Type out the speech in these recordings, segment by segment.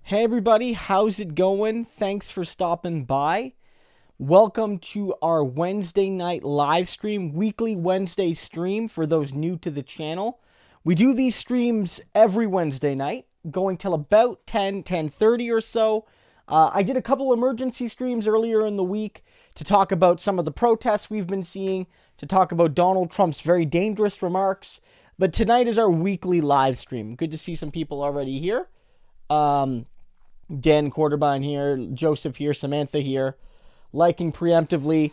Hey everybody, how's it going? Thanks for stopping by. Welcome to our Wednesday night live stream, weekly Wednesday stream for those new to the channel. We do these streams every Wednesday night, going till about 10:30 or so. I did a couple emergency streams earlier in the week to talk about some of the protests we've been seeing, to talk about Donald Trump's very dangerous remarks. But tonight is our weekly live stream. Good to see some people already here. Dan Quarterbine here, Joseph here, Samantha here, liking preemptively.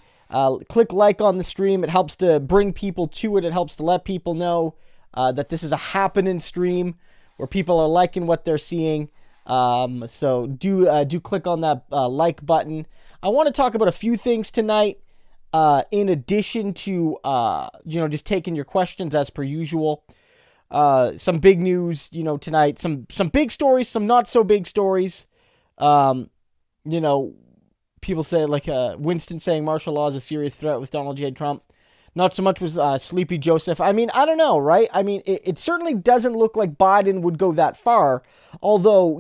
Click like on the stream. It helps to bring people to it. It helps to let people know that this is a happening stream where people are liking what they're seeing. So do click on that like button. I want to talk about a few things tonight, in addition to just taking your questions as per usual. Some big news, tonight. Some big stories, some not so big stories. People say, like, Winston saying martial law is a serious threat with Donald J. Trump. Not so much with Sleepy Joseph. I mean, I don't know, right? I mean, it certainly doesn't look like Biden would go that far. Although,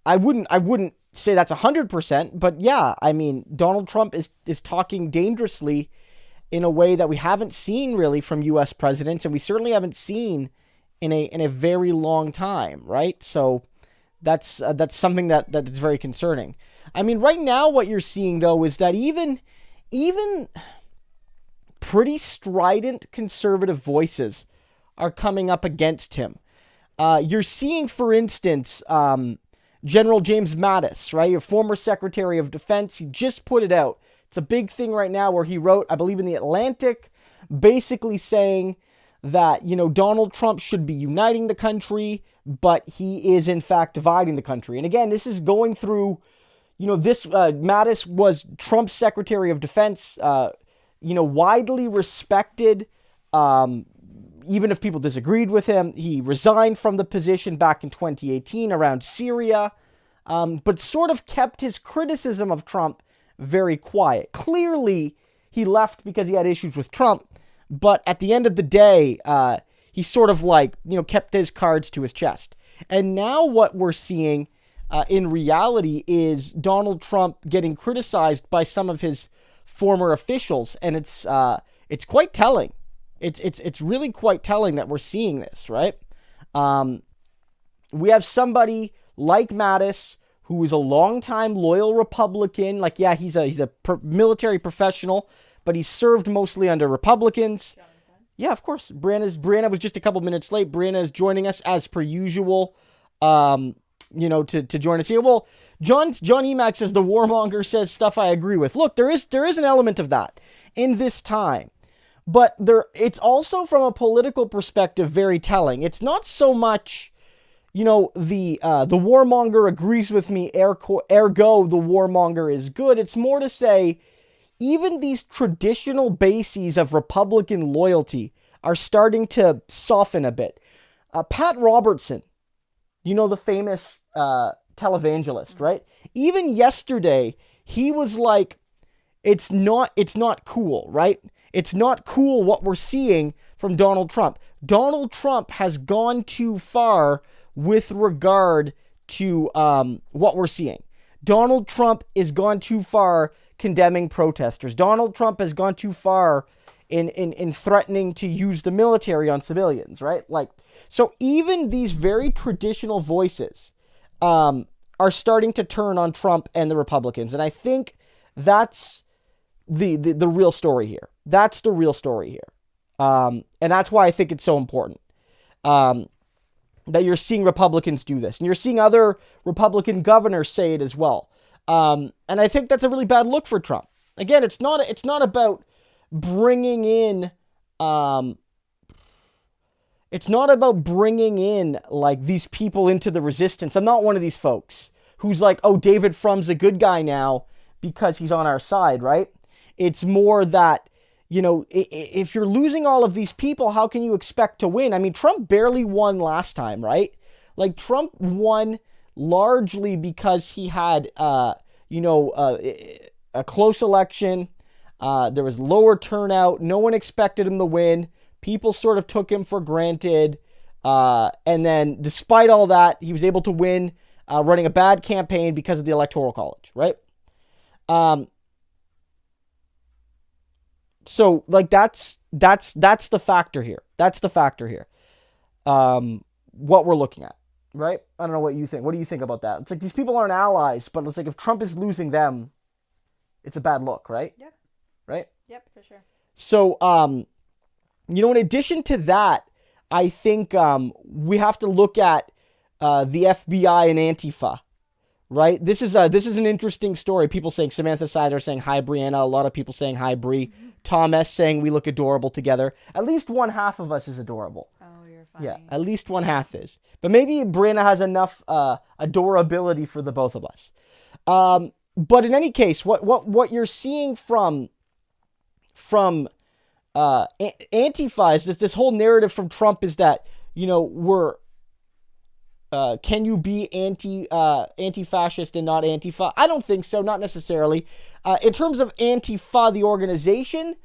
I wouldn't say that's 100%. But yeah, I mean, Donald Trump is talking dangerously in a way that we haven't seen really from U.S. presidents, and we certainly haven't seen in a very long time, right? So that's something that is very concerning. I mean, right now what you're seeing though is that even pretty strident conservative voices are coming up against him. You're seeing, for instance, General James Mattis, right, your former Secretary of Defense. He just put it out. It's a big thing right now where he wrote, I believe in the Atlantic, basically saying that, Donald Trump should be uniting the country, but he is in fact dividing the country. And again, this is going through, Mattis was Trump's Secretary of Defense, widely respected, even if people disagreed with him. He resigned from the position back in 2018 around Syria, but sort of kept his criticism of Trump very quiet. Clearly, he left because he had issues with Trump, but at the end of the day, he sort of kept his cards to his chest. And now what we're seeing in reality is Donald Trump getting criticized by some of his former officials, and it's quite telling. It's really quite telling that we're seeing this, right? We have somebody like Mattis, who is a longtime loyal Republican. He's a military professional, but he served mostly under Republicans. Yeah, of course. Brianna was just a couple minutes late. Brianna is joining us as per usual, to join us here. Well, John Emack says the warmonger says stuff I agree with. Look, there is an element of that in this time, but it's also from a political perspective very telling. It's not so much, the warmonger agrees with me, ergo the warmonger is good. It's more to say, even these traditional bases of Republican loyalty are starting to soften a bit. Pat Robertson, the famous televangelist, right? Even yesterday, he was like, it's not cool, right? It's not cool what we're seeing from Donald Trump. Donald Trump has gone too far with regard to what we're seeing. Donald Trump has gone too far condemning protesters. Donald Trump has gone too far in threatening to use the military on civilians, right? So even these very traditional voices are starting to turn on Trump and the Republicans. And I think that's the real story here. That's the real story here. And that's why I think it's so important. That you're seeing Republicans do this. And you're seeing other Republican governors say it as well. And I think that's a really bad look for Trump. Again, it's not about bringing in, these people into the resistance. I'm not one of these folks who's like, oh, David Frum's a good guy now because he's on our side, right? It's more that, if you're losing all of these people, how can you expect to win? I mean, Trump barely won last time, right? Trump won largely because he had, a close election. There was lower turnout. No one expected him to win. People sort of took him for granted. And then despite all that, he was able to win running a bad campaign because of the Electoral College, right? So like that's the factor here. That's the factor here. What we're looking at, right? I don't know what you think. What do you think about that? It's like these people aren't allies, but it's like if Trump is losing them, it's a bad look, right? Yeah. Right? Yep, for sure. So, in addition to that, I think we have to look at the FBI and Antifa, right? This is an interesting story. People saying Samantha Sider saying hi, Brianna. A lot of people saying hi, Brie. Mm-hmm. Tom S saying we look adorable together. At least one half of us is adorable. Oh, you're funny. Yeah, at least one half is. But maybe Brianna has enough adorability for the both of us. But in any case, what you're seeing from Antifa is this whole narrative from Trump is that, we're can you be anti-fascist and not Antifa? I don't think so, not necessarily. In terms of Antifa, the organization,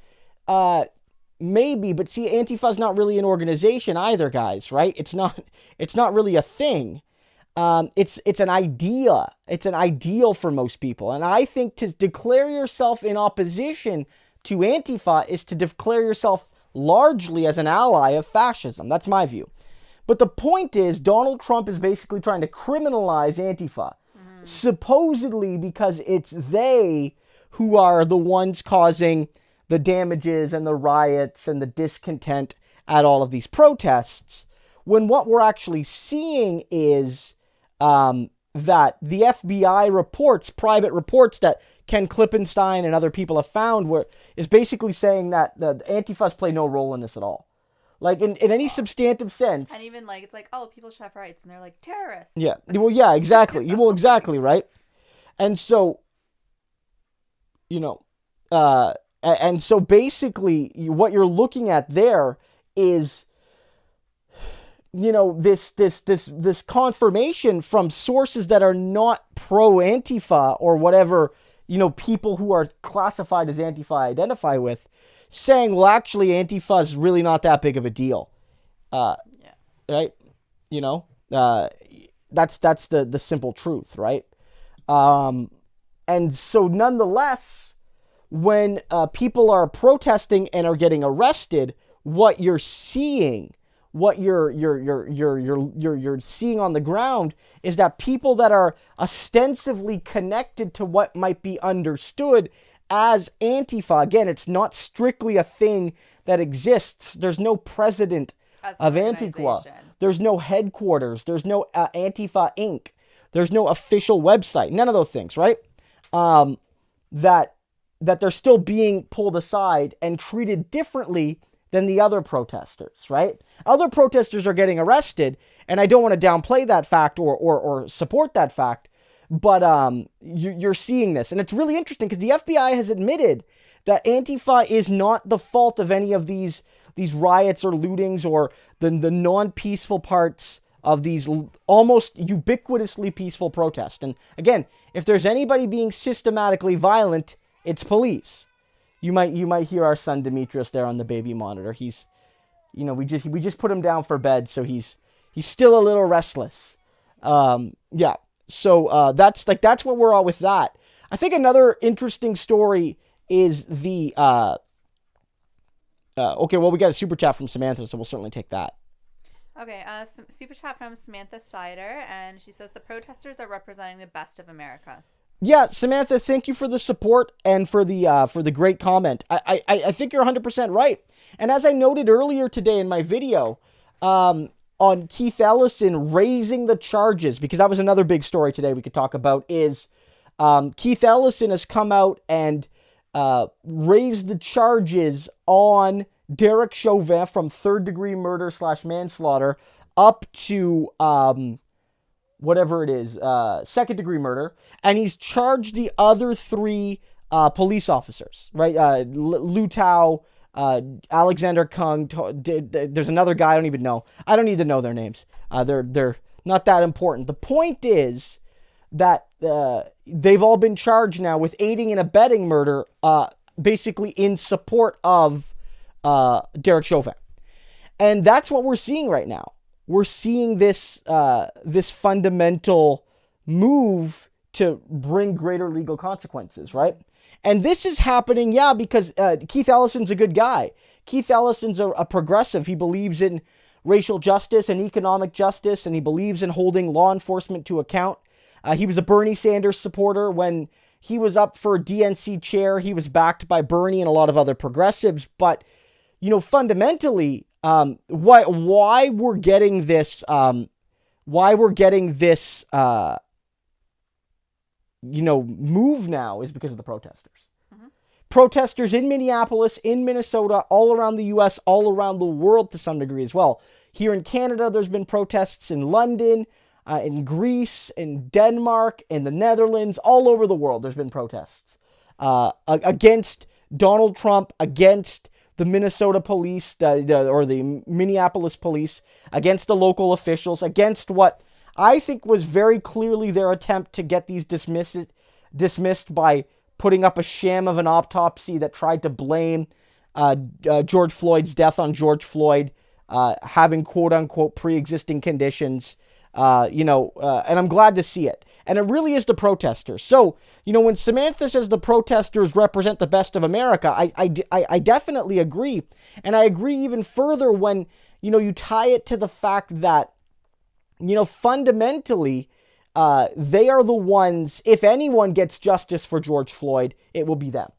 maybe, but see, Antifa is not really an organization either, guys, right? It's not really a thing. It's an idea. It's an ideal for most people. And I think to declare yourself in opposition to Antifa is to declare yourself largely as an ally of fascism. That's my view. But the point is, Donald Trump is basically trying to criminalize Antifa, supposedly because it's they who are the ones causing the damages and the riots and the discontent at all of these protests, when what we're actually seeing is that the FBI reports, private reports that Ken Klippenstein and other people have found, is basically saying that the Antifas play no role in this at all. Like, in any substantive sense. And even, it's like, oh, people should have rights. And they're like, terrorists. Yeah. Well, yeah, exactly. Well, exactly, right? And so, and so basically what you're looking at there is, this confirmation from sources that are not pro-Antifa or whatever, people who are classified as Antifa identify with, saying, well, actually, Antifa is really not that big of a deal. Right? That's the simple truth, right? And so nonetheless, when people are protesting and are getting arrested, what you're seeing, what you're seeing on the ground is that people that are ostensibly connected to what might be understood as Antifa, again, it's not strictly a thing that exists. There's no president of Antifa. There's no headquarters. There's no Antifa Inc. There's no official website. None of those things, right? That they're still being pulled aside and treated differently than the other protesters, right? Other protesters are getting arrested, and I don't want to downplay that fact or support that fact, but you're seeing this. And it's really interesting because the FBI has admitted that Antifa is not the fault of any of these riots or lootings or the non-peaceful parts of these almost ubiquitously peaceful protests. And again, if there's anybody being systematically violent, it's police. You might hear our son Demetrius there on the baby monitor. He's, we just put him down for bed, so he's still a little restless. Yeah. So that's where we're at with that. I think another interesting story is the okay. Well, we got a super chat from Samantha, so we'll certainly take that. Okay, super chat from Samantha Sider, and she says the protesters are representing the best of America. Yeah, Samantha, thank you for the support and for the great comment. I think you're 100% right. And as I noted earlier today in my video, on Keith Ellison raising the charges, because that was another big story today we could talk about, is Keith Ellison has come out and raised the charges on Derek Chauvin from third-degree murder / manslaughter up to whatever it is, second-degrry murder, and he's charged the other three police officers, right? Liu Tao, Alexander Kung, there's another guy I don't even know. I don't need to know their names. They're not that important. The point is that they've all been charged now with aiding and abetting murder, basically in support of Derek Chauvin. And that's what we're seeing right now. we're seeing this this fundamental move to bring greater legal consequences, right? And this is happening, yeah, because Keith Ellison's a good guy. Keith Ellison's a progressive. He believes in racial justice and economic justice, and he believes in holding law enforcement to account. He was a Bernie Sanders supporter. When he was up for DNC chair, he was backed by Bernie and a lot of other progressives. But, you know, fundamentally, why we're getting this, move now is because of the protesters. Protesters in Minneapolis, in Minnesota, all around the U.S., all around the world to some degree as well. Here in Canada, there's been protests in London, in Greece, in Denmark, in the Netherlands, all over the world. There's been protests against Donald Trump, against the Minnesota police, or the Minneapolis police, against the local officials, against what I think was very clearly their attempt to get these dismissed by putting up a sham of an autopsy that tried to blame George Floyd's death on George Floyd having quote-unquote pre-existing conditions, and I'm glad to see it. And it really is the protesters. So, you know, when Samantha says the protesters represent the best of America, I definitely agree. And I agree even further when, you know, you tie it to the fact that, you know, fundamentally, they are the ones, if anyone gets justice for George Floyd, it will be them.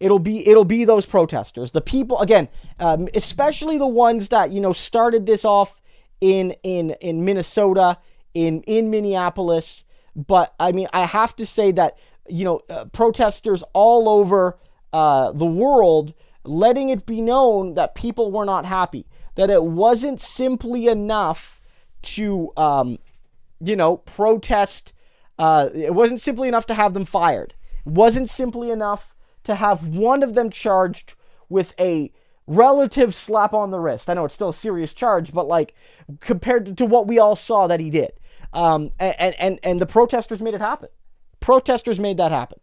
It'll be those protesters. The people, again, especially the ones that, you know, started this off in Minnesota, in Minneapolis. But, I mean, I have to say that, you know, protesters all over the world, letting it be known that people were not happy. That it wasn't simply enough to protest. It wasn't simply enough to have them fired. It wasn't simply enough to have one of them charged with a relative slap on the wrist. I know it's still a serious charge, but like compared to what we all saw that he did. And the protesters made it happen. Protesters made that happen.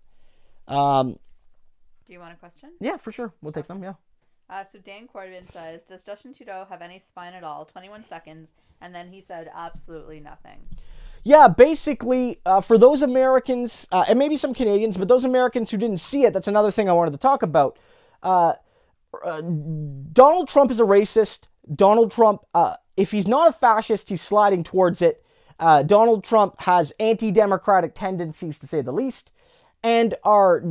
Do you want a question? Yeah, for sure. We'll take some, yeah. So Dan Corbin says, does Justin Trudeau have any spine at all? 21 seconds. And then he said, absolutely nothing. Yeah, basically, for those Americans, and maybe some Canadians, but those Americans who didn't see it, that's another thing I wanted to talk about. Donald Trump is a racist. Donald Trump, if he's not a fascist, he's sliding towards it. Donald Trump has anti-democratic tendencies, to say the least. And our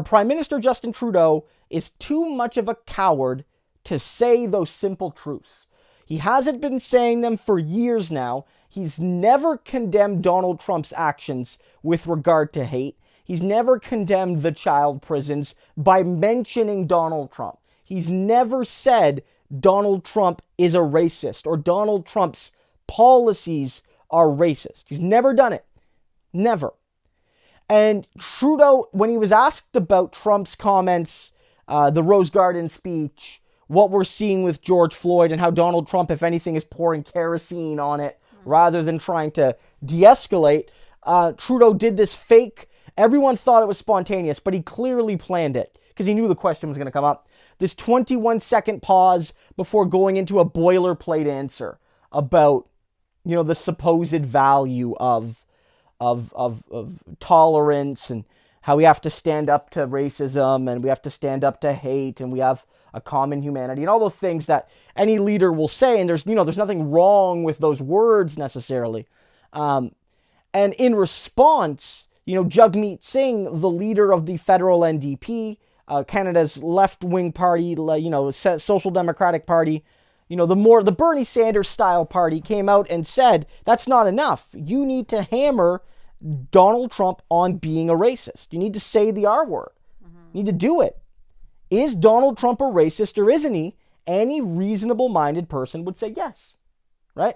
Prime Minister, Justin Trudeau, is too much of a coward to say those simple truths. He hasn't been saying them for years now. He's never condemned Donald Trump's actions with regard to hate. He's never condemned the child prisons by mentioning Donald Trump. He's never said Donald Trump is a racist or Donald Trump's policies are racist. He's never done it. Never. And Trudeau, when he was asked about Trump's comments, the Rose Garden speech, what we're seeing with George Floyd and how Donald Trump, if anything, is pouring kerosene on it rather than trying to de-escalate, Trudeau did this fake, everyone thought it was spontaneous, but he clearly planned it because he knew the question was going to come up. This 21-second pause before going into a boilerplate answer about, you know, the supposed value of tolerance and how we have to stand up to racism and we have to stand up to hate and we have a common humanity and all those things that any leader will say. And there's nothing wrong with those words necessarily. And in response, Jagmeet Singh, the leader of the federal NDP, Canada's left-wing party, Social Democratic Party, the Bernie Sanders style party came out and said, that's not enough. You need to hammer Donald Trump on being a racist. You need to say the R word. You need to do it. Is Donald Trump a racist or isn't he? Any reasonable-minded person would say yes, right?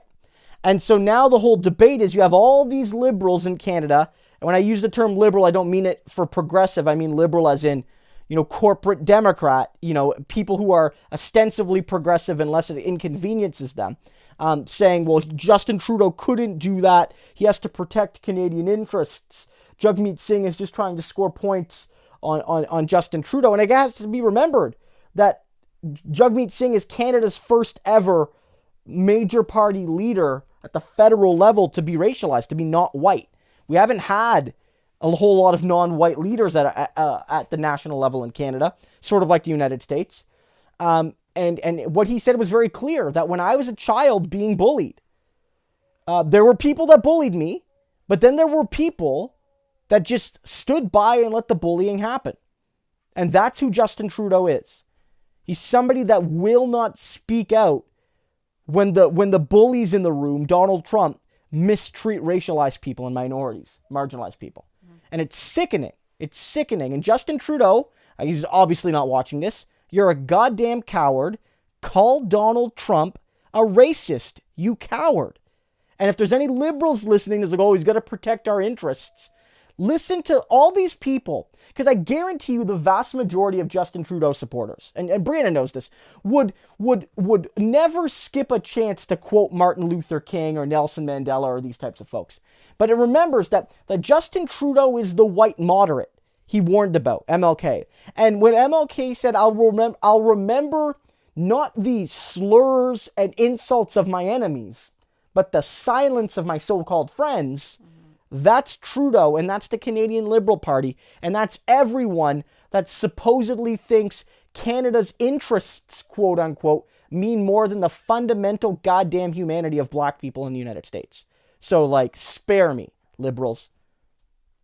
And so now the whole debate is you have all these liberals in Canada. And when I use the term liberal, I don't mean it for progressive. I mean liberal as in, corporate Democrat, people who are ostensibly progressive unless it inconveniences them, saying, well, Justin Trudeau couldn't do that. He has to protect Canadian interests. Jagmeet Singh is just trying to score points on Justin Trudeau. And it has to be remembered that Jagmeet Singh is Canada's first ever major party leader at the federal level to be racialized, to be not white. We haven't had a whole lot of non-white leaders at the national level in Canada, sort of like the United States. And what he said was very clear, that when I was a child being bullied, there were people that bullied me, but then there were people that just stood by and let the bullying happen. And that's who Justin Trudeau is. He's somebody that will not speak out when the bullies in the room, Donald Trump, mistreat racialized people and minorities, marginalized people. And it's sickening. It's sickening. And Justin Trudeau, he's obviously not watching this. You're a goddamn coward. Call Donald Trump a racist, you coward. And if there's any liberals listening, there's like, oh, he's got to protect our interests. Listen to all these people, because I guarantee you the vast majority of Justin Trudeau supporters, and Brianna knows this, would never skip a chance to quote Martin Luther King or Nelson Mandela or these types of folks. But it remembers that Justin Trudeau is the white moderate he warned about, MLK. And when MLK said, I'll remember not the slurs and insults of my enemies, but the silence of my so-called friends, that's Trudeau, and that's the Canadian Liberal Party, and that's everyone that supposedly thinks Canada's interests, quote unquote, mean more than the fundamental goddamn humanity of black people in the United States. So, like, spare me, liberals.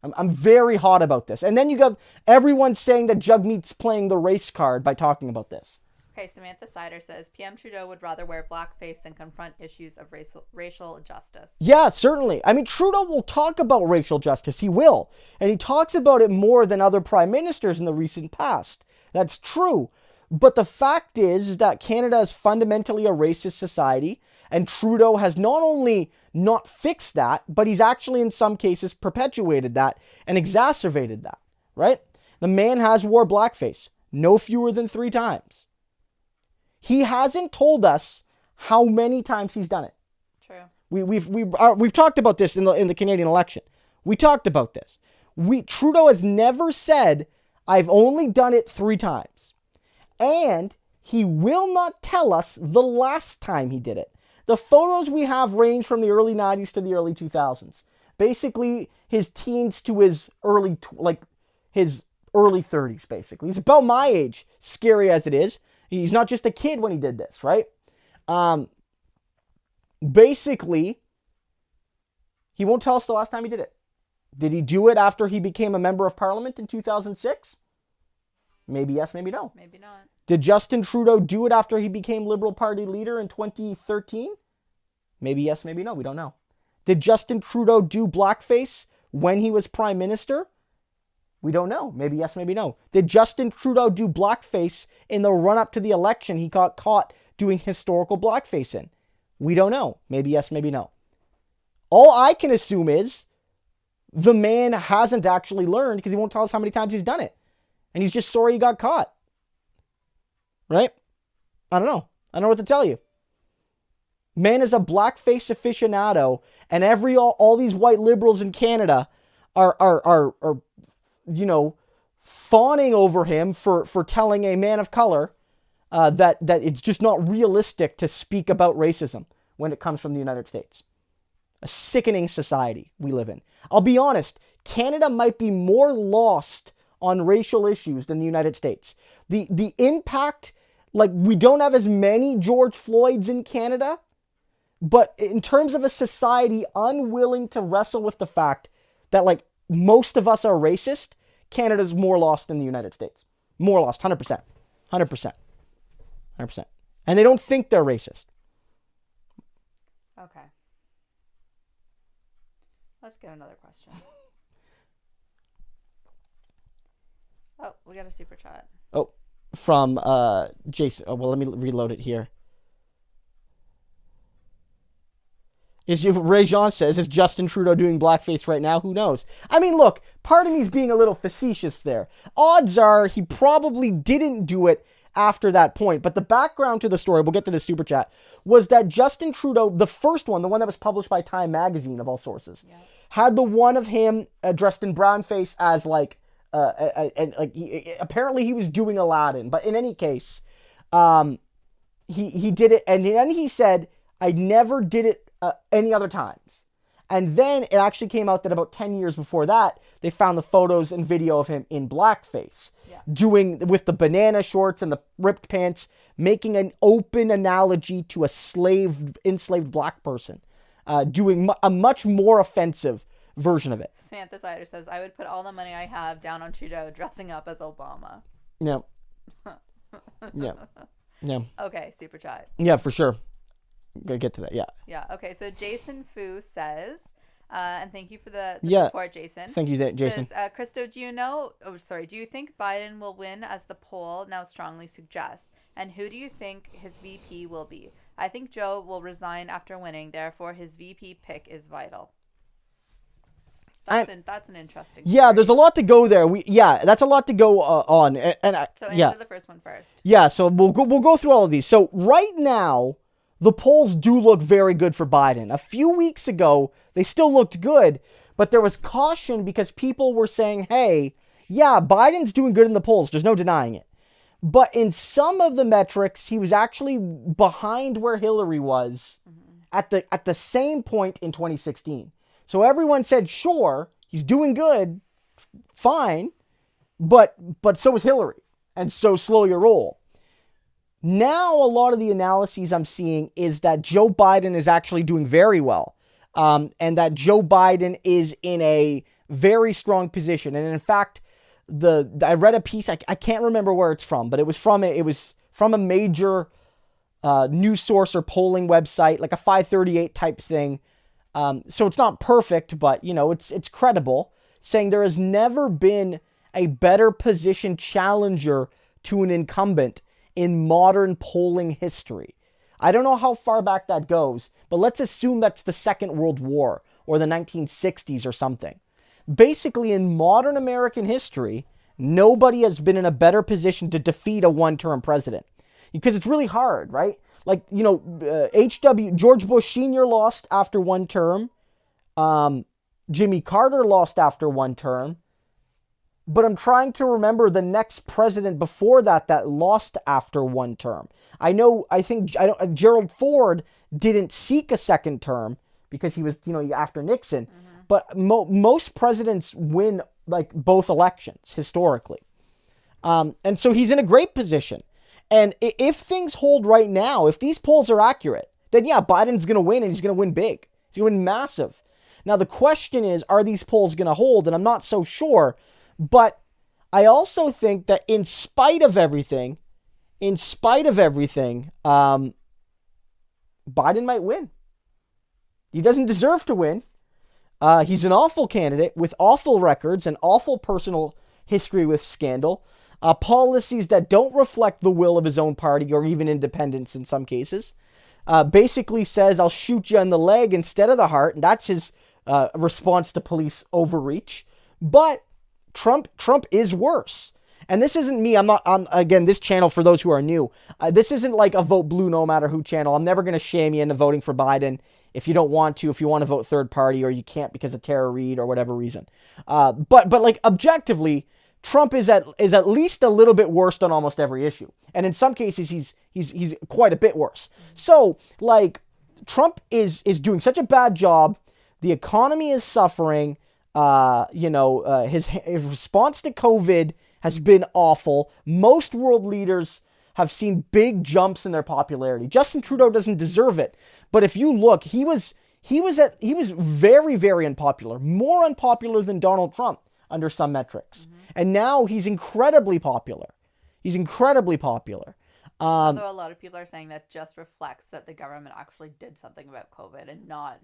I'm very hot about this. And then you got everyone saying that Jugmeat's playing the race card by talking about this. Okay, Samantha Sider says, PM Trudeau would rather wear blackface than confront issues of racial justice. Yeah, certainly. I mean, Trudeau will talk about racial justice. He will. And he talks about it more than other prime ministers in the recent past. That's true. But the fact is that Canada is fundamentally a racist society, and Trudeau has not only not fixed that, but he's actually in some cases perpetuated that and exacerbated that, right? The man has wore blackface no fewer than 3 times. He hasn't told us how many times he's done it. True. We've talked about this in the Canadian election. We talked about this. Trudeau has never said, I've only done it 3 times. And he will not tell us the last time he did it. The photos we have range from the early 90s to the early 2000s. Basically, his teens to his early 30s, basically. He's about my age, scary as it is. He's not just a kid when he did this, right? Basically, he won't tell us the last time he did it. Did he do it after he became a member of parliament in 2006? Maybe yes, maybe no. Maybe not. Did Justin Trudeau do it after he became Liberal Party leader in 2013? Maybe yes, maybe no. We don't know. Did Justin Trudeau do blackface when he was prime minister? We don't know. Maybe yes, maybe no. Did Justin Trudeau do blackface in the run-up to the election he got caught doing historical blackface in? We don't know. Maybe yes, maybe no. All I can assume is the man hasn't actually learned because he won't tell us how many times he's done it. And he's just sorry he got caught. Right? I don't know. I don't know what to tell you. Man is a blackface aficionado, and all these white liberals in Canada are fawning over him for telling a man of color that it's just not realistic to speak about racism when it comes from the United States. A sickening society we live in. I'll be honest, Canada might be more lost on racial issues than the United States. The impact, like, we don't have as many George Floyds in Canada, but in terms of a society unwilling to wrestle with the fact that, like, most of us are racist, Canada's more lost than the United States. More lost, 100%. 100%. 100%. And they don't think they're racist. Okay. Let's get another question. Oh, we got a super chat. Oh, from Jason. Oh, well, let me reload it here. Ray Jean says, is Justin Trudeau doing blackface right now? Who knows? I mean, look, part of me's being a little facetious there. Odds are he probably didn't do it after that point. But the background to the story, we'll get to the super chat, was that Justin Trudeau, the first one, the one that was published by Time Magazine of all sources, had the one of him dressed in brownface as apparently he was doing Aladdin. But in any case, he did it, and then he said, I never did it any other times. And then it actually came out that about 10 years before that, they found the photos and video of him in blackface, doing with the banana shorts and the ripped pants, making an open analogy to a enslaved black person, doing a much more offensive version of it. Samantha Sider says, I would put all the money I have down on Trudeau dressing up as Obama. Yeah. Yeah. Yeah. Okay, super chat. Yeah, for sure. Gonna get to that. Yeah. Yeah. Okay. So Jason Fu says, and thank you for the support, Jason. Thank you, Jason. Says, Christo, do you think Biden will win as the poll now strongly suggests? And who do you think his VP will be? I think Joe will resign after winning. Therefore, his VP pick is vital. That's an interesting story. Yeah, there's a lot to go there. That's a lot to go on. So answer the first one first. Yeah, so we'll go through all of these. So right now, the polls do look very good for Biden. A few weeks ago, they still looked good, but there was caution because people were saying, hey, yeah, Biden's doing good in the polls. There's no denying it. But in some of the metrics, he was actually behind where Hillary was at the same point in 2016. So everyone said, sure, he's doing good, fine, but so is Hillary. And so slow your roll. Now, a lot of the analyses I'm seeing is that Joe Biden is actually doing very well, and that Joe Biden is in a very strong position. And in fact, I read a piece, I can't remember where it's from, but it was from a major news source or polling website, like a 538 type thing. So it's not perfect, but it's credible, saying there has never been a better positioned challenger to an incumbent in modern polling history. I don't know how far back that goes, but let's assume that's the Second World War or the 1960s or something. Basically, in modern American history, nobody has been in a better position to defeat a one-term president. Because it's really hard, right? Like, George Bush Sr. lost after one term. Jimmy Carter lost after one term. But I'm trying to remember the next president before that lost after one term. I think Gerald Ford didn't seek a second term because he was, after Nixon. Mm-hmm. But most presidents win, like, both elections, historically. And so he's in a great position. And if things hold right now, if these polls are accurate, then yeah, Biden's going to win, and he's going to win big. He's going to win massive. Now, the question is, are these polls going to hold? And I'm not so sure. But I also think that in spite of everything, Biden might win. He doesn't deserve to win. He's an awful candidate with awful records and awful personal history with scandal. Policies that don't reflect the will of his own party or even independents in some cases. Basically says, I'll shoot you in the leg instead of the heart. And that's his response to police overreach. But Trump is worse. And this isn't me. Again, this channel, for those who are new, this isn't like a vote blue no matter who channel. I'm never going to shame you into voting for Biden if you don't want to, if you want to vote third party or you can't because of Tara Reid or whatever reason. But like objectively, Trump is at least a little bit worse on almost every issue. And in some cases, he's quite a bit worse. So like Trump is doing such a bad job. The economy is suffering. His response to COVID has been awful. Most world leaders have seen big jumps in their popularity. Justin Trudeau doesn't deserve it. But if you look, he was very, very unpopular, more unpopular than Donald Trump under some metrics. Mm-hmm. And now he's incredibly popular. Although a lot of people are saying that just reflects that the government actually did something about COVID and not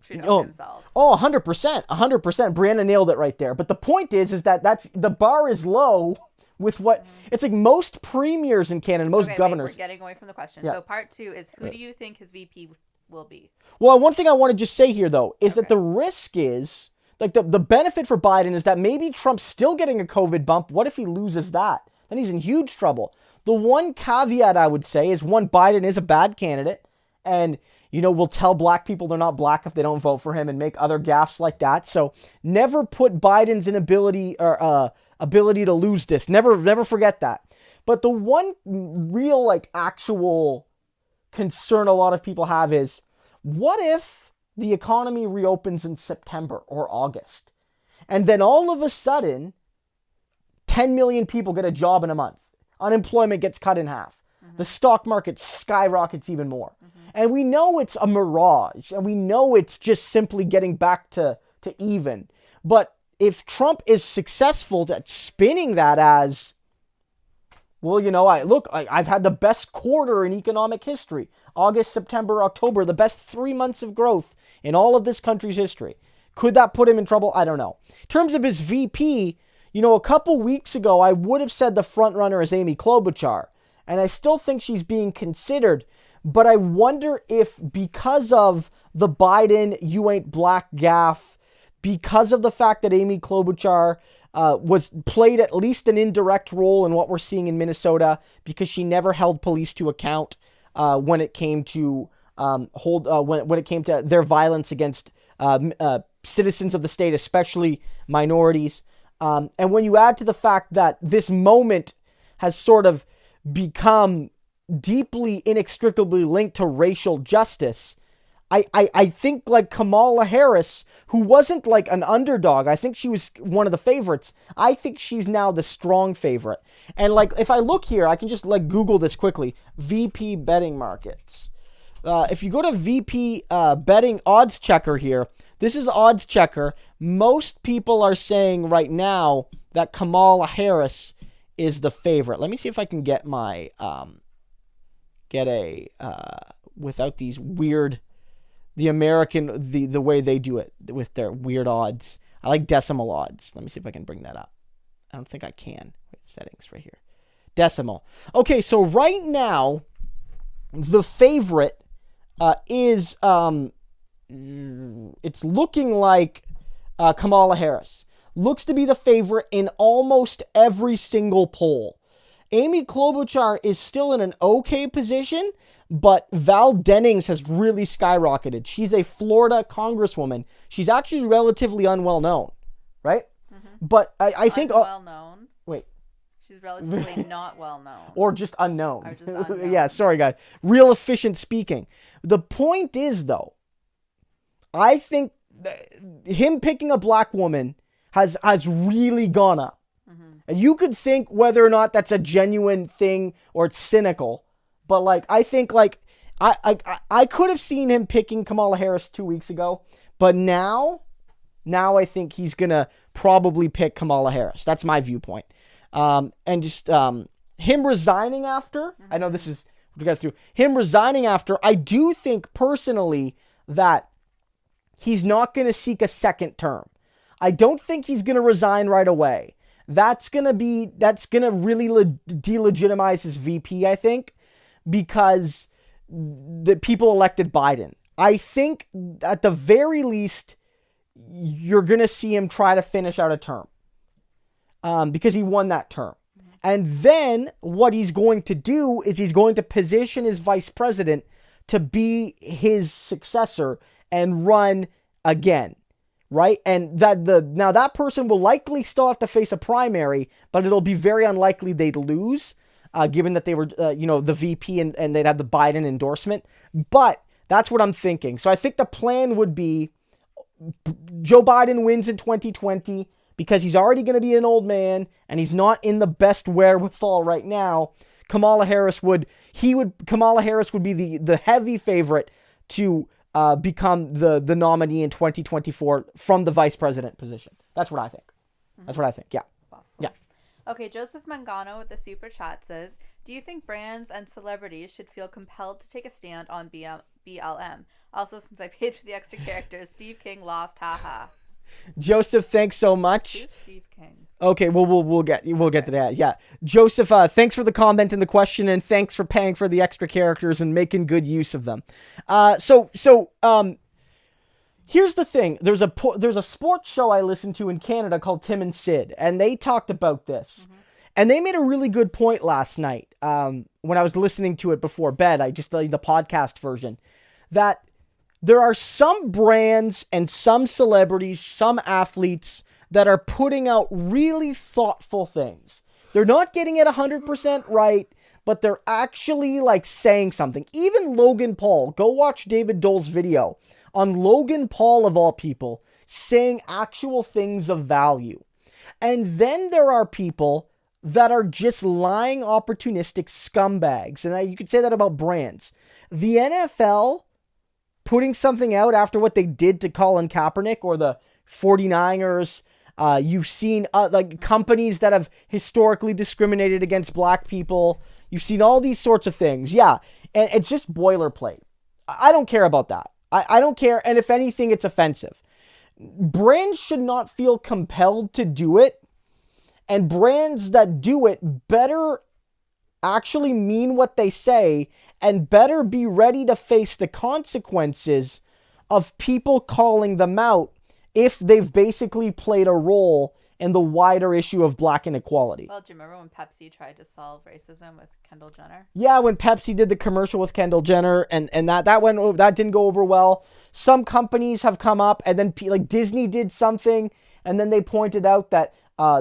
Trudeau himself. 100%. Brianna nailed it right there. But the point is that that's the bar is low with what it's like most premiers in Canada, most governors. We're getting away from the question. Yeah. So part 2 is who do you think his VP will be? Well, one thing I want to just say here though is that the risk is like the benefit for Biden is that maybe Trump's still getting a COVID bump. What if he loses that? Then he's in huge trouble. The one caveat I would say is Biden is a bad candidate and will tell black people they're not black if they don't vote for him and make other gaffes like that. So never put Biden's inability or ability to lose this. Never forget that. But the one real actual concern a lot of people have is, what if the economy reopens in September or August? And then all of a sudden, 10 million people get a job in a month. Unemployment gets cut in half. The stock market skyrockets even more. And we know it's a mirage. And we know it's just simply getting back to even. But if Trump is successful at spinning that as, well, you know, I've had the best quarter in economic history. August, September, October, the best 3 months of growth in all of this country's history. Could that put him in trouble? I don't know. In terms of his VP, you know, a couple weeks ago, I would have said the front runner is Amy Klobuchar. And I still think she's being considered. But I wonder if because of the Biden "you ain't black" gaffe, because of the fact that Amy Klobuchar played at least an indirect role in what we're seeing in Minnesota, because she never held police to account when it came to when it came to their violence against citizens of the state, especially minorities. And when you add to the fact that this moment has sort of become deeply, inextricably linked to racial justice, I think like Kamala Harris, who wasn't like an underdog, I think she was one of the favorites. I think she's now the strong favorite. And like, if I look here, I can just like Google this quickly. VP betting markets. If you go to VP betting odds checker here, this is odds checker. Most people are saying right now that Kamala Harris is the favorite. Let me see if I can get my, without these weird, the American, the way they do it with their weird odds. I like decimal odds. Let me see if I can bring that up. I don't think I can. Wait, settings right here. Decimal. Okay, so right now, the favorite is, it's looking like Kamala Harris. Looks to be the favorite in almost every single poll. Amy Klobuchar is still in an okay position, but Val Dennings has really skyrocketed. She's a Florida congresswoman. She's actually relatively unwell known, right? But I think... well known? Wait. She's relatively not well known. Or just unknown. Or just unknown. Yeah, sorry, guys. Real efficient speaking. The point is, though, I think him picking a black woman has really gone up. And you could think whether or not that's a genuine thing or it's cynical. But like, I think like, I could have seen him picking Kamala Harris 2 weeks ago. But now I think he's going to probably pick Kamala Harris. That's my viewpoint. And just him resigning after, I know this is what we got through. Him resigning after, I do think personally that he's not going to seek a second term. I don't think he's going to resign right away. That's going to really delegitimize his VP, I think, because the people elected Biden. I think at the very least, you're going to see him try to finish out a term because he won that term. And then what he's going to do is he's going to position his vice president to be his successor and run again. Right? And now that person will likely still have to face a primary, but it'll be very unlikely they'd lose, given that they were, the VP and they'd have the Biden endorsement. But that's what I'm thinking. So I think the plan would be Joe Biden wins in 2020 because he's already going to be an old man and he's not in the best wherewithal right now. Kamala Harris would be the heavy favorite to become the nominee in 2024 from the vice president position. That's what I think. That's what I think. Yeah. Possible. Yeah. Okay, Joseph Mangano with the super chat says, do you think brands and celebrities should feel compelled to take a stand on BLM? Also, since I paid for the extra characters, Steve King lost, haha. Joseph, thanks so much. Who's Steve King? Okay, well, we'll get to that. Yeah, Joseph, thanks for the comment and the question, and thanks for paying for the extra characters and making good use of them. So here's the thing. There's a sports show I listen to in Canada called Tim and Sid, and they talked about this, and they made a really good point last night when I was listening to it before bed. I just the podcast version that there are some brands and some celebrities, some athletes that are putting out really thoughtful things. They're not getting it 100% right, but they're actually like saying something. Even Logan Paul, go watch David Dole's video on Logan Paul of all people saying actual things of value. And then there are people that are just lying, opportunistic scumbags. And you could say that about brands. The NFL putting something out after what they did to Colin Kaepernick or the 49ers. You've seen like companies that have historically discriminated against black people. You've seen all these sorts of things. Yeah, and it's just boilerplate. I don't care about that. I don't care. And if anything, it's offensive. Brands should not feel compelled to do it. And brands that do it better actually mean what they say and better be ready to face the consequences of people calling them out if they've basically played a role in the wider issue of black inequality. Well, do you remember when Pepsi tried to solve racism with Kendall Jenner? Yeah, when Pepsi did the commercial with Kendall Jenner, and that didn't go over well. Some companies have come up, and then like Disney did something, and then they pointed out that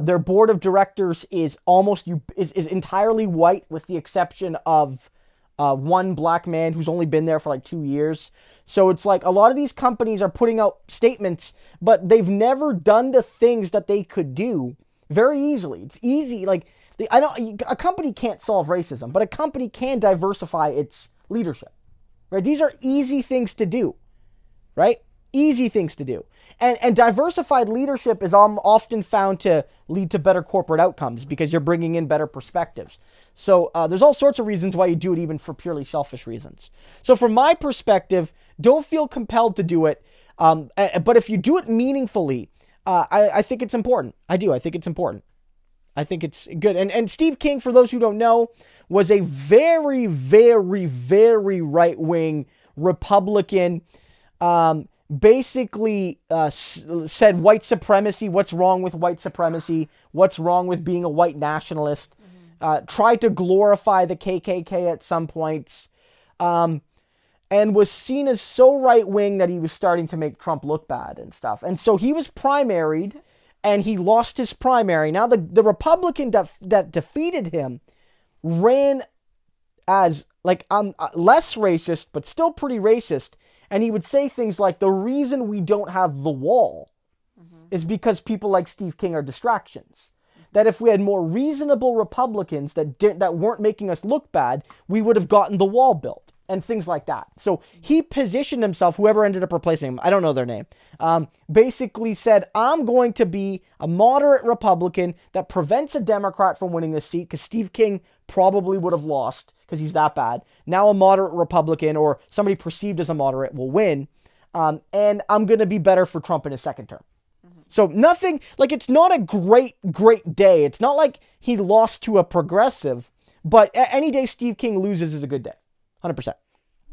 their board of directors is entirely white, with the exception of one black man who's only been there for like 2 years. So it's like a lot of these companies are putting out statements, but they've never done the things that they could do very easily. It's easy. Like a company can't solve racism, but a company can diversify its leadership, right? These are easy things to do, right? Easy things to do. And diversified leadership is often found to lead to better corporate outcomes because you're bringing in better perspectives. So there's all sorts of reasons why you do it, even for purely selfish reasons. So from my perspective, don't feel compelled to do it. But if you do it meaningfully, I think it's important. I do. I think it's important. I think it's good. And Steve King, for those who don't know, was a very, very, very right-wing Republican. Basically said white supremacy, what's wrong with white supremacy, what's wrong with being a white nationalist, tried to glorify the KKK at some points, and was seen as so right-wing that he was starting to make Trump look bad and stuff. And so he was primaried, and he lost his primary. Now the Republican that defeated him ran as like less racist, but still pretty racist. And he would say things like, the reason we don't have the wall is because people like Steve King are distractions. That if we had more reasonable Republicans that weren't making us look bad, we would have gotten the wall built and things like that. So he positioned himself, whoever ended up replacing him, I don't know their name, basically said, I'm going to be a moderate Republican that prevents a Democrat from winning this seat, because Steve King probably would have lost because he's that bad. Now a moderate Republican, or somebody perceived as a moderate, will win. And I'm going to be better for Trump in his second term. So nothing, like, it's not a great day. It's not like he lost to a progressive, but any day Steve King loses is a good day. 100%.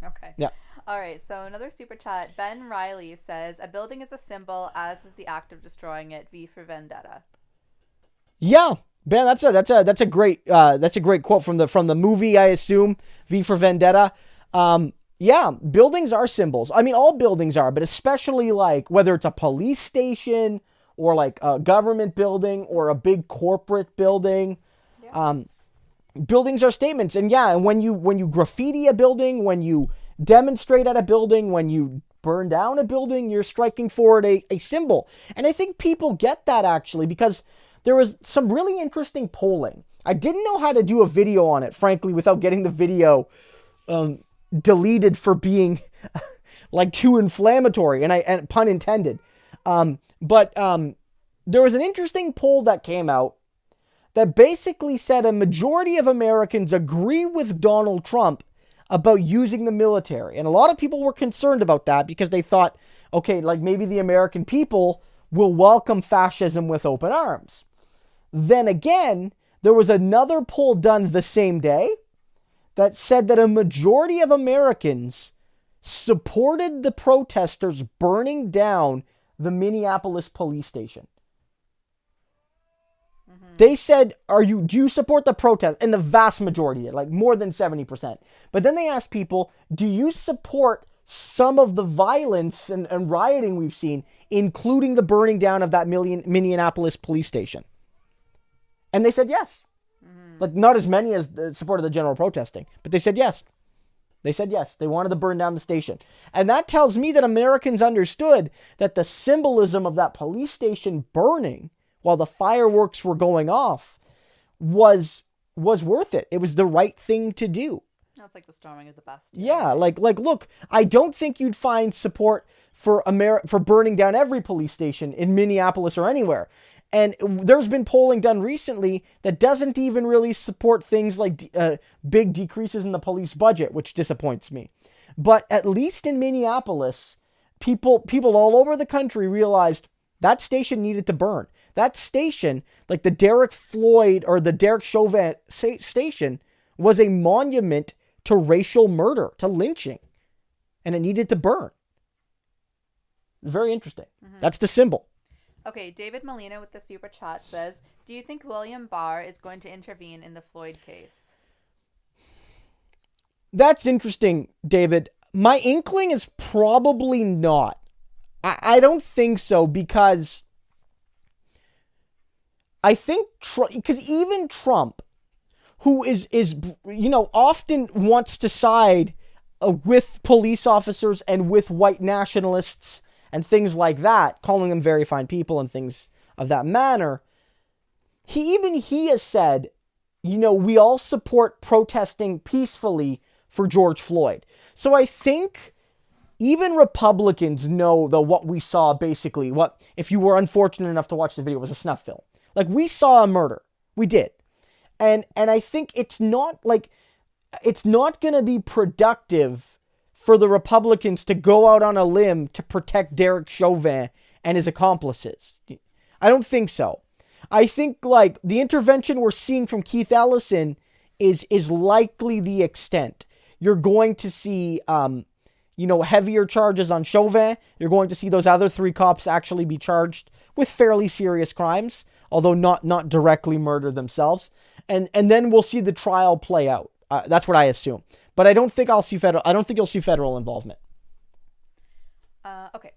Okay. Yeah. All right. So another super chat. Ben Riley says, a building is a symbol, as is the act of destroying it. V for Vendetta. Yeah. Ben, that's a great quote from the movie, I assume, V for Vendetta. Yeah, buildings are symbols. I mean, all buildings are, but especially like whether it's a police station or like a government building or a big corporate building. Yeah. Buildings are statements. And yeah, and when you graffiti a building, when you demonstrate at a building, when you burn down a building, you're striking forward a symbol. And I think people get that, actually, because there was some really interesting polling. I didn't know how to do a video on it, frankly, without getting the video deleted for being like too inflammatory, and pun intended. But there was an interesting poll that came out that basically said a majority of Americans agree with Donald Trump about using the military. And a lot of people were concerned about that because they thought, okay, like maybe the American people will welcome fascism with open arms. Then again, there was another poll done the same day that said that a majority of Americans supported the protesters burning down the Minneapolis police station. They said, do you support the protest? And the vast majority, like more than 70%. But then they asked people, do you support some of the violence and rioting we've seen, including the burning down of that Minneapolis police station? And they said yes. Like, not as many as supported the general protesting, but they said yes. They said yes. They wanted to burn down the station. And that tells me that Americans understood that the symbolism of that police station burning while the fireworks were going off was worth it. It was the right thing to do. That's like the storming of the Bastille. Yeah, like look, I don't think you'd find support for burning down every police station in Minneapolis or anywhere. And there's been polling done recently that doesn't even really support things like big decreases in the police budget, which disappoints me. But at least in Minneapolis, people all over the country realized that station needed to burn. That station, like the Derek Floyd or the Derek Chauvin station, was a monument to racial murder, to lynching. And it needed to burn. Very interesting. Mm-hmm. That's the symbol. Okay, David Molina with the super chat says, do you think William Barr is going to intervene in the Floyd case? That's interesting, David. My inkling is probably not. I don't think so, because I think, because even Trump, who is often wants to side with police officers and with white nationalists and things like that, calling them very fine people and things of that manner, he has said, we all support protesting peacefully for George Floyd. So I think even Republicans know that what we saw, basically, what, if you were unfortunate enough to watch the video, was a snuff film. Like, we saw a murder. We did. And I think it's not going to be productive for the Republicans to go out on a limb to protect Derek Chauvin and his accomplices. I don't think so. I think, the intervention we're seeing from Keith Ellison is likely the extent. You're going to see, heavier charges on Chauvin. You're going to see those other 3 cops actually be charged with fairly serious crimes, although not directly murder themselves. And then we'll see the trial play out. That's what I assume. But I don't think you'll see federal involvement. Okay.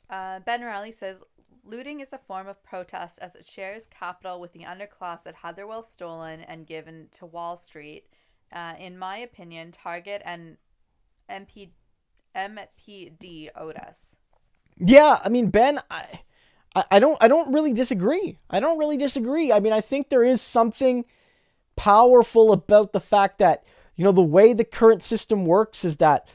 Ben Riley says, looting is a form of protest as it shares capital with the underclass that had their wealth stolen and given to Wall Street. In my opinion, Target and MPD owed us. Yeah, I mean, Ben, I don't really disagree. I mean, I think there is something powerful about the fact that, the way the current system works is that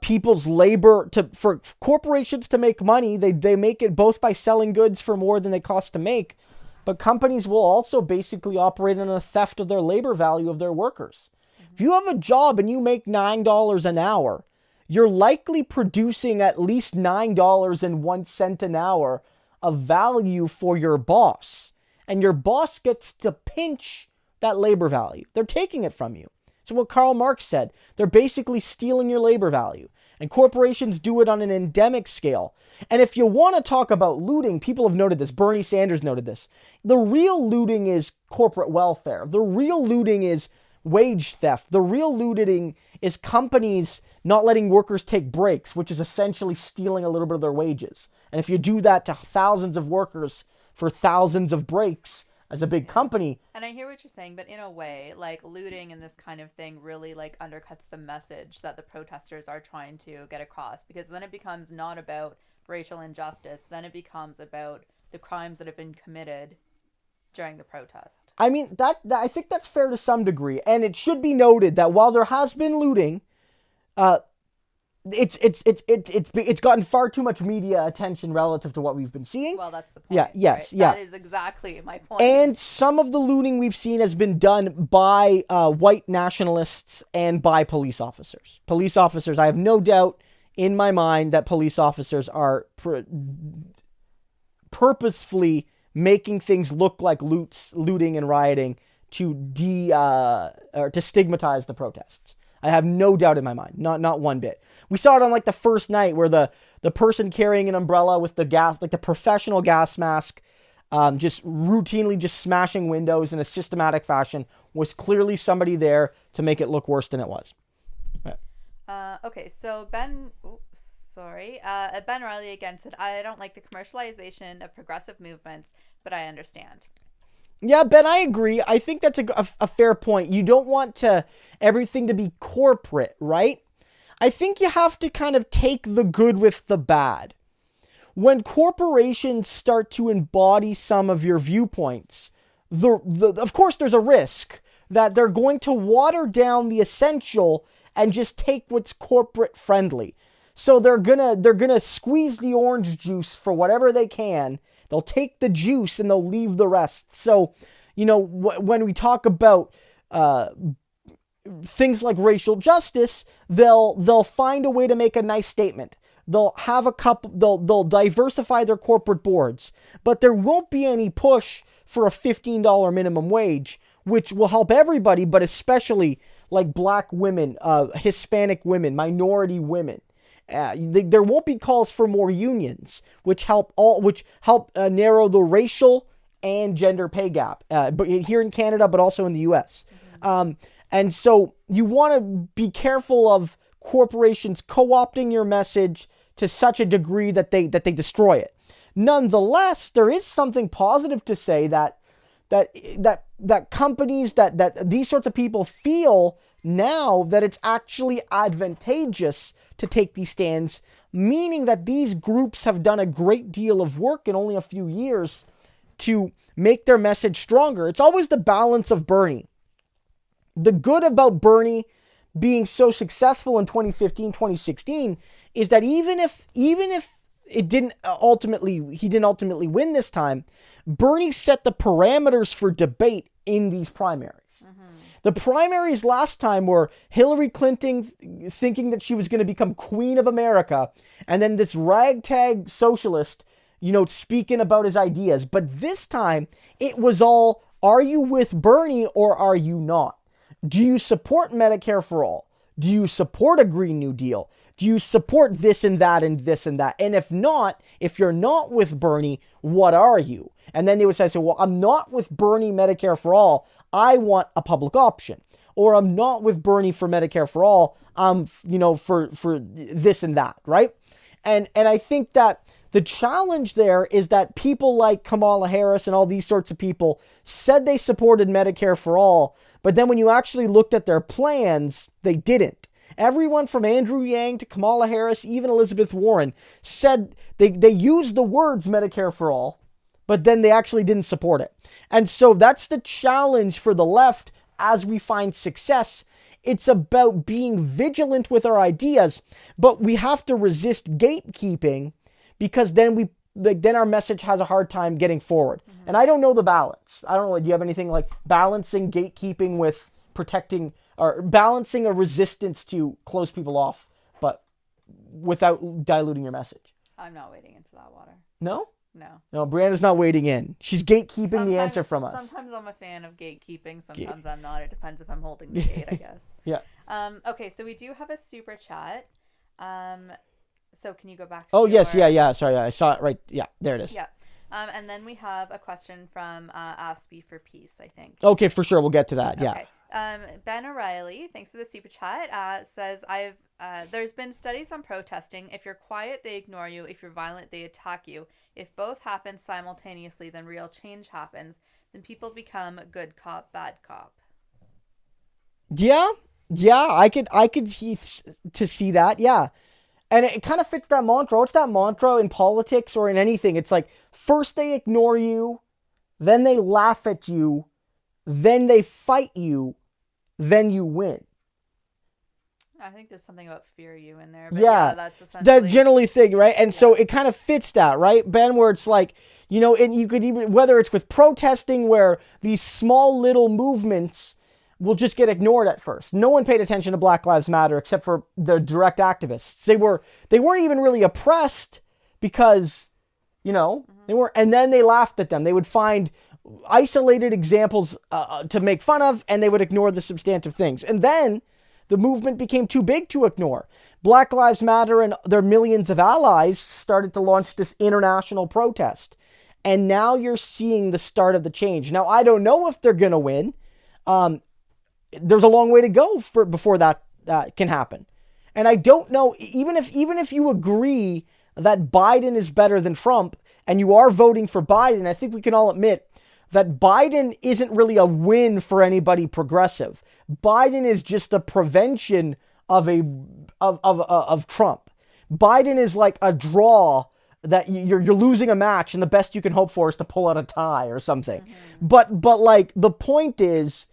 people's labor, for corporations to make money, they make it both by selling goods for more than they cost to make, but companies will also basically operate on a theft of their labor value of their workers. Mm-hmm. If you have a job and you make $9 an hour, you're likely producing at least $9.01 an hour of value for your boss. And your boss gets to pinch that labor value. They're taking it from you. So what Karl Marx said, they're basically stealing your labor value. And corporations do it on an endemic scale. And if you want to talk about looting, people have noted this. Bernie Sanders noted this. The real looting is corporate welfare. The real looting is wage theft. The real looting is companies not letting workers take breaks, which is essentially stealing a little bit of their wages. And if you do that to thousands of workers for thousands of breaks as a big company. And I hear what you're saying, but in a way, looting and this kind of thing really undercuts the message that the protesters are trying to get across, because then it becomes not about racial injustice. Then it becomes about the crimes that have been committed during the protest. I mean, I think that's fair to some degree. And it should be noted that while there has been looting, it's gotten far too much media attention relative to what we've been seeing. Well, that's the point. Yeah, yes, right? yeah. That is exactly my point. And some of the looting we've seen has been done by white nationalists and by police officers. Police officers, I have no doubt in my mind that police officers are purposefully making things look like looting and rioting to to stigmatize the protests. I have no doubt in my mind, not one bit. We saw it on the first night where the person carrying an umbrella with the gas, the professional gas mask, just routinely just smashing windows in a systematic fashion, was clearly somebody there to make it look worse than it was. Right. Okay, so Ben Riley again said, I don't like the commercialization of progressive movements, but I understand. Yeah, Ben, I agree. I think that's a fair point. You don't want everything to be corporate, right? I think you have to kind of take the good with the bad. When corporations start to embody some of your viewpoints, of course there's a risk that they're going to water down the essential and just take what's corporate friendly. So they're gonna squeeze the orange juice for whatever they can. They'll take the juice and they'll leave the rest. So, when we talk about things like racial justice, they'll find a way to make a nice statement. They'll have they'll diversify their corporate boards, but there won't be any push for a $15 minimum wage, which will help everybody, but especially like black women, Hispanic women, minority women. There won't be calls for more unions, which help narrow the racial and gender pay gap, but here in Canada, but also in the U.S. And so you want to be careful of corporations co-opting your message to such a degree that they destroy it. Nonetheless, there is something positive to say that companies, that these sorts of people feel now that it's actually advantageous to take these stands, meaning that these groups have done a great deal of work in only a few years to make their message stronger. It's always the balance of Bernie. The good about Bernie being so successful in 2015, 2016 is that even if he didn't ultimately win this time, Bernie set the parameters for debate in these primaries. Mm-hmm. The primaries last time were Hillary Clinton thinking that she was going to become Queen of America, and then this ragtag socialist, speaking about his ideas. But this time, it was all, are you with Bernie or are you not? Do you support Medicare for all? Do you support a Green New Deal? Do you support this and that and this and that? And if you're not with Bernie, what are you? And then they would say, well, I'm not with Bernie Medicare for all. I want a public option. Or I'm not with Bernie for Medicare for all. I'm, for this and that, right? And I think that the challenge there is that people like Kamala Harris and all these sorts of people said they supported Medicare for all, but then when you actually looked at their plans, they didn't. Everyone from Andrew Yang to Kamala Harris, even Elizabeth Warren, said they used the words Medicare for all, but then they actually didn't support it. And so that's the challenge for the left as we find success. It's about being vigilant with our ideas, but we have to resist gatekeeping, because then our message has a hard time getting forward. Mm-hmm. And I don't know the balance. I don't know. Do you have anything like balancing gatekeeping with protecting, or balancing a resistance to close people off, but without diluting your message? I'm not wading into that water. No? No, Brianna's not wading in. She's gatekeeping the answer from us. Sometimes I'm a fan of gatekeeping. Sometimes I'm not. It depends if I'm holding the gate, I guess. Yeah. Okay, so we do have a super chat. So can you go back to yes, yeah. Sorry, I saw it right. Yeah, there it is. Yeah. And then we have a question from Aspie for Peace, I think. Okay, for sure. We'll get to that. Yeah. Okay. Ben O'Reilly, thanks for the super chat, says, there's been studies on protesting. If you're quiet, they ignore you. If you're violent, they attack you. If both happen simultaneously, then real change happens. Then people become good cop, bad cop. Yeah, I could see that. Yeah. And it kind of fits that mantra. What's that mantra in politics or in anything? It's like, first they ignore you, then they laugh at you, then they fight you, then you win. I think there's something about fear you in there. But yeah, that's essentially... that generally thing, right? And so it kind of fits that, right, Ben, where it's like, and you could even, whether it's with protesting where these small little movements will just get ignored at first. No one paid attention to Black Lives Matter except for the direct activists. They weren't even really oppressed because, they weren't, and then they laughed at them. They would find isolated examples to make fun of, and they would ignore the substantive things. And then the movement became too big to ignore. Black Lives Matter and their millions of allies started to launch this international protest. And now you're seeing the start of the change. Now, I don't know if they're going to win. There's a long way to go before that can happen. And I don't know, even if you agree that Biden is better than Trump and you are voting for Biden, I think we can all admit that Biden isn't really a win for anybody progressive. Biden is just a prevention of Trump. Biden is like a draw that you're losing a match, and the best you can hope for is to pull out a tie or something. But like the point is,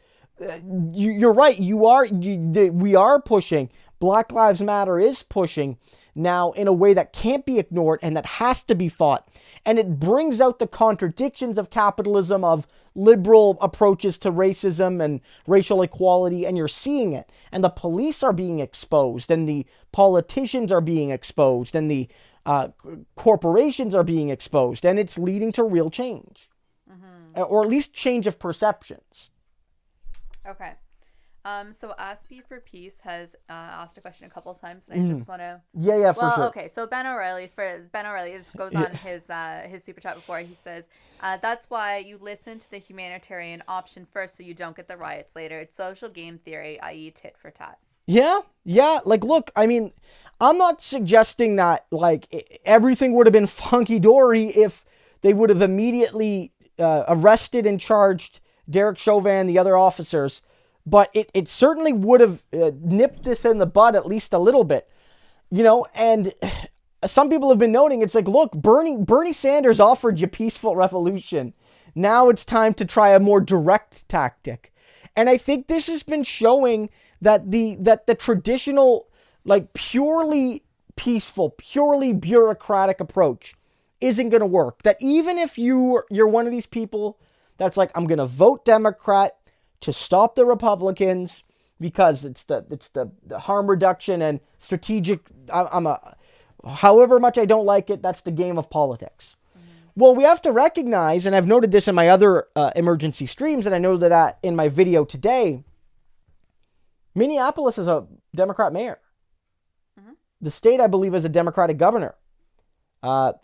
you're right. We are pushing. Black Lives Matter is pushing now in a way that can't be ignored and that has to be fought. And it brings out the contradictions of capitalism, of liberal approaches to racism and racial equality, and you're seeing it. And the police are being exposed, and the politicians are being exposed, and the corporations are being exposed, and it's leading to real change, or at least change of perceptions. Okay. So Aspie for Peace has asked a question a couple of times, and I just want to. Yeah, for sure. Okay. So Ben O'Reilly, this goes on his super chat before. He says, "That's why you listen to the humanitarian option first, so you don't get the riots later. It's social game theory, i.e., tit for tat." Yeah. Like, look, I mean, I'm not suggesting that like everything would have been funky dory if they would have immediately arrested and charged Derek Chauvin and the other officers. But it certainly would have nipped this in the bud at least a little bit, and some people have been noting, it's like, look, Bernie Sanders offered you peaceful revolution. Now it's time to try a more direct tactic. And I think this has been showing that the traditional, like, purely peaceful, purely bureaucratic approach isn't going to work. That even if you're one of these people that's like, I'm going to vote Democrat to stop the Republicans because it's the harm reduction and strategic. However much I don't like it, that's the game of politics. Well, we have to recognize, and I've noted this in my other emergency streams, and I know that in my video today, Minneapolis is a Democrat mayor. The state, I believe, is a Democratic governor.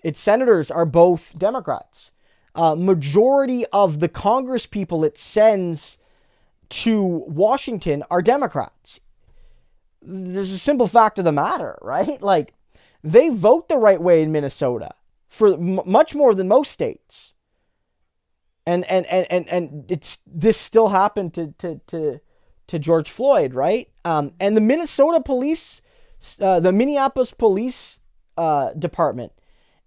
Its senators are both Democrats. Majority of the Congress people it sends to Washington are Democrats. There's a simple fact of the matter, right? Like, they vote the right way in Minnesota for much more than most states. And this still happened to George Floyd, right? And the Minnesota police, the Minneapolis police department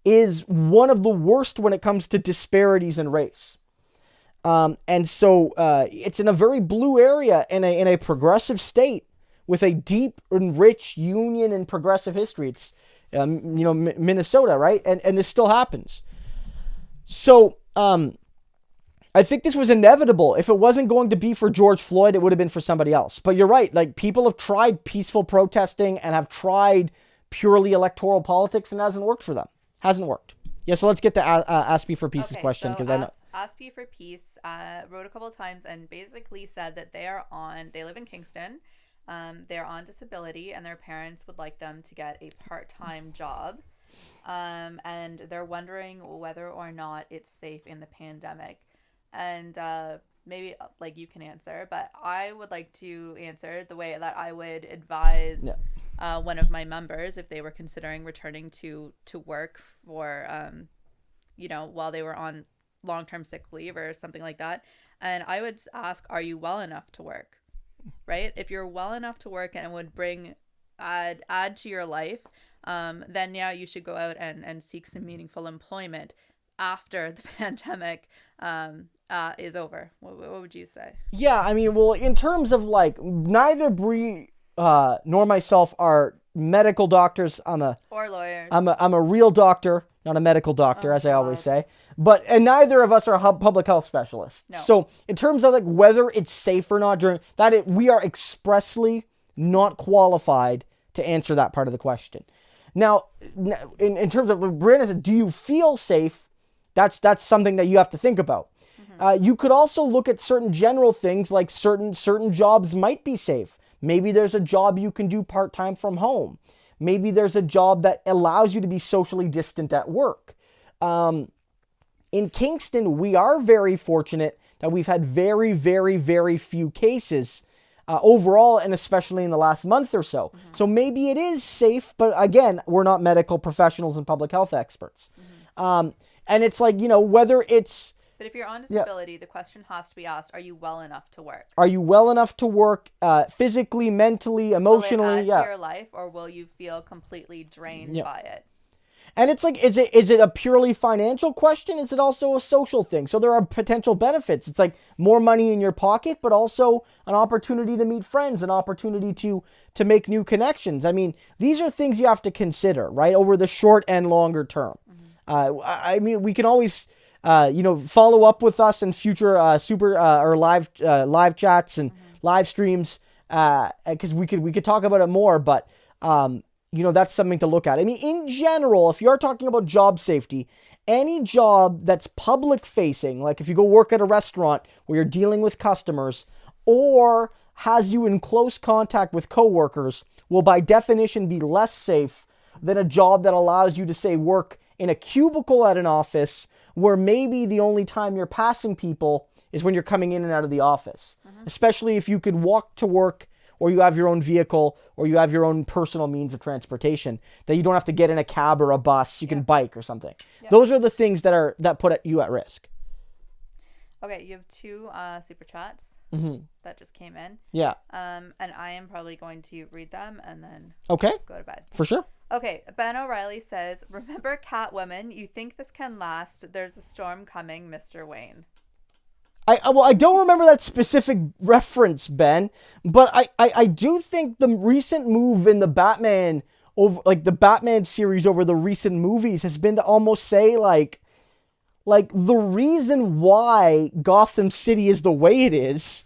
is one of the worst when it comes to disparities in race. And so it's in a very blue area in a progressive state with a deep and rich union and progressive history. It's, Minnesota, right? And this still happens. So I think this was inevitable. If it wasn't going to be for George Floyd, it would have been for somebody else. But you're right. Like, people have tried peaceful protesting and have tried purely electoral politics, and it hasn't worked for them. Hasn't worked. Yeah, so let's get to Aspie for Peace's question, because I know Aspie for Peace wrote a couple of times and basically said that they live in Kingston, they're on disability, and their parents would like them to get a part-time job, and they're wondering whether or not it's safe in the pandemic. And maybe like you can answer, but I would like to answer the way that I would advise one of my members if they were considering returning to work for while they were on long-term sick leave or something like that. And I would ask, are you well enough to work? Right? If you're well enough to work and it would add to your life, then you should go out and seek some meaningful employment after the pandemic is over. What would you say? Yeah, I mean, well, in terms of like, neither Bree nor myself are medical doctors. Or lawyers. I'm a real doctor, not a medical doctor, as I always say. And neither of us are public health specialists. No. So in terms of like whether it's safe or not during that, we are expressly not qualified to answer that part of the question. Now, in terms of Brianna said, do you feel safe? That's something that you have to think about. You could also look at certain general things, like certain jobs might be safe. Maybe there's a job you can do part-time from home. Maybe there's a job that allows you to be socially distant at work. In Kingston, we are very fortunate that we've had very, very, very few cases overall, and especially in the last month or so. So maybe it is safe, but again, we're not medical professionals and public health experts. And it's like, whether it's But if you're on disability, the question has to be asked: are you well enough to work? Are you well enough to work physically, mentally, emotionally? Will it add to your life, or will you feel completely drained by it? And it's like, is it a purely financial question? Is it also a social thing? So there are potential benefits. It's like more money in your pocket, but also an opportunity to meet friends, an opportunity to make new connections. I mean, these are things you have to consider, right, over the short and longer term. I mean, we can always, follow up with us in future or live chats and live streams, because we could talk about it more, but that's something to look at. I mean, in general, if you're talking about job safety, any job that's public facing, like if you go work at a restaurant where you're dealing with customers, or has you in close contact with coworkers, will by definition be less safe than a job that allows you to, say, work in a cubicle at an office where maybe the only time you're passing people is when you're coming in and out of the office. Especially if you could walk to work, or you have your own vehicle, or you have your own personal means of transportation, that you don't have to get in a cab or a bus. You can bike or something. Those are the things that put you at risk. Okay, you have 2 super chats that just came in. Yeah. And I am probably going to read them and then go to bed. For sure. Okay, Ben O'Reilly says, remember Catwoman? You think this can last? There's a storm coming, Mr. Wayne. I don't remember that specific reference, Ben, but I do think the recent move in the Batman series over the recent movies has been to almost say like the reason why Gotham City is the way it is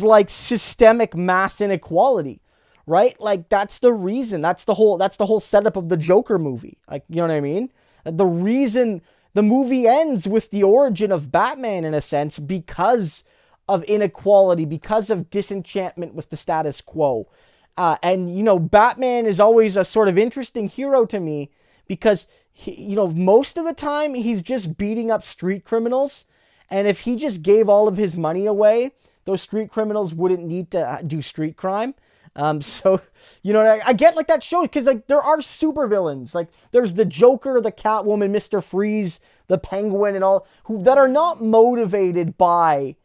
like systemic mass inequality, right? Like that's the reason. That's the whole setup of the Joker movie. Like, you know what I mean? The reason the movie ends with the origin of Batman, in a sense, because of inequality, because of disenchantment with the status quo. And Batman is always a sort of interesting hero to me because, most of the time he's just beating up street criminals. And if he just gave all of his money away, those street criminals wouldn't need to do street crime. So, I get like that show because like there are supervillains. Like there's the Joker, the Catwoman, Mr. Freeze, the Penguin, and all that are not motivated by,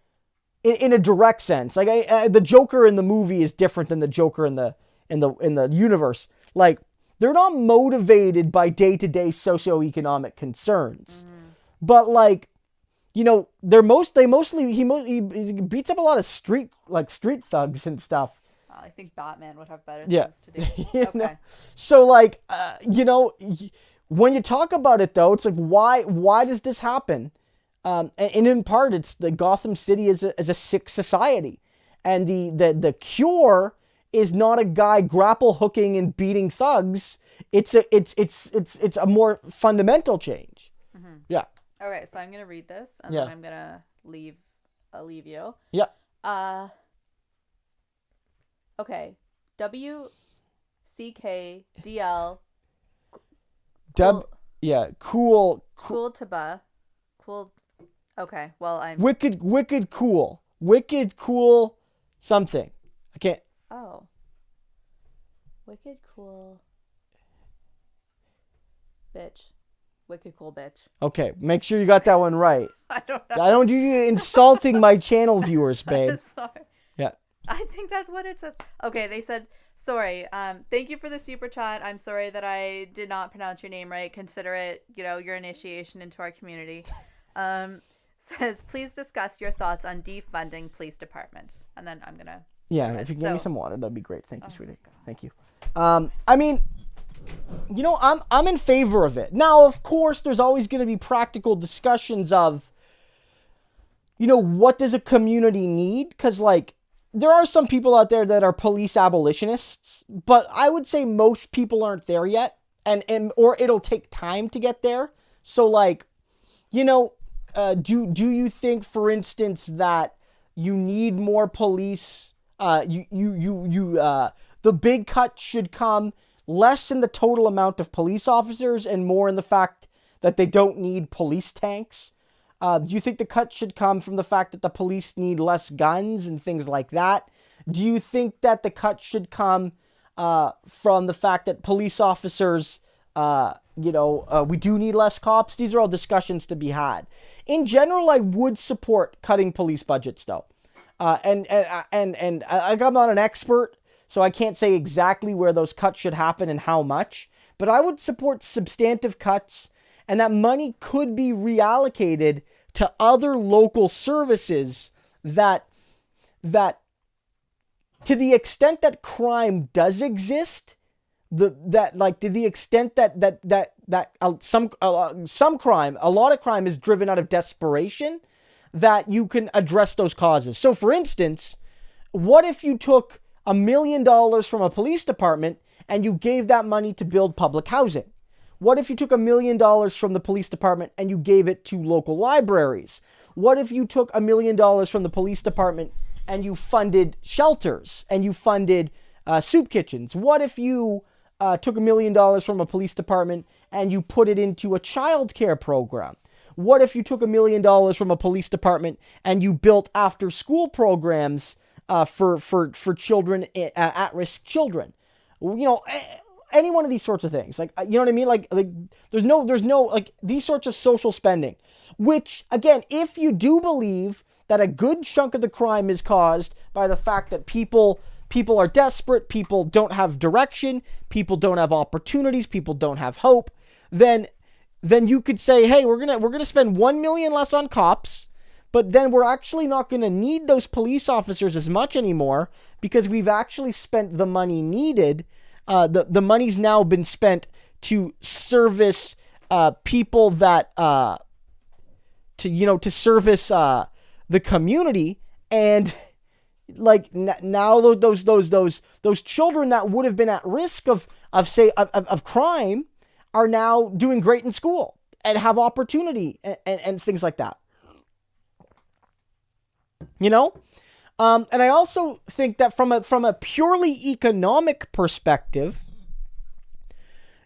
in a direct sense. Like the Joker in the movie is different than the Joker in the universe. Like they're not motivated by day-to-day socioeconomic concerns, but like, he beats up a lot of street thugs and stuff. I think Batman would have better things to do. Okay. So like, when you talk about it though, it's like, why does this happen? And in part, it's the Gotham City is a sick society. And the cure is not a guy grapple hooking and beating thugs. It's a more fundamental change. Yeah. Okay. So I'm going to read this and then I'm going to leave you. Yeah. Okay. WCKDL. Cool. Cool Taba. Cool. Okay. Well, I'm. Wicked cool. Wicked cool something. I can't. Oh. Wicked cool. Bitch. Wicked cool bitch. Okay. Make sure you got that one right. I don't know. I don't do you insulting my channel viewers, babe. Sorry. Yeah. I think that's what it says. Okay, they said, sorry. Thank you for the super chat. I'm sorry that I did not pronounce your name right. Consider it, your initiation into our community. Says, please discuss your thoughts on defunding police departments. And then I'm gonna. Yeah, if you can give me some water, that'd be great. Thank you, sweetie. Thank you. I mean, I'm in favor of it. Now, of course, there's always going to be practical discussions of, what does a community need? Because like, there are some people out there that are police abolitionists, but I would say most people aren't there yet, or it'll take time to get there. So like, do you think, for instance, that you need more police? The big cut should come less in the total amount of police officers and more in the fact that they don't need police tanks. Do you think the cut should come from the fact that the police need less guns and things like that? Do you think that the cut should come from the fact that police officers we do need less cops. These are all discussions to be had. In general, I would support cutting police budgets, though. And I'm not an expert, so I can't say exactly where those cuts should happen and how much. But I would support substantive cuts, and that money could be reallocated to other local services that to the extent that crime does exist, to the extent that some crime, a lot of crime is driven out of desperation, that you can address those causes. So for instance, what if you took $1 million from a police department and you gave that money to build public housing? What if you took $1 million from the police department and you gave it to local libraries? What if you took $1 million from the police department and you funded shelters and you funded soup kitchens? What if you took $1 million from a police department and you put it into a child care program? What if you took $1 million from a police department and you built after school programs for children, at-risk children? Any one of these sorts of things. Like, you know what I mean? Like there's no like these sorts of social spending, which again, if you do believe that a good chunk of the crime is caused by the fact that people are desperate, people don't have direction, people don't have opportunities, people don't have hope, then you could say, hey, we're gonna spend $1 million less on cops, but then we're actually not gonna need those police officers as much anymore because we've actually spent the money needed. The money's now been spent to service people that to service the community, and like now those children that would have been at risk of crime are now doing great in school and have opportunity and things like that. And I also think that from a purely economic perspective,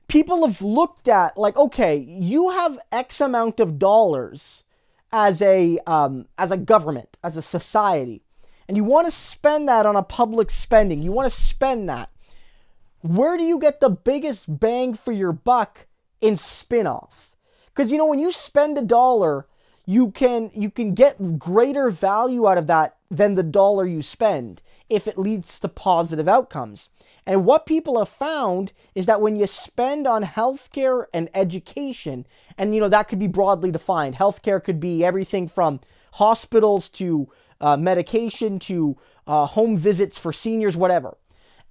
people have looked at like, okay, you have X amount of dollars as a government, as a society, and you want to spend that on a public spending. You want to spend that. Where do you get the biggest bang for your buck in spin-off? Because when you spend $1, you can get greater value out of that than the dollar you spend if it leads to positive outcomes. And what people have found is that when you spend on healthcare and education, and that could be broadly defined. Healthcare could be everything from hospitals to medication to home visits for seniors, whatever.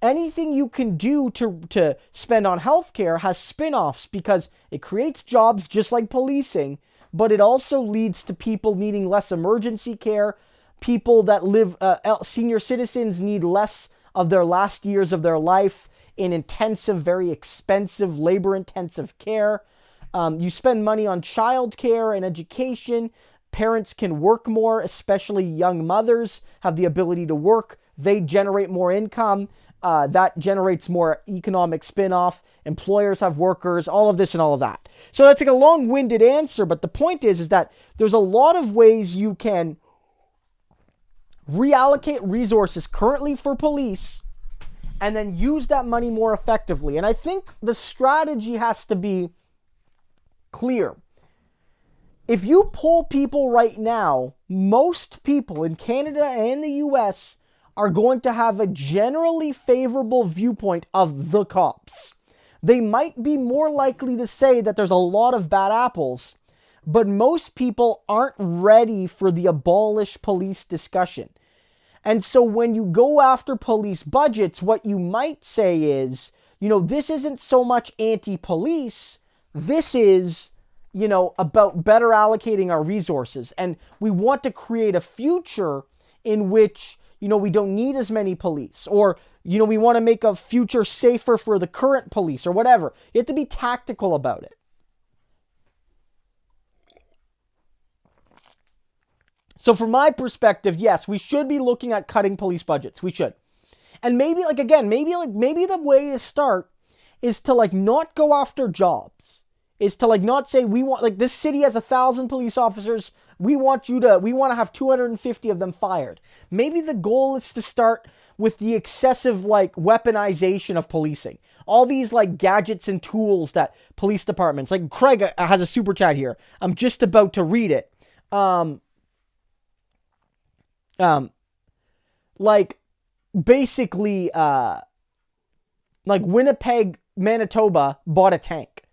Anything you can do to spend on healthcare has spin-offs because it creates jobs just like policing, but it also leads to people needing less emergency care. People that live, senior citizens need less of their last years of their life in intensive, very expensive, labor-intensive care. You spend money on childcare and education. Parents can work more, especially young mothers have the ability to work. They generate more income. That generates more economic spin-off. Employers have workers, all of this and all of that. So that's like a long-winded answer, but the point is that there's a lot of ways you can reallocate resources currently for police and then use that money more effectively. And I think the strategy has to be clear. If you poll people right now, most people in Canada and the US are going to have a generally favorable viewpoint of the cops. They might be more likely to say that there's a lot of bad apples, but most people aren't ready for the abolish police discussion. And so when you go after police budgets, what you might say is, this isn't so much anti-police, this is, about better allocating our resources. And we want to create a future in which, we don't need as many police, or, we want to make a future safer for the current police or whatever. You have to be tactical about it. So from my perspective, yes, we should be looking at cutting police budgets. We should. And maybe the way to start is to not go after jobs. is to like not say we want, like, this city has 1,000 police officers. We want to have 250 of them fired. Maybe the goal is to start with the excessive like weaponization of policing. All these like gadgets and tools that police departments, like Craig has a super chat here. I'm just about to read it. Like basically, like Winnipeg, Manitoba bought a tank.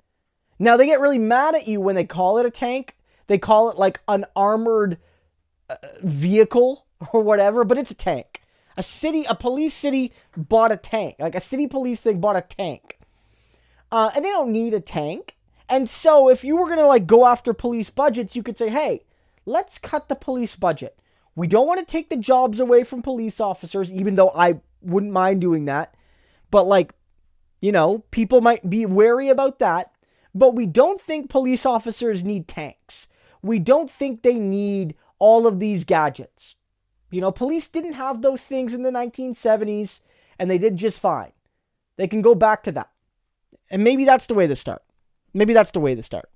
Now they get really mad at you when they call it a tank. They call it like an armored vehicle or whatever, but it's a tank. A police city bought a tank. Like a city police thing bought a tank. And they don't need a tank. And so if you were going to like go after police budgets, you could say, hey, let's cut the police budget. We don't want to take the jobs away from police officers, even though I wouldn't mind doing that. But like, you know, people might be wary about that. But we don't think police officers need tanks. We don't think they need all of these gadgets. You know, police didn't have those things in the 1970s, and they did just fine. They can go back to that. And maybe that's the way to start. Maybe that's the way to start.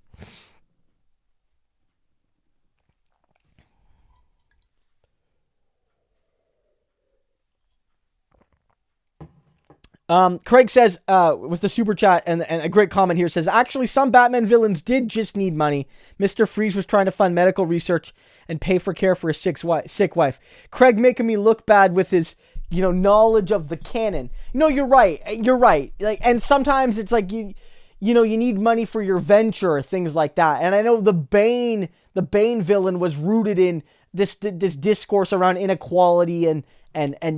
Craig says, with the super chat and a great comment here, says, actually, some Batman villains did just need money. Mr. Freeze was trying to fund medical research and pay for care for his sick wife. Craig making me look bad with his, you know, knowledge of the canon. No, you're right. You're right. Like, and sometimes it's like, you know, you need money for your venture or things like that. And I know the Bane villain was rooted in this discourse around inequality and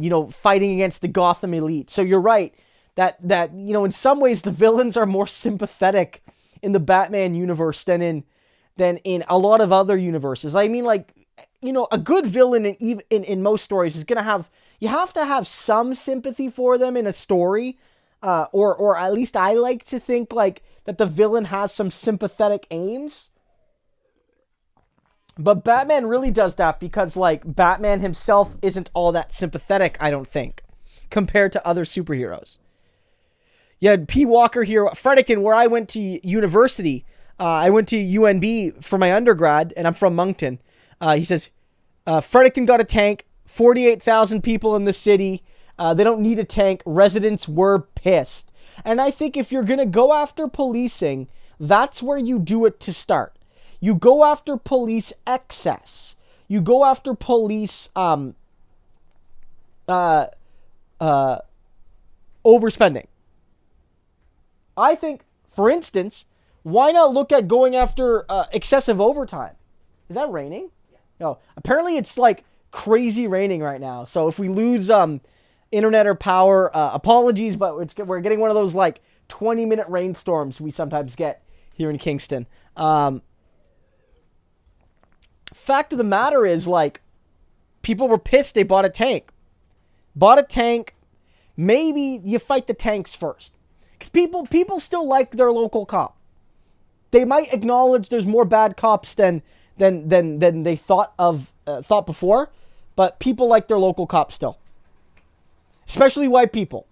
you know, fighting against the Gotham elite. So you're right that you know, in some ways the villains are more sympathetic in the Batman universe than in a lot of other universes. I mean, like, you know, a good villain in most stories is gonna you have to have some sympathy for them in a story, or at least I like to think like that the villain has some sympathetic aims. But Batman really does that because, like, Batman himself isn't all that sympathetic, I don't think, compared to other superheroes. Yeah, P. Walker here, Fredericton, where I went to university. I went to UNB for my undergrad, and I'm from Moncton. He says, Fredericton got a tank, 48,000 people in the city. They don't need a tank. Residents were pissed. And I think if you're going to go after policing, that's where you do it to start. You go after police excess. You go after police overspending. I think, for instance, why not look at going after excessive overtime? Is that raining? Yeah. No. Apparently it's like crazy raining right now. So if we lose internet or power, apologies, but we're getting one of those like 20-minute rainstorms we sometimes get here in Kingston. Fact of the matter is, like, people were pissed they bought a tank. Maybe you fight the tanks first. Because people still like their local cop. They might acknowledge there's more bad cops than they thought before, but people like their local cop still. Especially white people.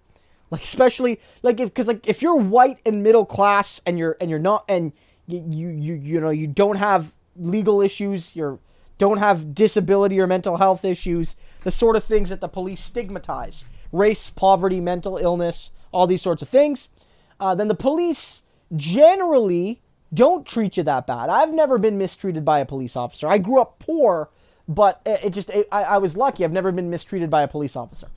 Like, especially, like, if you're white and middle class and you're not, and you know, you don't have legal issues, you don't have disability or mental health issues, the sort of things that the police stigmatize, race, poverty, mental illness, all these sorts of things, then the police generally don't treat you that bad. I've never been mistreated by a police officer. I grew up poor, but I was lucky. I've never been mistreated by a police officer.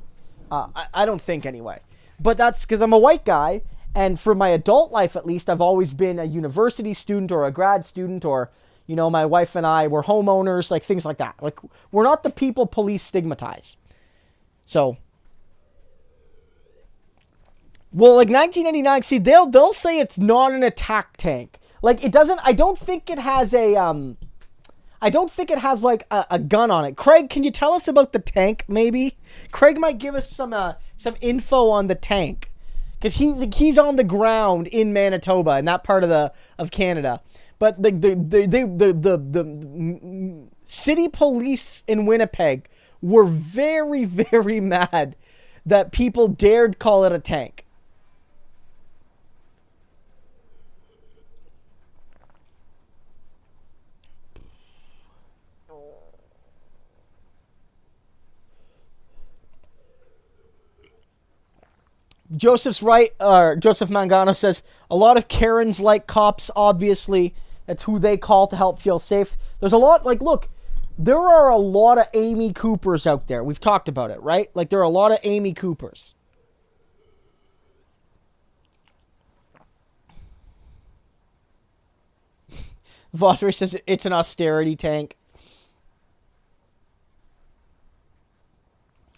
I don't think anyway. But that's because I'm a white guy, and for my adult life at least, I've always been a university student or a grad student, or, you know, my wife and I were homeowners, like things like that. Like, we're not the people police stigmatize. So, well, like 1999, see, they'll say it's not an attack tank. Like, it doesn't, I don't think it has like a gun on it. Craig, can you tell us about the tank, maybe? Craig might give us some info on the tank, because he's on the ground in Manitoba, in that part of Canada. But the city police in Winnipeg were very, very mad that people dared call it a tank. Joseph's right. Joseph Mangano says a lot of Karens like cops. Obviously, that's who they call to help feel safe. There's a lot. Like, look, there are a lot of Amy Coopers out there. We've talked about it, right? Like, there are a lot of Amy Coopers. Vaudry says it's an austerity tank.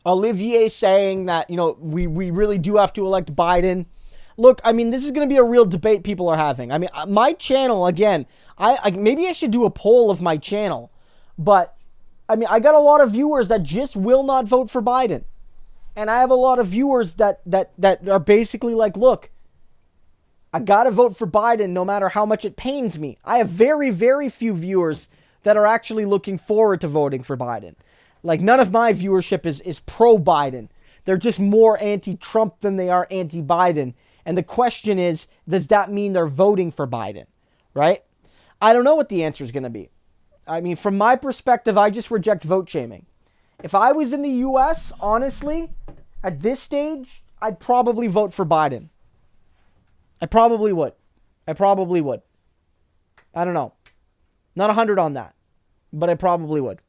Olivier saying that, we really do have to elect Biden. Look, I mean, this is going to be a real debate people are having. I mean, my channel, again, maybe I should do a poll of my channel. But, I mean, I got a lot of viewers that just will not vote for Biden. And I have a lot of viewers that are basically like, look, I got to vote for Biden no matter how much it pains me. I have very, very few viewers that are actually looking forward to voting for Biden. Like, none of my viewership is pro-Biden. They're just more anti-Trump than they are anti-Biden. And the question is, does that mean they're voting for Biden? Right? I don't know what the answer is going to be. I mean, from my perspective, I just reject vote shaming. If I was in the U.S., honestly, at this stage, I'd probably vote for Biden. I probably would. I don't know. Not 100 on that. But I probably would.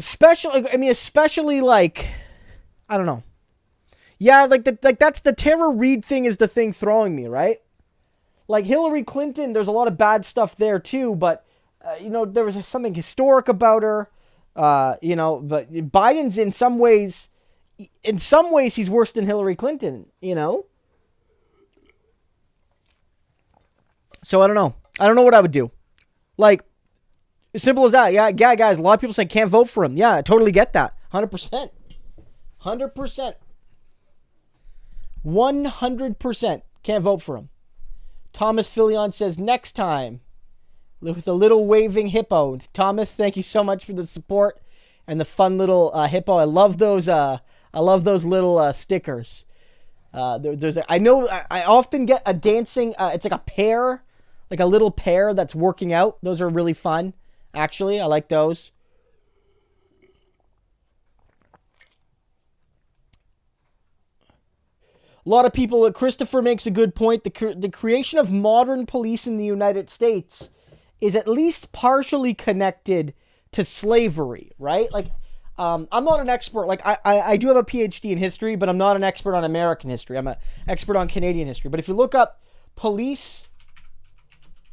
Especially like, I don't know. Yeah, like that's the Tara Reid thing is the thing throwing me, right? Like Hillary Clinton, there's a lot of bad stuff there too, but, there was something historic about her, but Biden's in some ways, he's worse than Hillary Clinton, So I don't know. I don't know what I would do. Like, as simple as that. Yeah, guys, a lot of people say can't vote for him. Yeah, I totally get that. 100%. 100%. 100% can't vote for him. Thomas Filion says next time with a little waving hippo. Thomas, thank you so much for the support and the fun little hippo. I love those little stickers. I often get a dancing, it's like a pear, like a little pear that's working out. Those are really fun. Actually, I like those. A lot of people, Christopher makes a good point. The creation of modern police in the United States is at least partially connected to slavery, right? Like, I'm not an expert. Like, I do have a PhD in history, but I'm not an expert on American history. I'm an expert on Canadian history. But if you look up police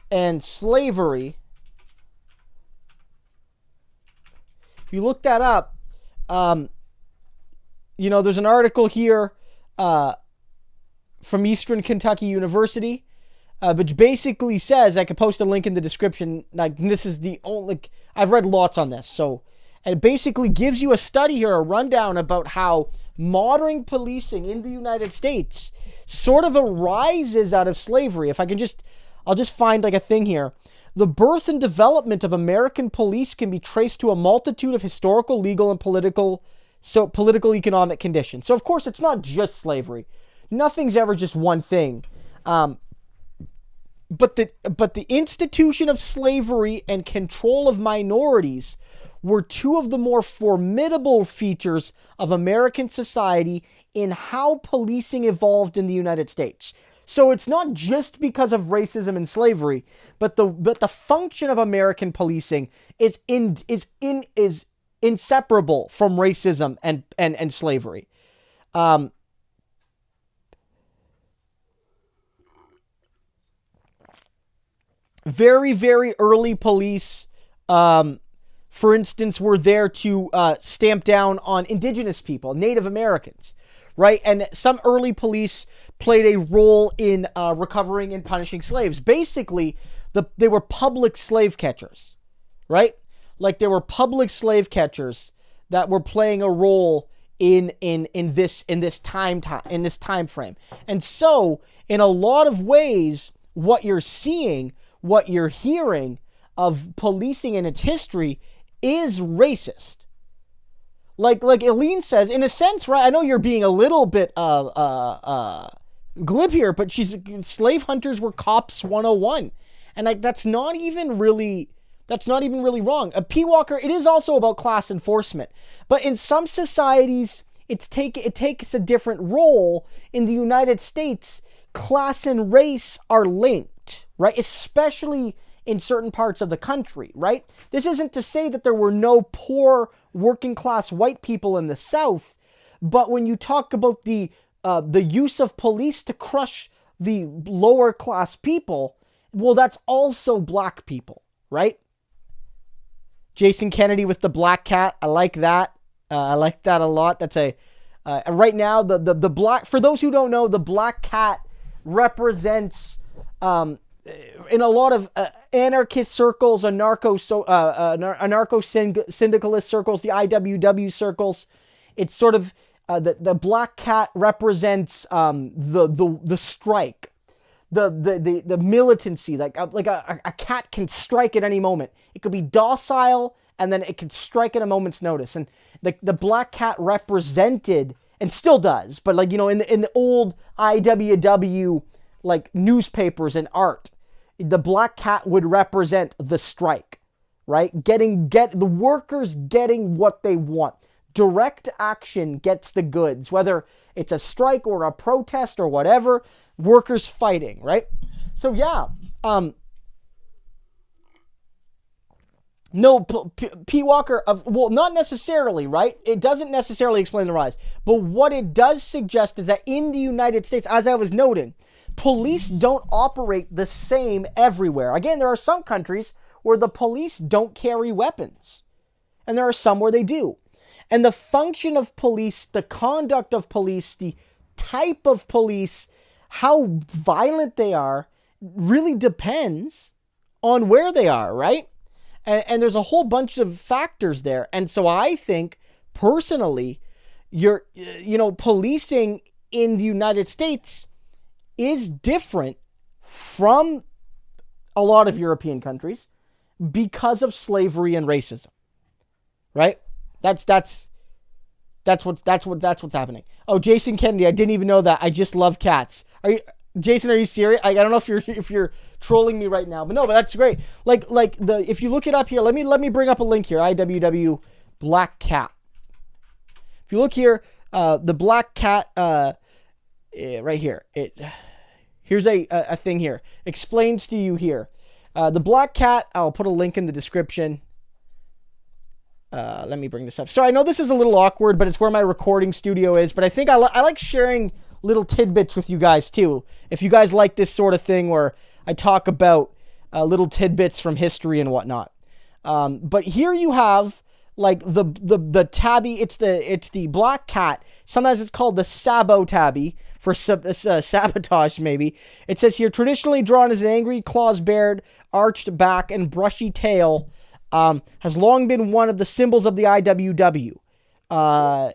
and slavery, if you look that up, there's an article here from Eastern Kentucky University, which basically says, I could post a link in the description, like, this is the only, I've read lots on this, and it basically gives you a study here, a rundown about how modern policing in the United States sort of arises out of slavery. I'll just find like a thing here. The birth and development of American police can be traced to a multitude of historical, legal, and political economic conditions. So, of course, it's not just slavery. Nothing's ever just one thing. But the institution of slavery and control of minorities were two of the more formidable features of American society in how policing evolved in the United States. So it's not just because of racism and slavery, but the function of American policing is inseparable from racism and slavery. Very, very early police, for instance, were there to stamp down on indigenous people, Native Americans, right? And some early police played a role in recovering and punishing slaves. Basically, they were public slave catchers, right? Like, there were public slave catchers that were playing a role in this time frame. And so, in a lot of ways, what you're seeing, what you're hearing of policing and its history is racist. Like Eileen says, in a sense, right? I know you're being a little bit glib here, but slave hunters were cops 101. And that's not even really wrong. P. Walker, it is also about class enforcement. But in some societies, it takes a different role. In the United States, class and race are linked, right? Especially in certain parts of the country, right? This isn't to say that there were no poor working class white people in the South, but when you talk about the use of police to crush the lower class people, well, that's also black people, right? Jason Kennedy with the black cat. I like that. I like that a lot. That's right now, the black, for those who don't know, the black cat represents, in a lot of anarchist circles, anarcho-syndicalist circles, the IWW circles, it's sort of, the black cat represents the strike, the militancy. Like a cat can strike at any moment. It could be docile, and then it can strike at a moment's notice. And the black cat represented, and still does, but like, in the old IWW like newspapers and art, the black cat would represent the strike, right? The workers getting what they want. Direct action gets the goods, whether it's a strike or a protest or whatever, workers fighting, right? So yeah, no, P. Walker, well, not necessarily, right? It doesn't necessarily explain the rise. But what it does suggest is that in the United States, as I was noting, police don't operate the same everywhere. Again, there are some countries where the police don't carry weapons, and there are some where they do. And the function of police, the conduct of police, the type of police, how violent they are, really depends on where they are, right? And there's a whole bunch of factors there. And so I think, personally, policing in the United States is different from a lot of European countries because of slavery and racism, right? That's what's happening. Oh, Jason Kennedy, I didn't even know that. I just love cats. Jason, are you serious? I don't know if you're trolling me right now, but no, but that's great. If you look it up here, let me bring up a link here. IWW black cat. If you look here, the black cat, right here. Here's a thing here. Explains to you here. The black cat. I'll put a link in the description. Let me bring this up. So I know this is a little awkward, but it's where my recording studio is. But I think I like sharing little tidbits with you guys too. If you guys like this sort of thing where I talk about little tidbits from history and whatnot. But here you have like the tabby. It's the black cat. Sometimes it's called the sabo tabby for sabotage maybe. It says here, traditionally drawn as an angry, claws bared, arched back, and brushy tail. Has long been one of the symbols of the IWW.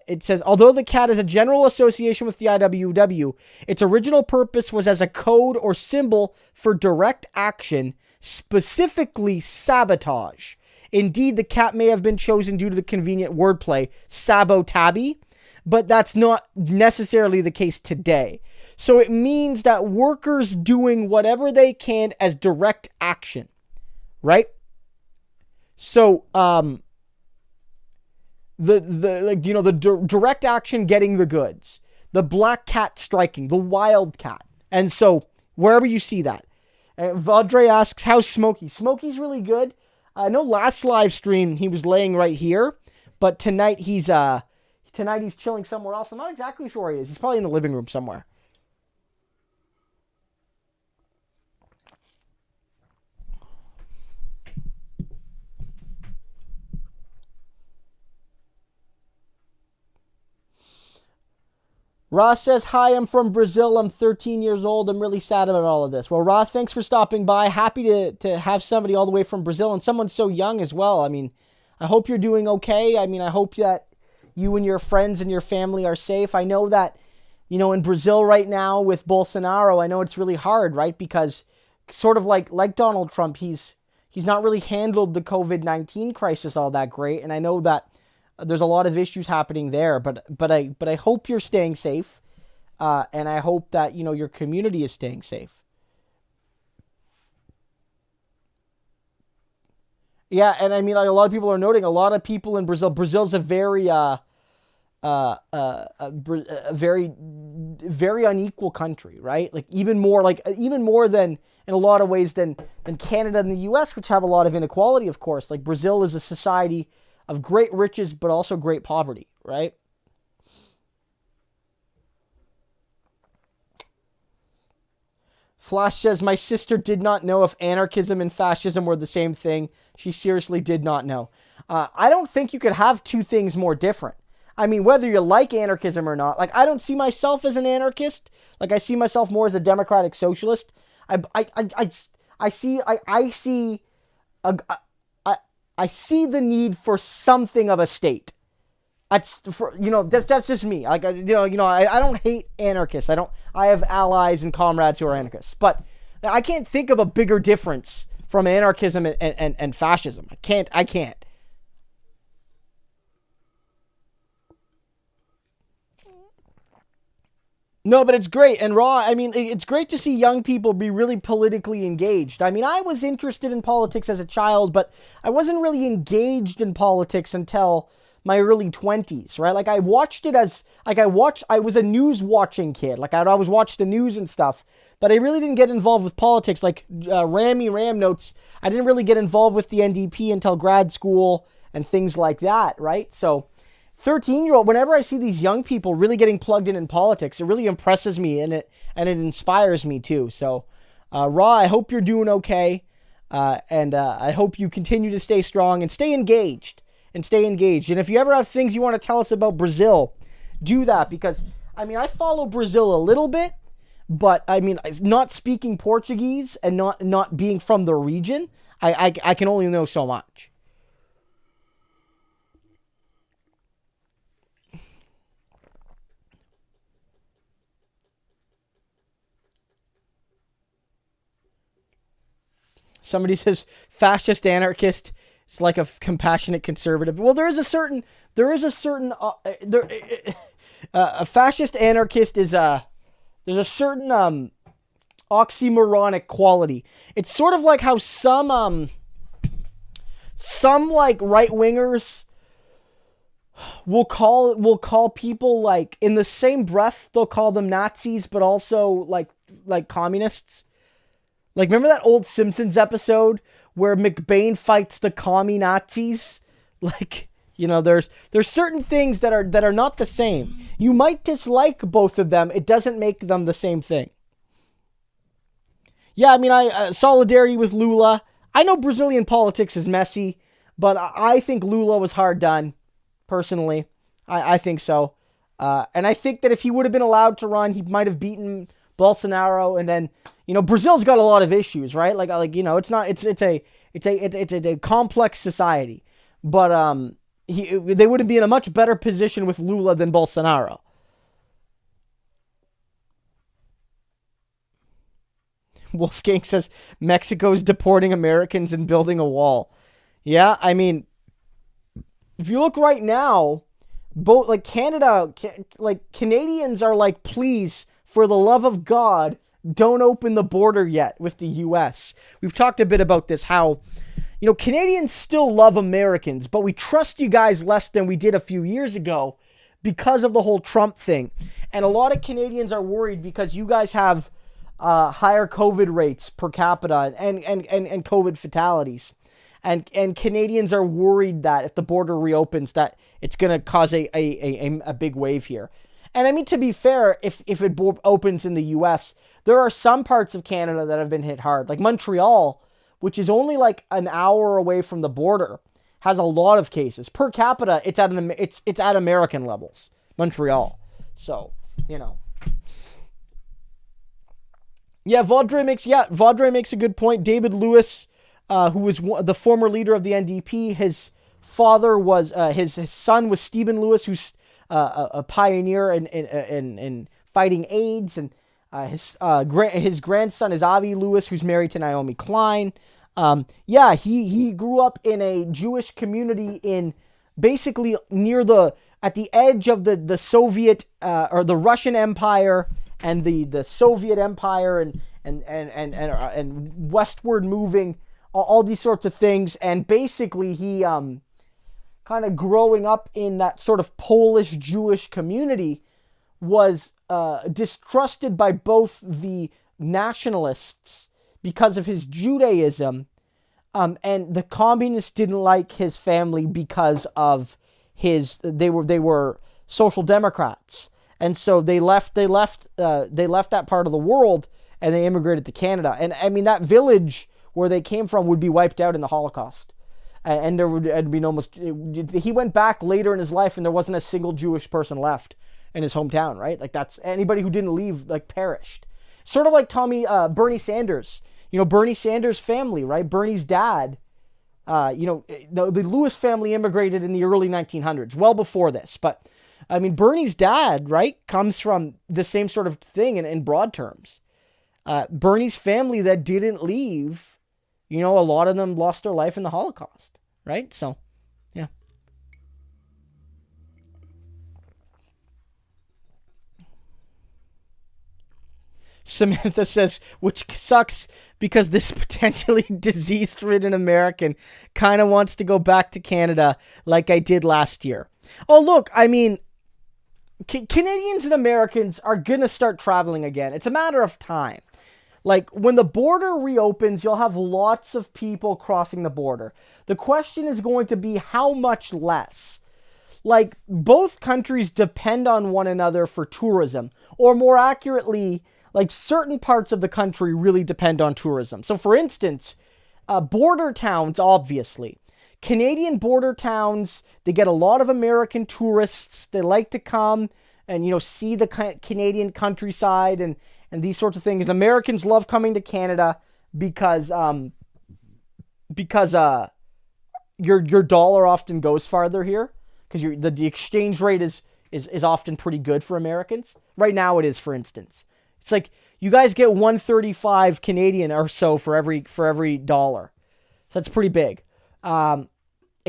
It says, although the cat has a general association with the IWW, its original purpose was as a code or symbol for direct action, specifically sabotage. Indeed, the cat may have been chosen due to the convenient wordplay, sabo-tabby, but that's not necessarily the case today. So it means that workers doing whatever they can as direct action, right? So, the direct action getting the goods, the black cat striking, the wild cat. And so, wherever you see that. Vaudre asks, how's Smokey? Smokey's really good. I know last live stream he was laying right here, but tonight he's chilling somewhere else. I'm not exactly sure where he is. He's probably in the living room somewhere. Ross says, hi, I'm from Brazil. I'm 13 years old. I'm really sad about all of this. Well, Ross, thanks for stopping by. Happy to have somebody all the way from Brazil and someone so young as well. I mean, I hope you're doing okay. I mean, I hope that you and your friends and your family are safe. I know that, in Brazil right now with Bolsonaro, I know it's really hard, right? Because sort of like Donald Trump, he's not really handled the COVID-19 crisis all that great. And I know that there's a lot of issues happening there, but I hope you're staying safe, and I hope that your community is staying safe. Yeah, and I mean, like a lot of people are noting, a lot of people in Brazil's a very a very, very unequal country, right? Like even more than in a lot of ways than Canada and the U.S., which have a lot of inequality, of course. Like Brazil is a society of great riches, but also great poverty, right? Flash says, my sister did not know if anarchism and fascism were the same thing. She seriously did not know. I don't think you could have two things more different. I mean, whether you like anarchism or not, like I don't see myself as an anarchist. Like I see myself more as a democratic socialist. I see the need for something of a state. That's just me. Like I don't hate anarchists. I have allies and comrades who are anarchists, but I can't think of a bigger difference from anarchism and fascism. I can't. No, but it's great. And Raw, I mean, it's great to see young people be really politically engaged. I mean, I was interested in politics as a child, but I wasn't really engaged in politics until my early 20s, right? Like I watched it I was a news watching kid. Like I'd always watch the news and stuff, but I really didn't get involved with politics. Like Ram notes, I didn't really get involved with the NDP until grad school and things like that, right? So 13-year-old, whenever I see these young people really getting plugged in politics, it really impresses me and it inspires me too. So, Raw, I hope you're doing okay. And I hope you continue to stay strong and stay engaged. And if you ever have things you want to tell us about Brazil, do that. Because, I mean, I follow Brazil a little bit, but, I mean, not speaking Portuguese and not being from the region, I can only know so much. Somebody says fascist anarchist is like a compassionate conservative. Well, there is a certain a fascist anarchist is there's a certain oxymoronic quality. It's sort of like how some like right wingers will call people, like, in the same breath they'll call them Nazis, but also like communists. Like, remember that old Simpsons episode where McBain fights the commie Nazis? Like, there's certain things that are not the same. You might dislike both of them. It doesn't make them the same thing. Yeah, I mean, solidarity with Lula. I know Brazilian politics is messy, but I think Lula was hard done, personally. I think so. And I think that if he would have been allowed to run, he might have beaten Bolsonaro. And then, Brazil's got a lot of issues, right? It's a complex society, but they would be in a much better position with Lula than Bolsonaro. Wolfgang says Mexico's deporting Americans and building a wall. Yeah, I mean, if you look right now, both like Canadians are like, please, for the love of God, don't open the border yet with the U.S. We've talked a bit about this, how, Canadians still love Americans, but we trust you guys less than we did a few years ago because of the whole Trump thing. And a lot of Canadians are worried because you guys have higher COVID rates per capita and COVID fatalities. And Canadians are worried that if the border reopens, that it's going to cause a big wave here. And I mean, to be fair, if it opens in the U.S., there are some parts of Canada that have been hit hard. Like Montreal, which is only like an hour away from the border, has a lot of cases. Per capita, it's at American levels, Montreal. So, Yeah, Vaudrey makes a good point. David Lewis, who was the former leader of the NDP, his father was, his son was Stephen Lewis, who's a pioneer in fighting AIDS, and his grandson is Avi Lewis, who's married to Naomi Klein. He grew up in a Jewish community in basically at the edge of the Soviet or the Russian Empire and the Soviet Empire and westward moving, all these sorts of things. And basically he kind of growing up in that sort of Polish Jewish community was distrusted by both the nationalists because of his Judaism, and the communists didn't like his family because of they were social democrats, and so they left that part of the world and they immigrated to Canada. And I mean, that village where they came from would be wiped out in the Holocaust, and there would be almost. He went back later in his life, and there wasn't a single Jewish person left in his hometown. Right, like that's anybody who didn't leave like perished. Sort of like Bernie Sanders. Bernie Sanders' family, right? Bernie's dad. The Lewis family immigrated in the early 1900s, well before this. But I mean, Bernie's dad, right, comes from the same sort of thing in broad terms. Bernie's family that didn't leave, a lot of them lost their life in the Holocaust, right? So, yeah. Samantha says, which sucks because this potentially disease-ridden American kind of wants to go back to Canada like I did last year. Oh, look, I mean, Canadians and Americans are going to start traveling again. It's a matter of time. Like, when the border reopens, you'll have lots of people crossing the border. The question is going to be how much less. Like, both countries depend on one another for tourism, or more accurately, like certain parts of the country really depend on tourism. So for instance, border towns, obviously. Canadian border towns, they get a lot of American tourists. They like to come and, see the Canadian countryside and these sorts of things. And Americans love coming to Canada because your dollar often goes farther here because the exchange rate is often pretty good for Americans. Right now it is, for instance. It's like you guys get 135 Canadian or so for every dollar. So that's pretty big. And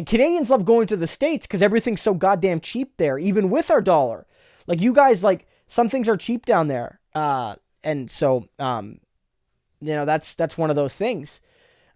Canadians love going to the States because everything's so goddamn cheap there, even with our dollar. Like you guys, like some things are cheap down there. And so, that's one of those things.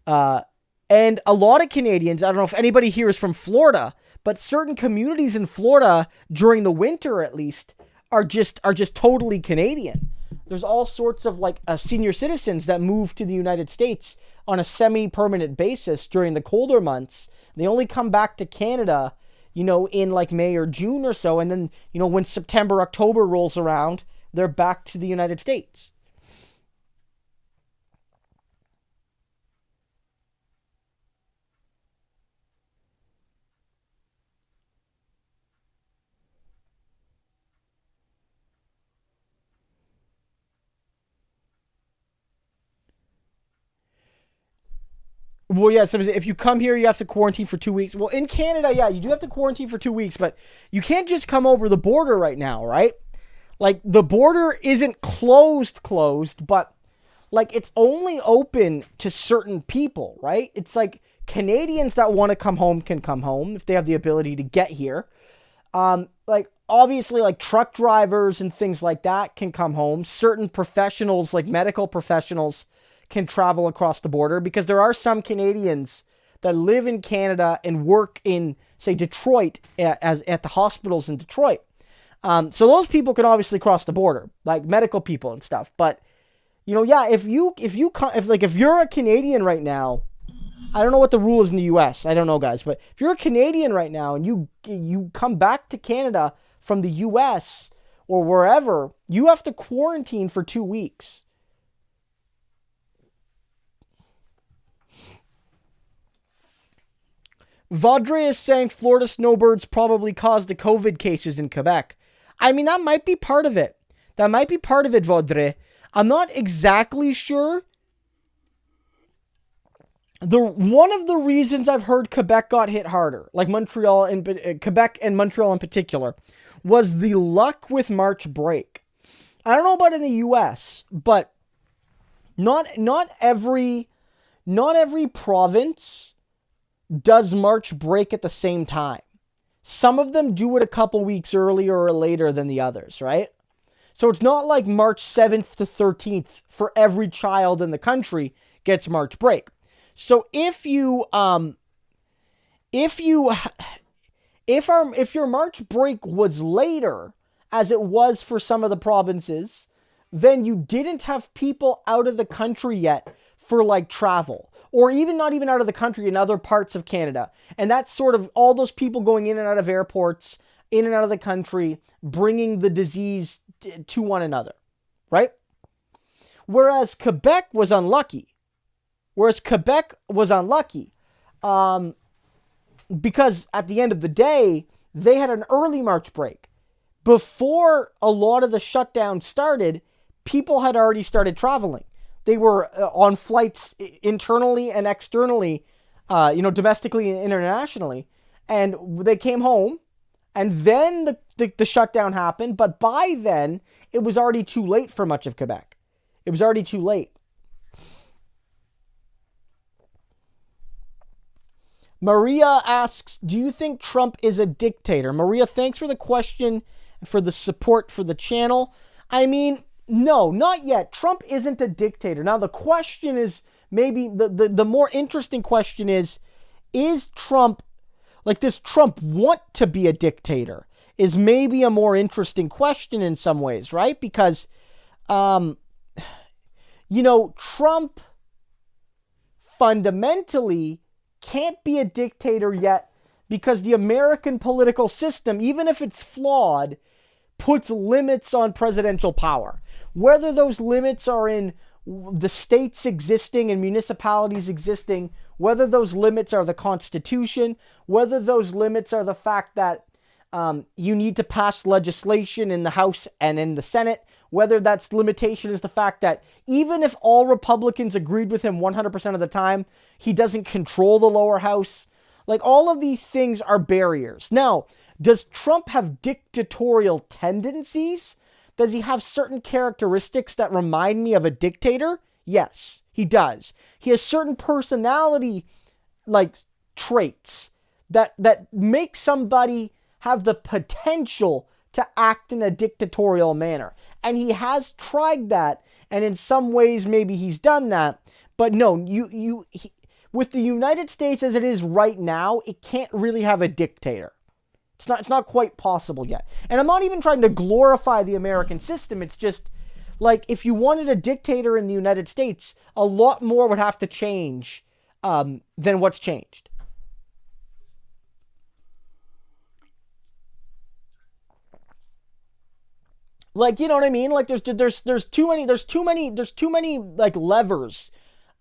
And a lot of Canadians, I don't know if anybody here is from Florida, but certain communities in Florida during the winter, at least, are just totally Canadian. There's all sorts of like senior citizens that move to the United States on a semi-permanent basis during the colder months. They only come back to Canada, in like May or June or so. And then, when September, October rolls around, they're back to the United States. Well, yeah, so if you come here, you have to quarantine for 2 weeks. Well, in Canada, yeah, you do have to quarantine for 2 weeks, but you can't just come over the border right now, right? Like, the border isn't closed, but, like, it's only open to certain people, right? It's like Canadians that want to come home can come home if they have the ability to get here. Like, obviously, like, truck drivers and things like that can come home. Certain professionals, like medical professionals, can travel across the border because there are some Canadians that live in Canada and work in, say, Detroit at the hospitals in Detroit. So those people can obviously cross the border, like medical people and stuff. But yeah, if you're a Canadian right now, I don't know what the rule is in the U.S. I don't know, guys, but if you're a Canadian right now and you come back to Canada from the U.S. or wherever, you have to quarantine for 2 weeks. Vaudrey is saying Florida snowbirds probably caused the COVID cases in Quebec. I mean, that might be part of it. Vaudrey. I'm not exactly sure. One of the reasons I've heard Quebec got hit harder, like Montreal and Quebec and Montreal in particular, was the luck with March break. I don't know about in the U.S., but not every province does March break at the same time. Some of them do it a couple weeks earlier or later than the others, right? So it's not like March 7th to 13th for every child in the country gets March break. So if you If your March break was later, as it was for some of the provinces, then you didn't have people out of the country yet for like travel, or even not even out of the country in other parts of Canada. And that's sort of all those people going in and out of airports, in and out of the country, bringing the disease to one another, right? Whereas Quebec was unlucky. Because at the end of the day, they had an early March break. Before a lot of the shutdown started, people had already started traveling. They were on flights internally and externally, domestically and internationally. And they came home, and then the shutdown happened. But by then, it was already too late for much of Quebec. It was already too late. Maria asks, do you think Trump is a dictator? Maria, thanks for the question and for the support for the channel. I mean, no, not yet. Trump isn't a dictator. Now, the question is, maybe the more interesting question is Trump, like, does Trump want to be a dictator? Is maybe a more interesting question in some ways, right? Because, Trump fundamentally can't be a dictator yet because the American political system, even if it's flawed, puts limits on presidential power. Whether those limits are in the states existing and municipalities existing, whether those limits are the Constitution, whether those limits are the fact that you need to pass legislation in the House and in the Senate, whether that's limitation is the fact that even if all Republicans agreed with him 100% of the time, he doesn't control the lower house. Like, all of these things are barriers. Now, does Trump have dictatorial tendencies? Does he have certain characteristics that remind me of a dictator? Yes, he does. He has certain personality, like, traits that make somebody have the potential to act in a dictatorial manner. And he has tried that, and in some ways maybe he's done that. But no, with the United States as it is right now, it can't really have a dictator. It's not quite possible yet. And I'm not even trying to glorify the American system. It's just like, if you wanted a dictator in the United States, a lot more would have to change than what's changed. Like, you know what I mean? Like, there's too many like levers.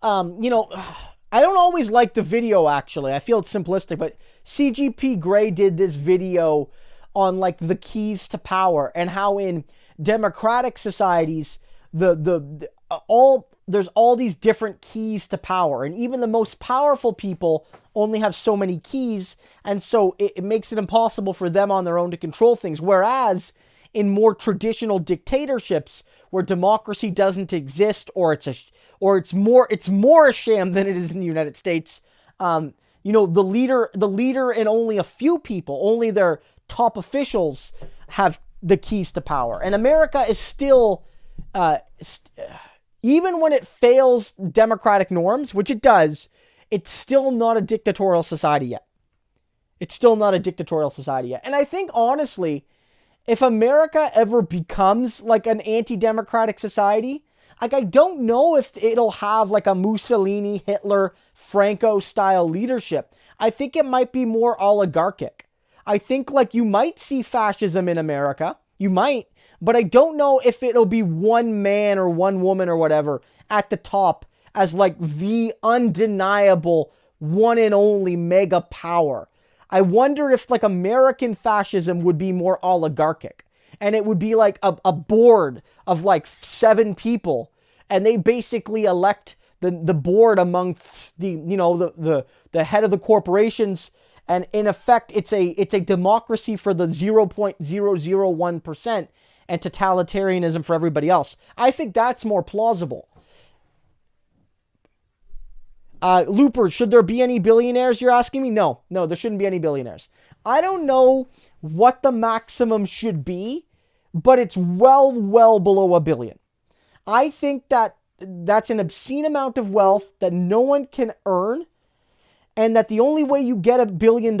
I don't always like the video, actually. I feel it's simplistic, but CGP Grey did this video on like the keys to power and how in democratic societies there's all these different keys to power, and even the most powerful people only have so many keys, and so it makes it impossible for them on their own to control things. Whereas in more traditional dictatorships where democracy doesn't exist, or it's more a sham than it is in the United States, the leader and only a few people, only their top officials have the keys to power. And America is still, even when it fails democratic norms, which it does, it's still not a dictatorial society yet. And I think, honestly, if America ever becomes like an anti-democratic society, like, I don't know if it'll have like a Mussolini, Hitler, Franco style leadership. I think it might be more oligarchic. I think like you might see fascism in America. You might, but I don't know if it'll be one man or one woman or whatever at the top as like the undeniable one and only mega power. I wonder if like American fascism would be more oligarchic, and it would be like a board of like 7 people, and they basically elect the board among the head of the corporations, and in effect it's a democracy for the 0.001% and totalitarianism for everybody else. I think that's more plausible. Looper, should there be any billionaires, you're asking me? No, there shouldn't be any billionaires. I don't know what the maximum should be, but it's well below $1 billion. I think that's an obscene amount of wealth that no one can earn. and that the only way you get $1 billion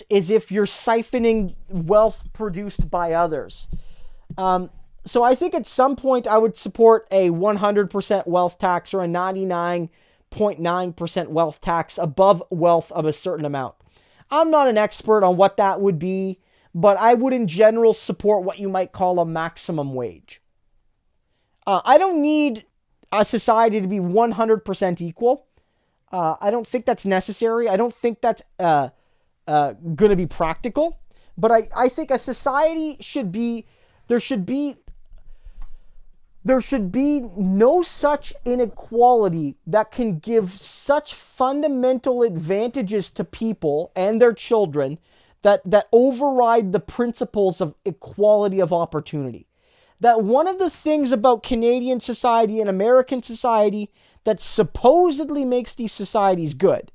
is if you're siphoning wealth produced by others. So I think at some point I would support a 100% wealth tax or a 99.9% wealth tax above wealth of a certain amount. I'm not an expert on what that would be, but I would in general support what you might call a maximum wage. I don't need a society to be 100% equal. I don't think that's necessary. I don't think that's going to be practical. But I think a society should be, there should be no such inequality that can give such fundamental advantages to people and their children that override the principles of equality of opportunity. That one of the things about Canadian society and American society that supposedly makes these societies good,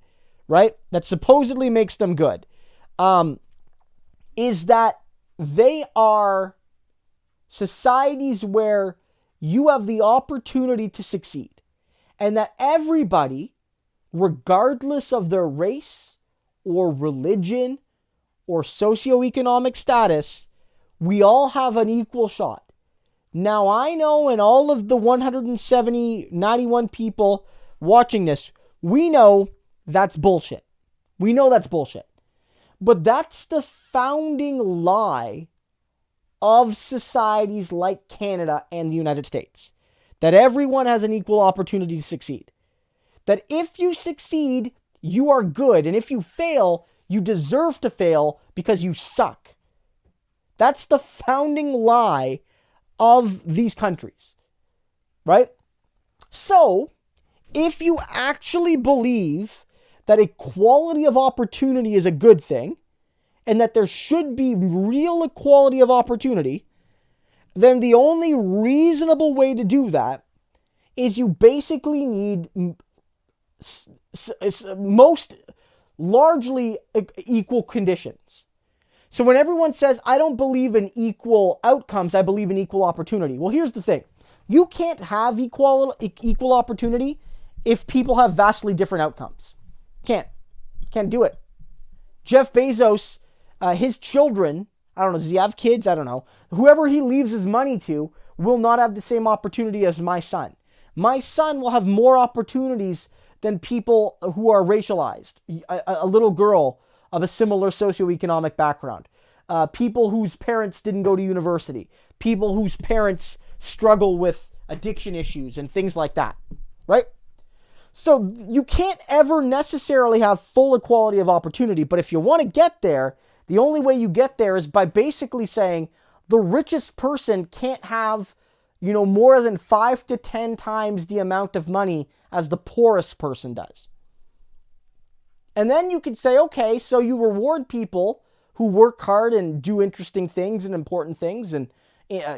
right? That supposedly makes them good, is that they are societies where you have the opportunity to succeed. And that everybody, regardless of their race or religion or socioeconomic status, we all have an equal shot. Now, I know, and all of the 91 people watching this, we know that's bullshit. We know that's bullshit. But that's the founding lie of societies like Canada and the United States. That everyone has an equal opportunity to succeed. That if you succeed, you are good. And if you fail, you deserve to fail because you suck. That's the founding lie of these countries, right? So, if you actually believe that equality of opportunity is a good thing, and that there should be real equality of opportunity, then the only reasonable way to do that is you basically need most largely equal conditions. So when everyone says, I don't believe in equal outcomes, I believe in equal opportunity. Well, here's the thing. You can't have equal opportunity if people have vastly different outcomes. Can't do it. Jeff Bezos, his children, I don't know, does he have kids? I don't know. Whoever he leaves his money to will not have the same opportunity as my son. My son will have more opportunities than people who are racialized. A little girl of a similar socioeconomic background. People whose parents didn't go to university. People whose parents struggle with addiction issues and things like that. Right? So you can't ever necessarily have full equality of opportunity, but if you want to get there, the only way you get there is by basically saying the richest person can't have, more than 5 to 10 times the amount of money as the poorest person does. And then you could say, okay, so you reward people who work hard and do interesting things and important things and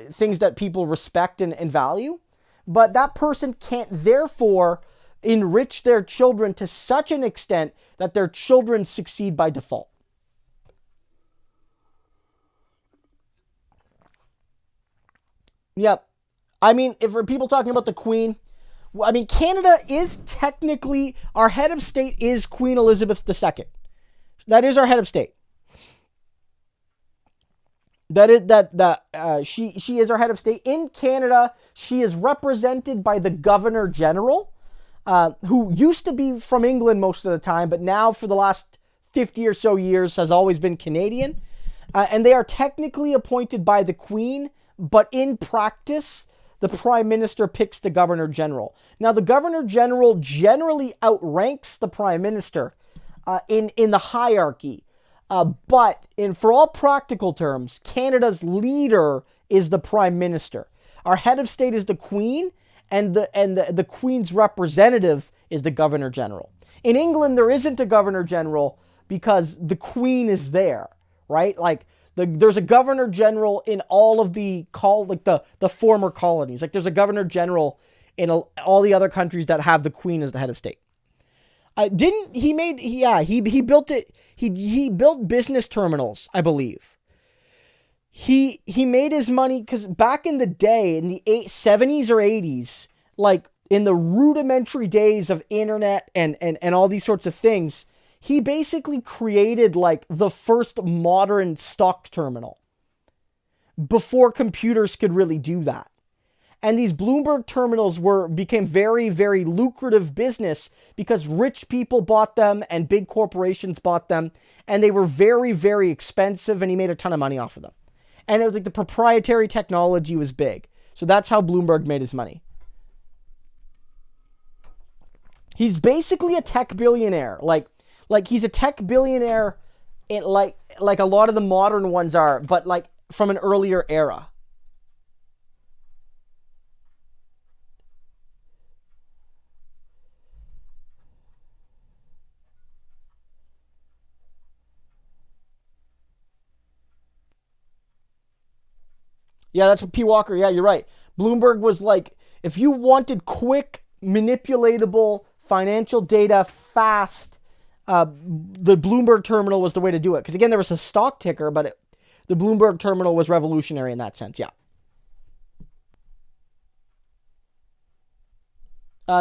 things that people respect and value. But that person can't therefore enrich their children to such an extent that their children succeed by default. Yep. I mean, if for people talking about the Queen, Canada is technically, our head of state is Queen Elizabeth II. That is our head of state. She is our head of state. In Canada, she is represented by the Governor General, who used to be from England most of the time, but now for the last 50 or so years has always been Canadian. And they are technically appointed by the Queen, but in practice, the Prime Minister picks the Governor General. Now, the Governor General generally outranks the Prime Minister in the hierarchy. But for all practical terms, Canada's leader is the Prime Minister. Our head of state is the Queen, and the Queen's representative is the Governor General. In England, there isn't a Governor General because the Queen is there, right? Like, there's a Governor General in all of the former colonies. Like, there's a Governor General in all the other countries that have the Queen as the head of state. He built it. He built business terminals, I believe. He made his money because back in the day, in the 70s or 80s, like in the rudimentary days of internet and all these sorts of things, he basically created like the first modern stock terminal before computers could really do that. And these Bloomberg terminals became very, very lucrative business because rich people bought them and big corporations bought them. And they were very, very expensive, and he made a ton of money off of them. And it was like the proprietary technology was big. So that's how Bloomberg made his money. He's basically a tech billionaire. Like he's a tech billionaire in like a lot of the modern ones are, but like from an earlier era. Yeah, that's what P. Walker. Yeah, you're right. Bloomberg was like, if you wanted quick, manipulatable financial data fast, the Bloomberg terminal was the way to do it. Because again, there was a stock ticker, but the Bloomberg terminal was revolutionary in that sense. Yeah.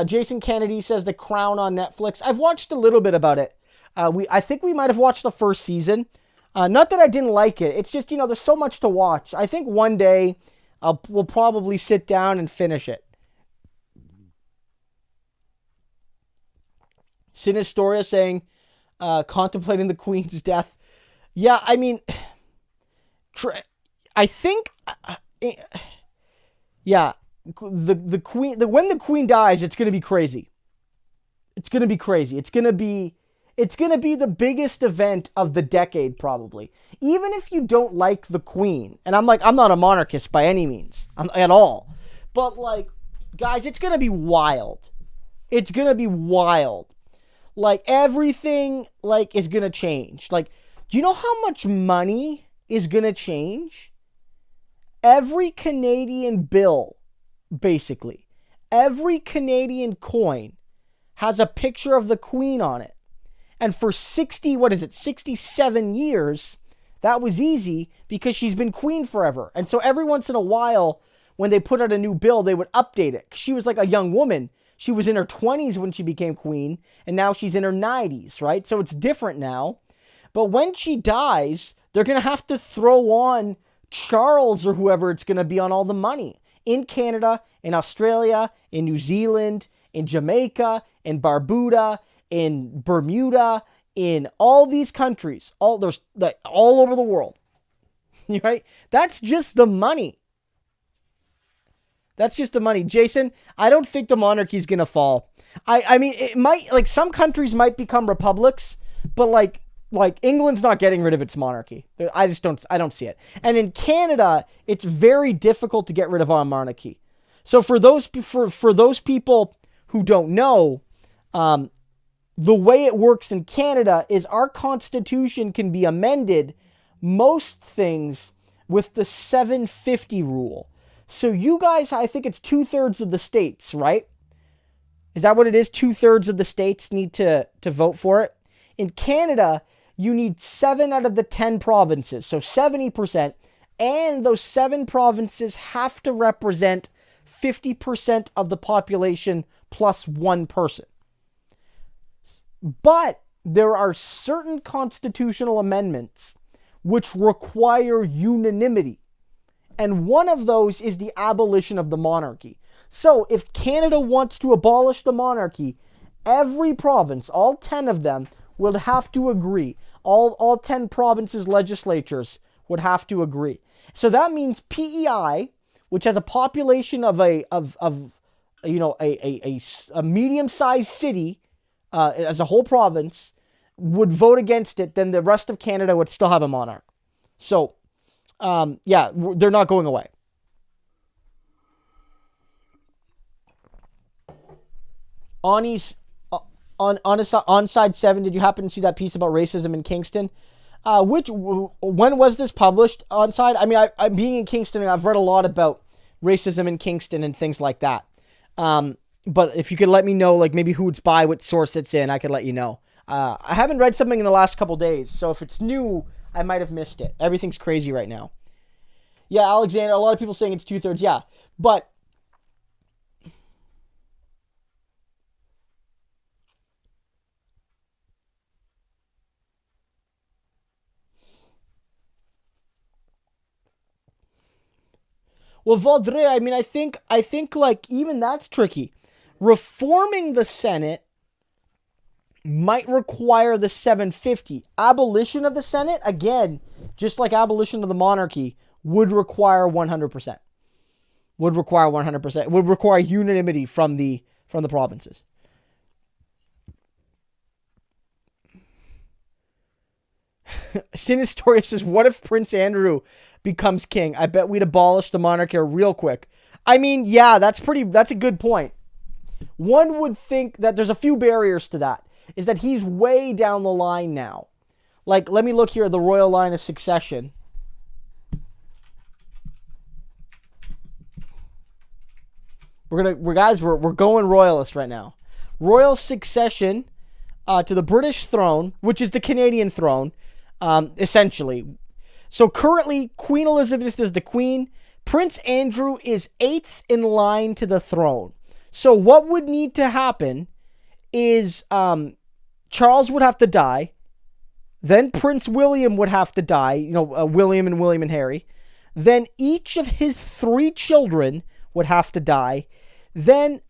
Jason Kennedy says The Crown on Netflix. I've watched a little bit about it. I think we might have watched the first season. Not that I didn't like it. It's just, there's so much to watch. I think one day we'll probably sit down and finish it. Sinistoria saying, contemplating the Queen's death. Yeah, I mean, I think, yeah, the Queen, when the Queen dies, it's going to be crazy. It's going to be crazy. It's going to be the biggest event of the decade, probably. Even if you don't like the Queen, and I'm not a monarchist by any means, at all. But, like, guys, it's going to be wild. It's going to be wild. Like, everything, like, is going to change. Like, do you know how much money is going to change? Every Canadian bill, basically, every Canadian coin has a picture of the Queen on it. And for 67 years, that was easy because she's been queen forever. And so every once in a while, when they put out a new bill, they would update it. She was like a young woman. She was in her 20s when she became queen, and now she's in her 90s, right? So it's different now. But when she dies, they're going to have to throw on Charles or whoever it's going to be on all the money. In Canada, in Australia, in New Zealand, in Jamaica, in Barbuda, in Bermuda, in all these countries, all over the world, right? That's just the money. That's just the money. Jason, I don't think the monarchy is going to fall. I mean, it might, like, some countries might become republics, but like England's not getting rid of its monarchy. I don't see it. And in Canada, it's very difficult to get rid of our monarchy. So for those people who don't know, the way it works in Canada is our constitution can be amended, most things, with the 750 rule. So you guys, I think it's 2/3 of the states, right? Is that what it is? 2/3 of the states need to vote for it. In Canada, you need 7 out of the 10 provinces, so 70%. And those 7 provinces have to represent 50% of the population plus 1 person. But there are certain constitutional amendments which require unanimity. And one of those is the abolition of the monarchy. So if Canada wants to abolish the monarchy, every province, all 10 of them, will have to agree. All 10 provinces' legislatures would have to agree. So that means PEI, which has a population of a medium-sized city, as a whole province, would vote against it, then the rest of Canada would still have a monarch. So, they're not going away. On side 7, did you happen to see that piece about racism in Kingston? When was this published on side? I mean, I being in Kingston, I've read a lot about racism in Kingston and things like that. But if you could let me know, like, maybe who it's by, what source it's in, I could let you know. I haven't read something in the last couple days, so if it's new, I might have missed it. Everything's crazy right now. Yeah, Alexander, a lot of people saying it's 2/3. Yeah, but Well, Vaudreuil, I mean, I think like even that's tricky. Reforming the Senate might require the 750. Abolition of the Senate, again, just like abolition of the monarchy, would require 100%. Would require 100%. Would require unanimity from the provinces. Sinistoria says, what if Prince Andrew becomes king? I bet we'd abolish the monarchy real quick. I mean, yeah, that's a good point. One would think that there's a few barriers to that. Is that he's way down the line now. Like, let me look here at the royal line of succession. We're going royalist right now. Royal succession to the British throne, which is the Canadian throne, essentially. So currently, Queen Elizabeth is the queen. Prince Andrew is 8th in line to the throne. So what would need to happen is Charles would have to die. Then Prince William would have to die. William and Harry. Then each of his 3 children would have to die. Then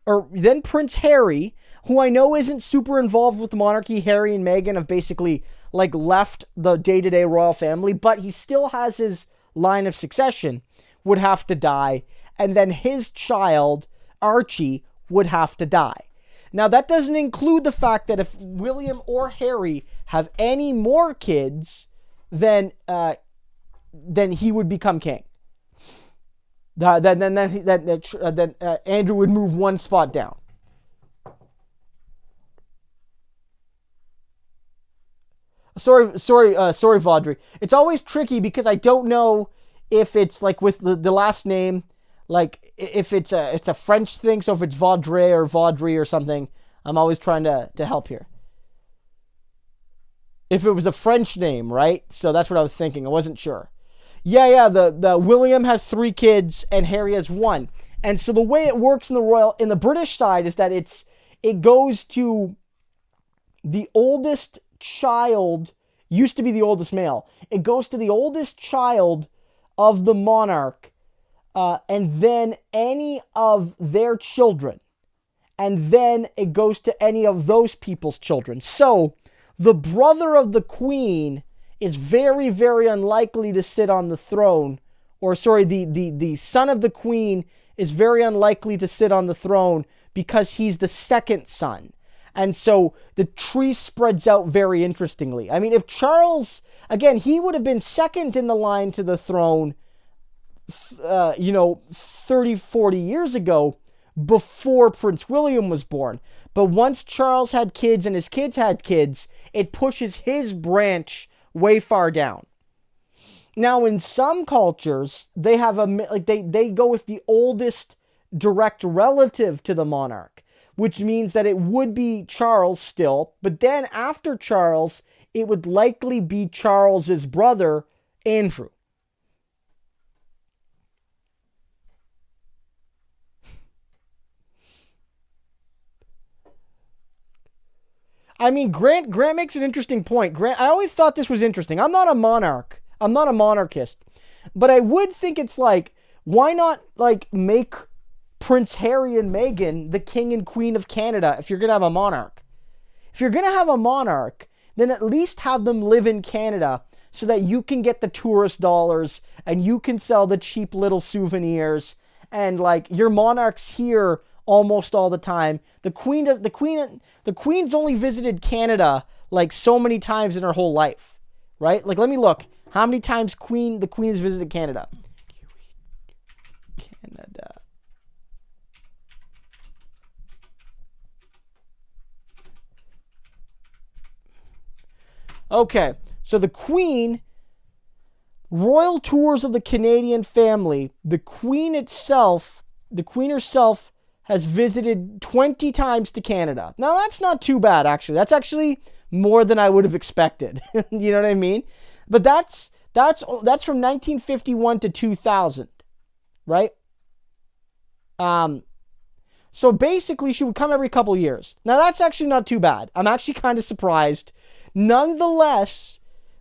Prince Harry, who I know isn't super involved with the monarchy. Harry and Meghan have basically like left the day-to-day royal family, but he still has his line of succession, would have to die. And then his child, Archie, would have to die. Now, that doesn't include the fact that if William or Harry have any more kids, then he would become king. Then Andrew would move one spot down. Sorry, Vaudreuil. It's always tricky because I don't know if it's like with the last name, like if it's a French thing. So if it's Vaudreuil or something, I'm always trying to help here. If it was a French name, right? So that's what I was thinking. I wasn't sure. Yeah. The William has 3 kids and Harry has 1. And so the way it works in the British side is that it goes to the oldest child. Used to be the oldest male. It goes to the oldest child of the monarch, and then any of their children, and then it goes to any of those people's children. So the brother of the queen is very, very unlikely to sit on the throne, or sorry, the son of the queen is very unlikely to sit on the throne because he's the second son. And so the tree spreads out very interestingly. I mean, if Charles, again, he would have been second in the line to the throne, 30, 40 years ago before Prince William was born. But once Charles had kids and his kids had kids, it pushes his branch way far down. Now, in some cultures, they have they go with the oldest direct relative to the monarch, which means that it would be Charles still, but then after Charles, it would likely be Charles's brother, Andrew. I mean, Grant makes an interesting point. Grant, I always thought this was interesting. I'm not a monarch. I'm not a monarchist. But I would think it's like, why not like make Prince Harry and Meghan the king and queen of Canada if you're going to have a monarch? If you're going to have a monarch, then at least have them live in Canada so that you can get the tourist dollars and you can sell the cheap little souvenirs, and like your monarch's here almost all the time. The queen's only visited Canada like so many times in her whole life, right? Like, let me look. How many times the queen has visited Canada? Canada. Okay, so the queen, royal tours of the Canadian family, the queen herself has visited 20 times to Canada. Now, that's not too bad, actually. That's actually more than I would have expected. You know what I mean? But that's from 1951 to 2000, right? So basically, she would come every couple years. Now, that's actually not too bad. I'm actually kind of surprised. Nonetheless,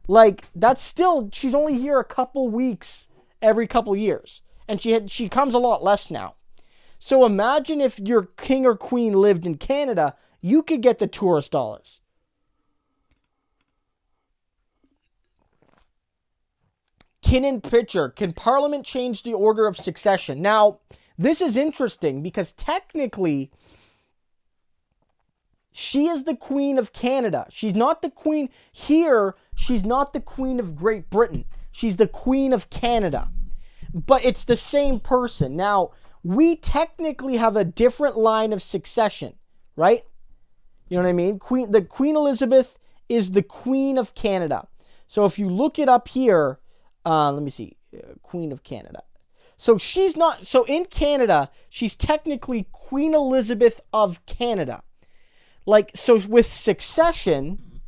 like, that's still, she's only here a couple weeks every couple years. And she comes a lot less now. So imagine if your king or queen lived in Canada, you could get the tourist dollars. Kinnan Pitcher, can Parliament change the order of succession? Now, this is interesting because technically, she is the Queen of Canada. She's not the Queen here. She's not the Queen of Great Britain. She's the Queen of Canada. But it's the same person. Now, we technically have a different line of succession, right? You know what I mean? The Queen Elizabeth is the Queen of Canada. So if you look it up here, let me see, Queen of Canada. So she's not, so in Canada, she's technically Queen Elizabeth of Canada. Like, so with succession,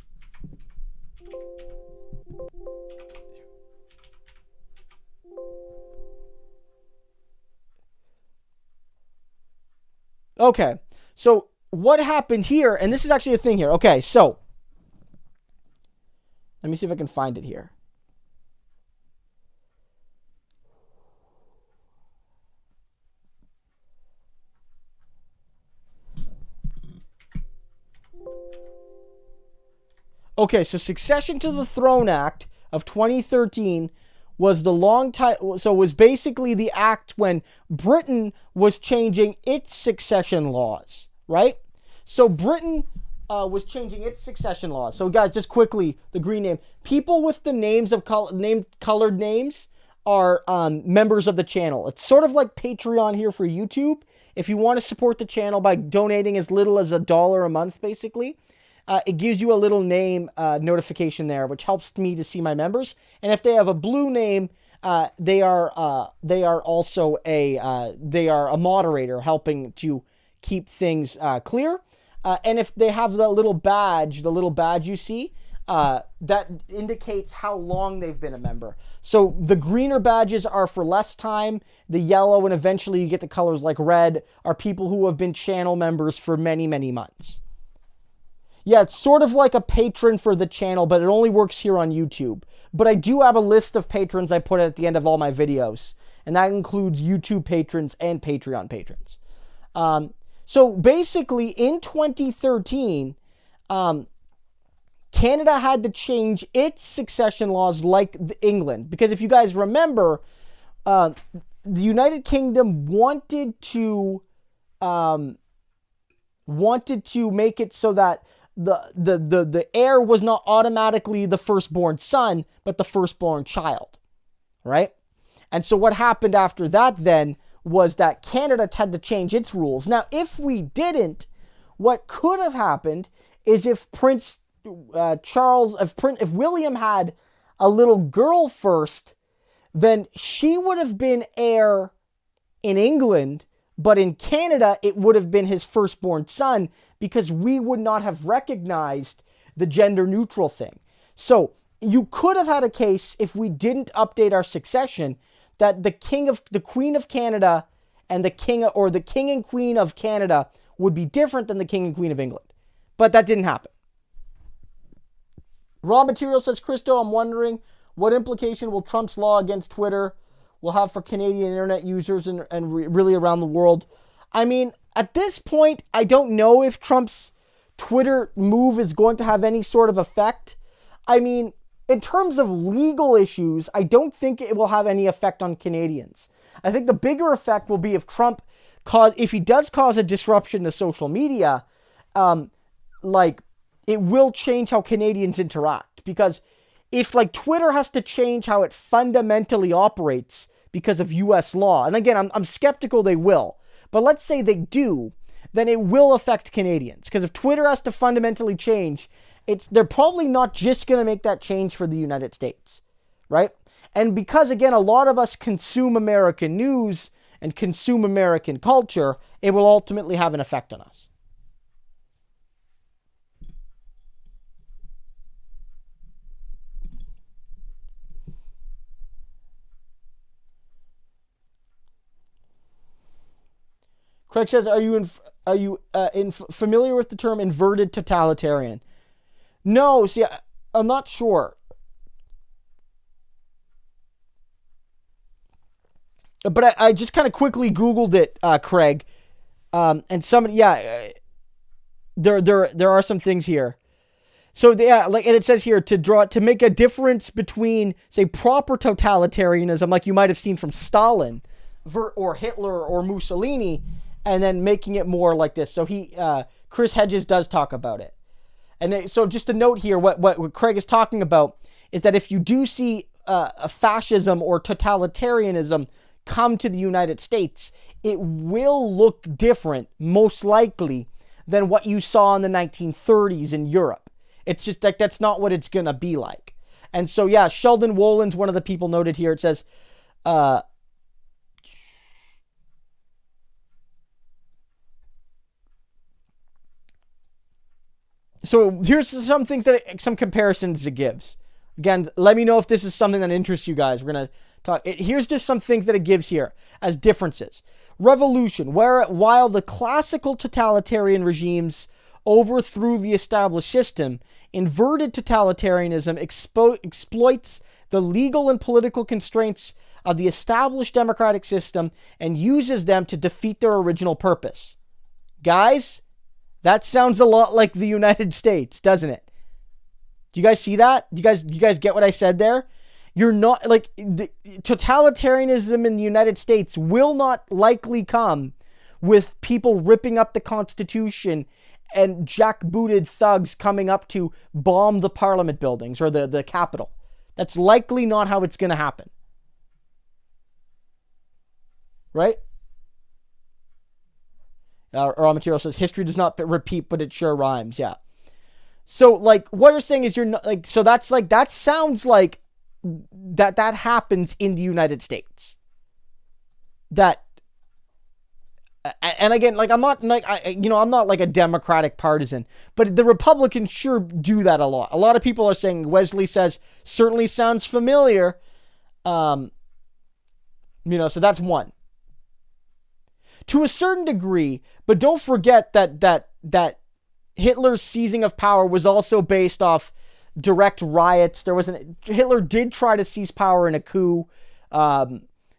okay, so what happened here, and this is actually a thing here. Okay, so let me see if I can find it here. Okay, so Succession to the Throne Act of 2013 was the long time. So it was basically the act when Britain was changing its succession laws, right? So Britain was changing its succession laws. So guys, just quickly, the green name. People with the names of colored names are members of the channel. It's sort of like Patreon here for YouTube. If you want to support the channel by donating as little as $1 a month, basically, it gives you a little name notification there, which helps me to see my members. And if they have a blue name, they are also a moderator, helping to keep things clear. And if they have the little badge you see, that indicates how long they've been a member. So the greener badges are for less time. The yellow, and eventually you get the colors like red, are people who have been channel members for many, many months. Yeah, it's sort of like a patron for the channel, but it only works here on YouTube. But I do have a list of patrons I put at the end of all my videos, and that includes YouTube patrons and Patreon patrons. So basically, in 2013, Canada had to change its succession laws like England. Because if you guys remember, the United Kingdom wanted to make it so that the heir was not automatically the firstborn son, but the firstborn child, right? And so what happened after that then was that Canada had to change its rules. Now, if we didn't, what could have happened is if Prince Charles, if William had a little girl first, then she would have been heir in England, but in Canada, it would have been his firstborn son, because we would not have recognized the gender neutral thing. So you could have had a case, if we didn't update our succession, that the Queen of Canada and the king and queen of Canada would be different than the king and queen of England. But that didn't happen. Raw Material says, Christo, I'm wondering what implication will Trump's law against Twitter will have for Canadian internet users and really around the world. I mean, at this point, I don't know if Trump's Twitter move is going to have any sort of effect. I mean, in terms of legal issues, I don't think it will have any effect on Canadians. I think the bigger effect will be if if he does cause a disruption to social media, it will change how Canadians interact. Because if Twitter has to change how it fundamentally operates because of U.S. law, and again, I'm skeptical they will, but let's say they do, then it will affect Canadians. Because if Twitter has to fundamentally change, they're probably not just going to make that change for the United States, right? And because, again, a lot of us consume American news and consume American culture, it will ultimately have an effect on us. Craig says, "Are you familiar with the term inverted totalitarian?" No, see, I'm not sure. but I just kind of quickly Googled it, Craig, and somebody, there are some things here. So and it says here to make a difference between, say, proper totalitarianism, like you might have seen from Stalin, or Hitler or Mussolini, and then making it more like this. So Chris Hedges does talk about it, and so just a note here, what Craig is talking about is that if you do see a fascism or totalitarianism come to the United States, it will look different, most likely, than what you saw in the 1930s in Europe. It's just like, that's not what it's going to be like. And so, yeah, Sheldon Wolin's one of the people noted here. It says, so here's some things some comparisons it gives. Again, let me know if this is something that interests you guys. We're going to talk. Here's just some things that it gives here as differences. Revolution, while the classical totalitarian regimes overthrew the established system, inverted totalitarianism exploits the legal and political constraints of the established democratic system and uses them to defeat their original purpose. Guys, that sounds a lot like the United States, doesn't it? Do you guys see that? Do you guys get what I said there? You're not, like, the totalitarianism in the United States will not likely come with people ripping up the Constitution and jackbooted thugs coming up to bomb the parliament buildings or the Capitol. That's likely not how it's going to happen. Right? Raw Material says, history does not repeat, but it sure rhymes. Yeah. So, like, what you're saying is you're not, like, so that's like, that sounds like that happens in the United States. And again, like, I'm not like, I'm not like a Democratic partisan, but the Republicans sure do that a lot. A lot of people are saying, Wesley says, certainly sounds familiar. So that's one. To a certain degree, but don't forget that Hitler's seizing of power was also based off direct riots. Hitler did try to seize power in a coup.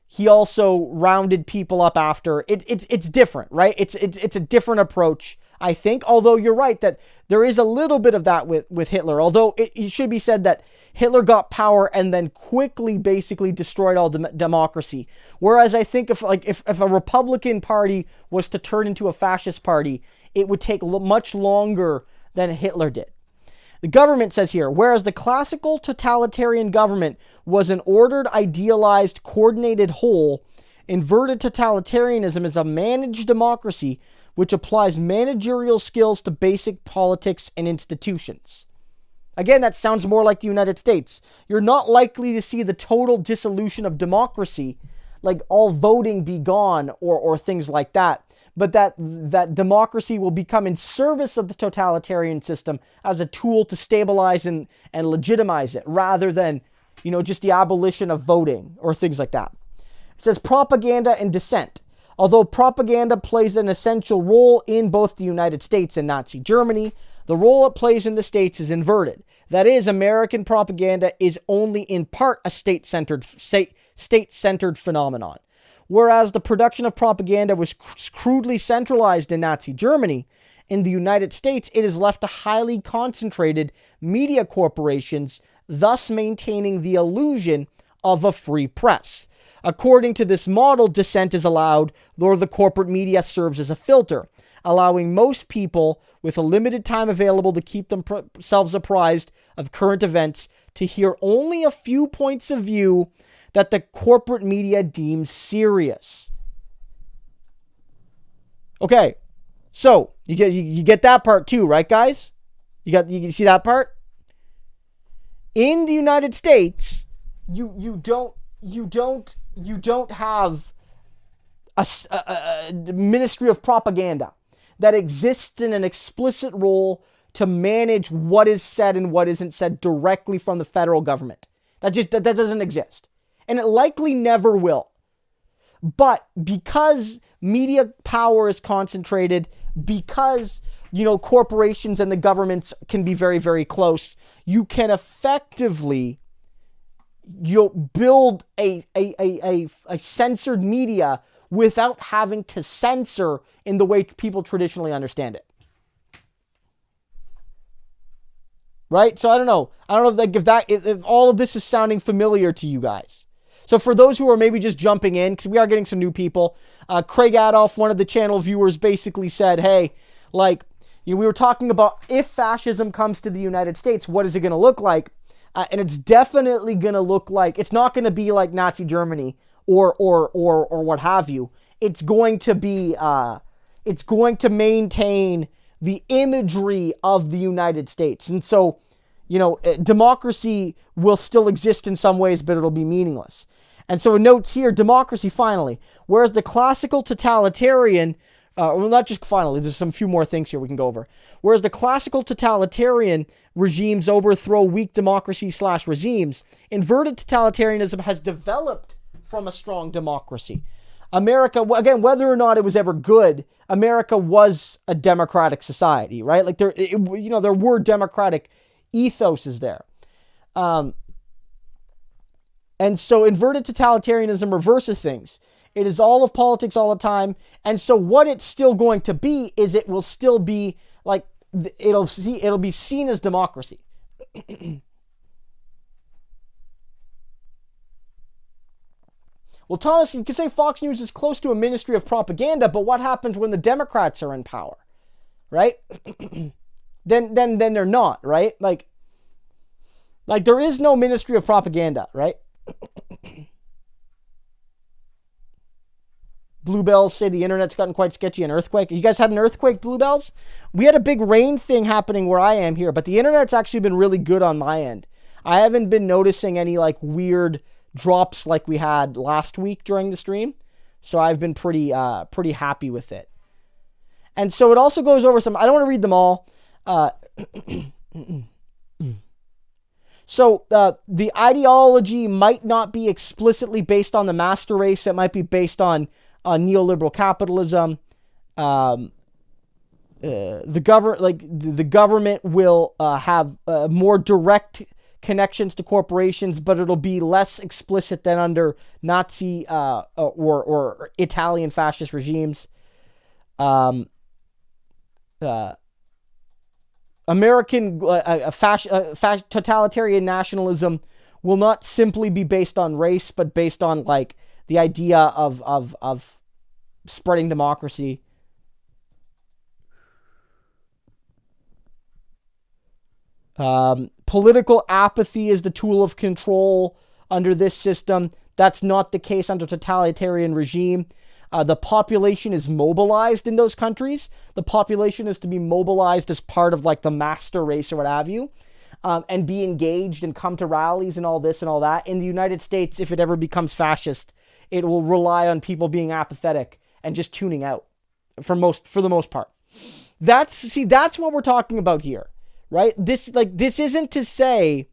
He also rounded people up after. It's different, right? It's a different approach, I think. Although you're right that there is a little bit of that with Hitler. Although it should be said that Hitler got power and then quickly basically destroyed all democracy. Whereas I think if a Republican Party was to turn into a fascist party, it would take much longer than Hitler did. The government says here, whereas the classical totalitarian government was an ordered, idealized, coordinated whole, inverted totalitarianism is a managed democracy which applies managerial skills to basic politics and institutions. Again, that sounds more like the United States. You're not likely to see the total dissolution of democracy, like all voting be gone or things like that. But that democracy will become in service of the totalitarian system as a tool to stabilize and legitimize it, rather than, just the abolition of voting or things like that. It says propaganda and dissent. Although propaganda plays an essential role in both the United States and Nazi Germany, the role it plays in the States is inverted. That is, American propaganda is only in part a state-centered phenomenon. Whereas the production of propaganda was crudely centralized in Nazi Germany, in the United States it is left to highly concentrated media corporations, thus maintaining the illusion of a free press. According to this model, dissent is allowed, though the corporate media serves as a filter, allowing most people with a limited time available to keep themselves apprised of current events to hear only a few points of view that the corporate media deems serious. Okay, so you get that part too, right, guys? You see that part? In the United States, you don't have a ministry of propaganda that exists in an explicit role to manage what is said and what isn't said directly from the federal government. That doesn't exist. And it likely never will. But because media power is concentrated, because, corporations and the governments can be very, very close, you can effectively, build a censored media without having to censor in the way people traditionally understand it. Right? So I don't know if all of this is sounding familiar to you guys. So for those who are maybe just jumping in, because we are getting some new people, Craig Adolph, one of the channel viewers, basically said, hey, like, we were talking about if fascism comes to the United States, what is it going to look like? And it's definitely going to look like, it's not going to be like Nazi Germany or what have you. It's going to be, it's going to maintain the imagery of the United States. And so, democracy will still exist in some ways, but it'll be meaningless. And so it notes here, democracy finally, whereas the classical totalitarian, well, not just finally, there's some few more things here we can go over. Whereas the classical totalitarian regimes overthrow weak democracy/regimes, inverted totalitarianism has developed from a strong democracy. America, again, whether or not it was ever good, America was a democratic society, right? Like there were democratic ethoses there. And so inverted totalitarianism reverses things. It is all of politics all the time. And so what it's still going to be is it will still be like, it'll be seen as democracy. Well, Thomas, you could say Fox News is close to a ministry of propaganda, but what happens when the Democrats are in power, right? then they're not, right? Like there is no ministry of propaganda, right? Bluebells say the internet's gotten quite sketchy. An earthquake. You guys had an earthquake, Bluebells? We had a big rain thing happening where I am here, but the internet's actually been really good on my end. I haven't been noticing any like weird drops like we had last week during the stream. So I've been pretty happy with it. And so it also goes over some, I don't want to read them all. So the ideology might not be explicitly based on the master race. It might be based on neoliberal capitalism. The government will have more direct connections to corporations, but it'll be less explicit than under Nazi or Italian fascist regimes. American totalitarian nationalism will not simply be based on race, but based on like the idea of spreading democracy. Political apathy is the tool of control under this system. That's not the case under totalitarian regime. The population is mobilized in those countries. The population is to be mobilized as part of like the master race or what have you, and be engaged and come to rallies and all this and all that. In the United States, if it ever becomes fascist, it will rely on people being apathetic and just tuning out for the most part. That's what we're talking about here, right? This isn't to say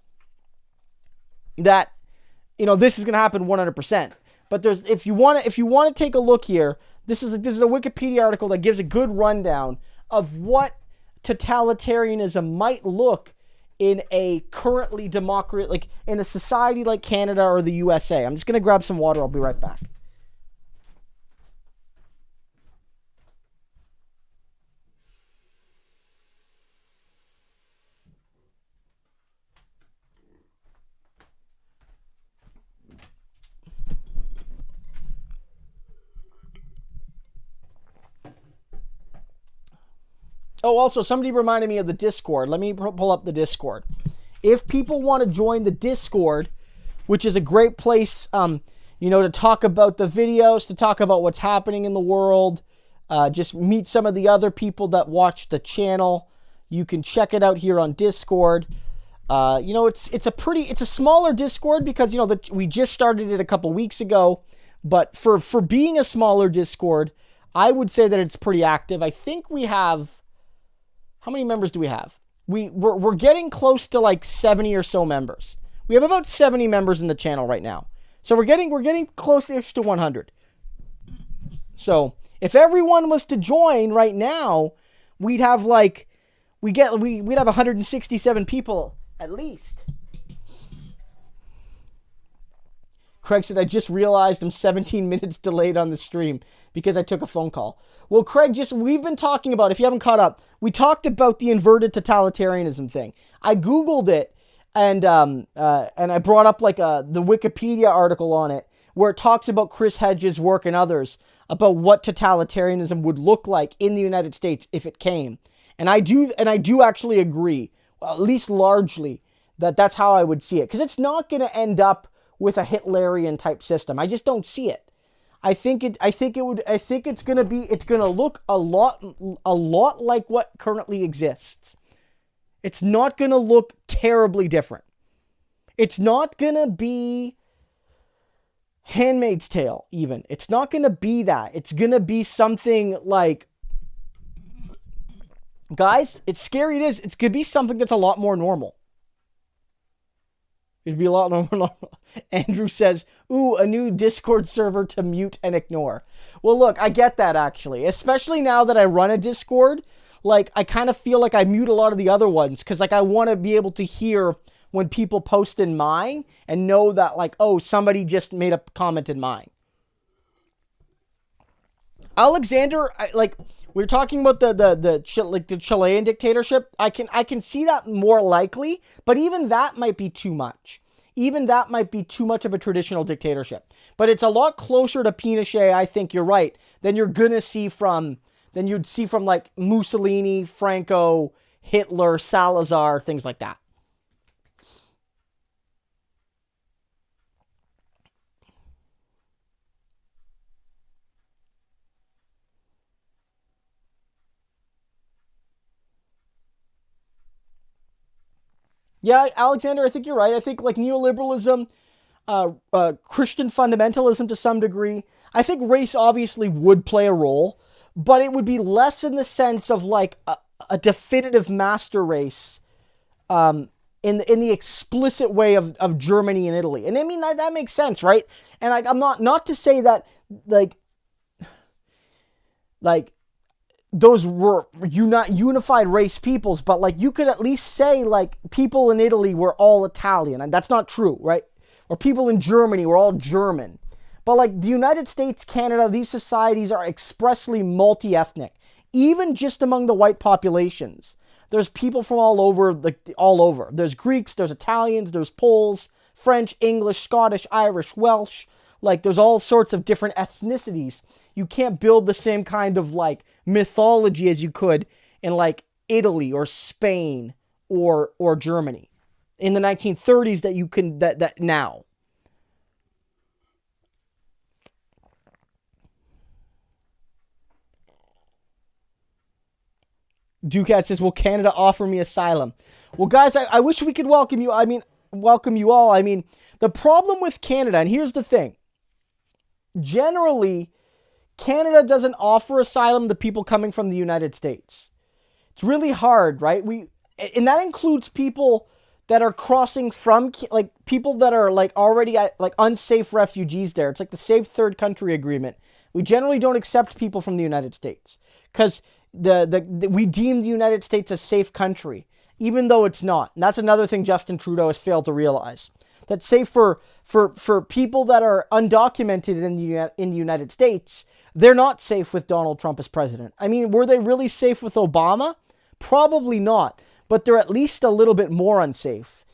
that, this is going to happen 100%. But if you want to take a look here, this is a Wikipedia article that gives a good rundown of what totalitarianism might look in a currently democratic, like in a society like Canada or the USA. I'm just going to grab some water. I'll be right back. Oh, also, somebody reminded me of the Discord. Let me pull up the Discord. If people want to join the Discord, which is a great place, to talk about the videos, to talk about what's happening in the world, just meet some of the other people that watch the channel. You can check it out here on Discord. It's a smaller Discord because, we just started it a couple weeks ago. But for being a smaller Discord, I would say that it's pretty active. I think we have... How many members do we have? We're getting close to like 70 or so members. We have about 70 members in the channel right now. So we're getting close-ish to 100. So if everyone was to join right now, we'd have like we'd have 167 people at least. Craig said, I just realized I'm 17 minutes delayed on the stream because I took a phone call. Well, Craig, we've been talking about, if you haven't caught up, we talked about the inverted totalitarianism thing. I Googled it, and I brought up like the Wikipedia article on it, where it talks about Chris Hedges' work and others about what totalitarianism would look like in the United States if it came. And I do actually agree, well, at least largely, that that's how I would see it. Because it's not going to end up with a Hitlerian type system. I just don't see it. I think it's going to look a lot like what currently exists. It's not going to look terribly different. It's not going to be Handmaid's Tale, even. It's not going to be that. It's going to be something like, guys, it's scary, it is. It's going to be something that's a lot more normal. It'd be a lot more normal. Andrew says, ooh, a new Discord server to mute and ignore. Well, look, I get that, actually. Especially now that I run a Discord. Like, I kind of feel like I mute a lot of the other ones. Because, like, I want to be able to hear when people post in mine. And know that, like, oh, somebody just made a comment in mine. Alexander, we're talking about the Chilean dictatorship. I can see that more likely, but even that might be too much. Even that might be too much of a traditional dictatorship. But it's a lot closer to Pinochet, I think you're right, than you'd see from like Mussolini, Franco, Hitler, Salazar, things like that. Yeah, Alexander, I think you're right. I think like neoliberalism, Christian fundamentalism to some degree. I think race obviously would play a role, but it would be less in the sense of like a definitive master race, in the explicit way of Germany and Italy. And I mean that makes sense, right? And I'm not to say that like those were unified race peoples, but like you could at least say like people in Italy were all Italian, and that's not true, right? Or people in Germany were all German. But like the United States, Canada, these societies are expressly multi-ethnic, even just among the white populations. There's people from all over, There's Greeks, there's Italians, there's Poles, French, English, Scottish, Irish, Welsh. Like there's all sorts of different ethnicities. You can't build the same kind of like mythology as you could in like Italy or Spain or Germany in the 1930s that you can that now. Ducat says, will Canada offer me asylum? Well, guys, I wish we could welcome you. I mean, welcome you all. I mean, the problem with Canada, and here's the thing. Generally, Canada doesn't offer asylum to people coming from the United States. It's really hard, right? And that includes people that are crossing from, like, people that are, like, already, like, unsafe refugees there. It's like the Safe Third Country Agreement. We generally don't accept people from the United States because we deem the United States a safe country, even though it's not. And that's another thing Justin Trudeau has failed to realize. That say for people that are undocumented in the United States, they're not safe with Donald Trump as president. I mean, were they really safe with Obama? Probably not, but they're at least a little bit more unsafe.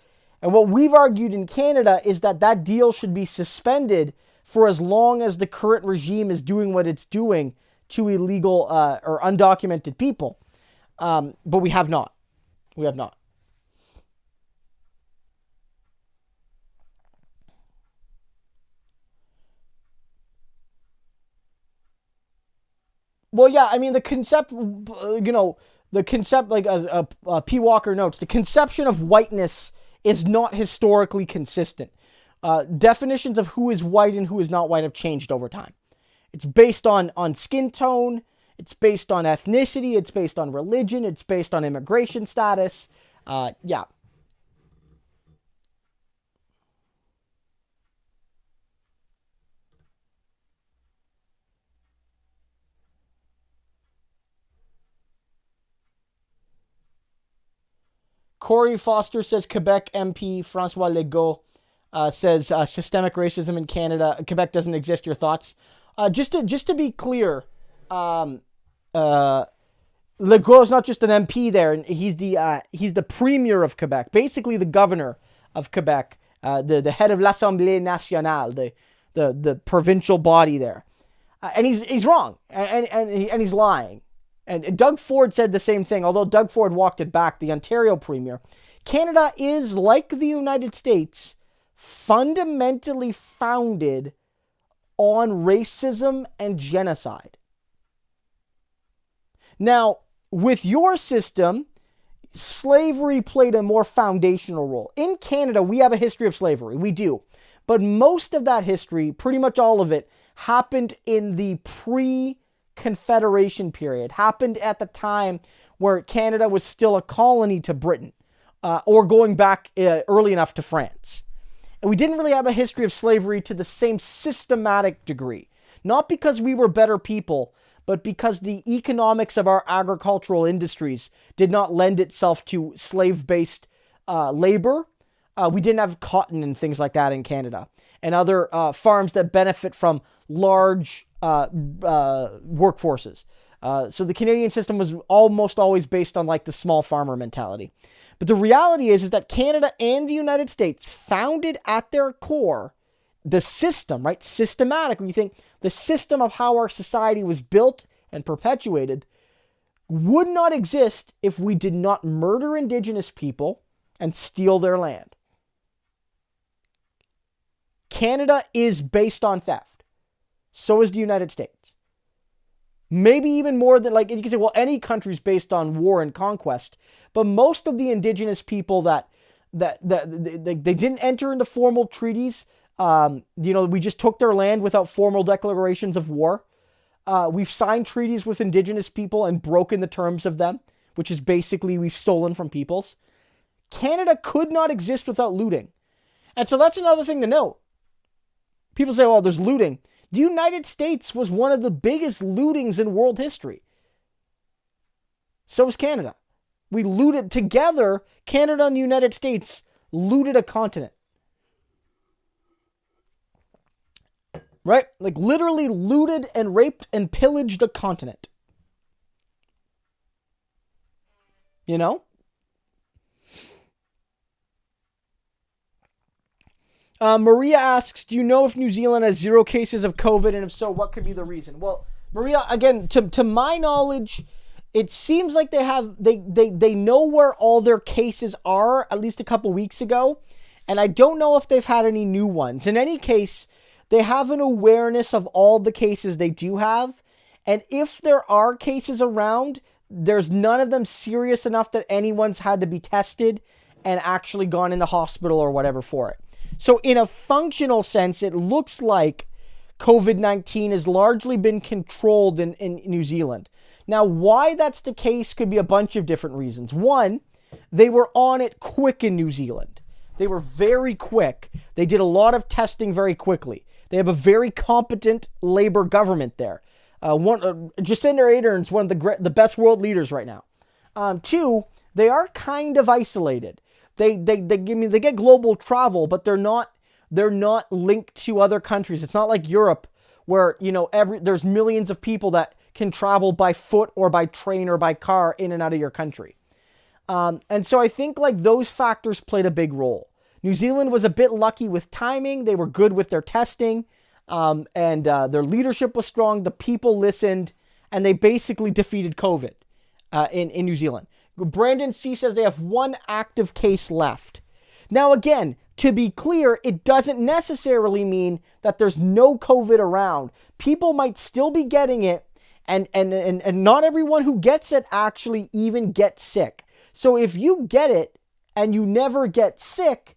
And what we've argued in Canada is that deal should be suspended for as long as the current regime is doing what it's doing to illegal or undocumented people. But we have not. We have not. Well, yeah, I mean, the concept, like P. Walker notes, the conception of whiteness is not historically consistent. Definitions of who is white and who is not white have changed over time. It's based on skin tone, it's based on ethnicity, it's based on religion, it's based on immigration status. Yeah. Corey Foster says Quebec MP Francois Legault says systemic racism in Canada. Quebec doesn't exist. Your thoughts? Just to be clear, Legault's not just an MP there, and he's the premier of Quebec, basically the governor of Quebec, the head of l'Assemblée nationale, the provincial body there, and he's wrong, and he's lying. And Doug Ford said the same thing, although Doug Ford walked it back, the Ontario premier. Canada is, like the United States, fundamentally founded on racism and genocide. Now, with your system, slavery played a more foundational role. In Canada, we have a history of slavery. We do. But most of that history, pretty much all of it, happened in the pre-Confederation period. Happened at the time where Canada was still a colony to Britain, or going back early enough to France. And we didn't really have a history of slavery to the same systematic degree. Not because we were better people, but because the economics of our agricultural industries did not lend itself to slave-based labor. We didn't have cotton and things like that in Canada, and other farms that benefit from large workforces. So the Canadian system was almost always based on like the small farmer mentality. But the reality is that Canada and the United States, founded at their core, the system, right? Systematic. When you think the system of how our society was built and perpetuated would not exist if we did not murder Indigenous people and steal their land. Canada is based on theft. So is the United States. Maybe even more than, like, you can say, well, any country's based on war and conquest, but most of the Indigenous people that they didn't enter into formal treaties. We just took their land without formal declarations of war. We've signed treaties with Indigenous people and broken the terms of them, which is basically we've stolen from peoples. Canada could not exist without looting. And so that's another thing to note. People say, well, there's looting. The United States was one of the biggest lootings in world history. So was Canada. We looted together. Canada and the United States looted a continent. Right? Like literally looted and raped and pillaged a continent. You know? Maria asks, do you know if New Zealand has 0 cases of COVID? And if so, what could be the reason? Well, Maria, again, to my knowledge, it seems like they know where all their cases are, at least a couple weeks ago. And I don't know if they've had any new ones. In any case, they have an awareness of all the cases they do have. And if there are cases around, there's none of them serious enough that anyone's had to be tested and actually gone into hospital or whatever for it. So in a functional sense, it looks like COVID-19 has largely been controlled in New Zealand. Now, why that's the case could be a bunch of different reasons. One, they were on it quick in New Zealand. They were very quick. They did a lot of testing very quickly. They have a very competent Labour government there. Jacinda Ardern is one of the best world leaders right now. Two, they are kind of isolated. They get global travel, but they're not linked to other countries. It's not like Europe where, there's millions of people that can travel by foot or by train or by car in and out of your country. And so I think like those factors played a big role. New Zealand was a bit lucky with timing. They were good with their testing, and their leadership was strong. The people listened, and they basically defeated COVID in New Zealand. Brandon C. says they have 1 active case left. Now, again, to be clear, it doesn't necessarily mean that there's no COVID around. People might still be getting it, and not everyone who gets it actually even gets sick. So if you get it and you never get sick,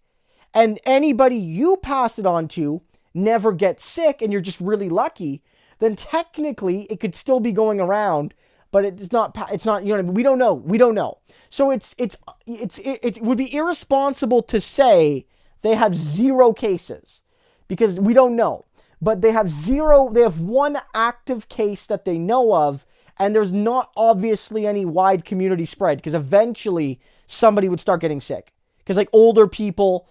and anybody you pass it on to never gets sick, and you're just really lucky, then technically it could still be going around. But it's not, we don't know. So it would be irresponsible to say they have 0 cases because we don't know. But they have 1 active case that they know of, and there's not obviously any wide community spread because eventually somebody would start getting sick. Because like older people,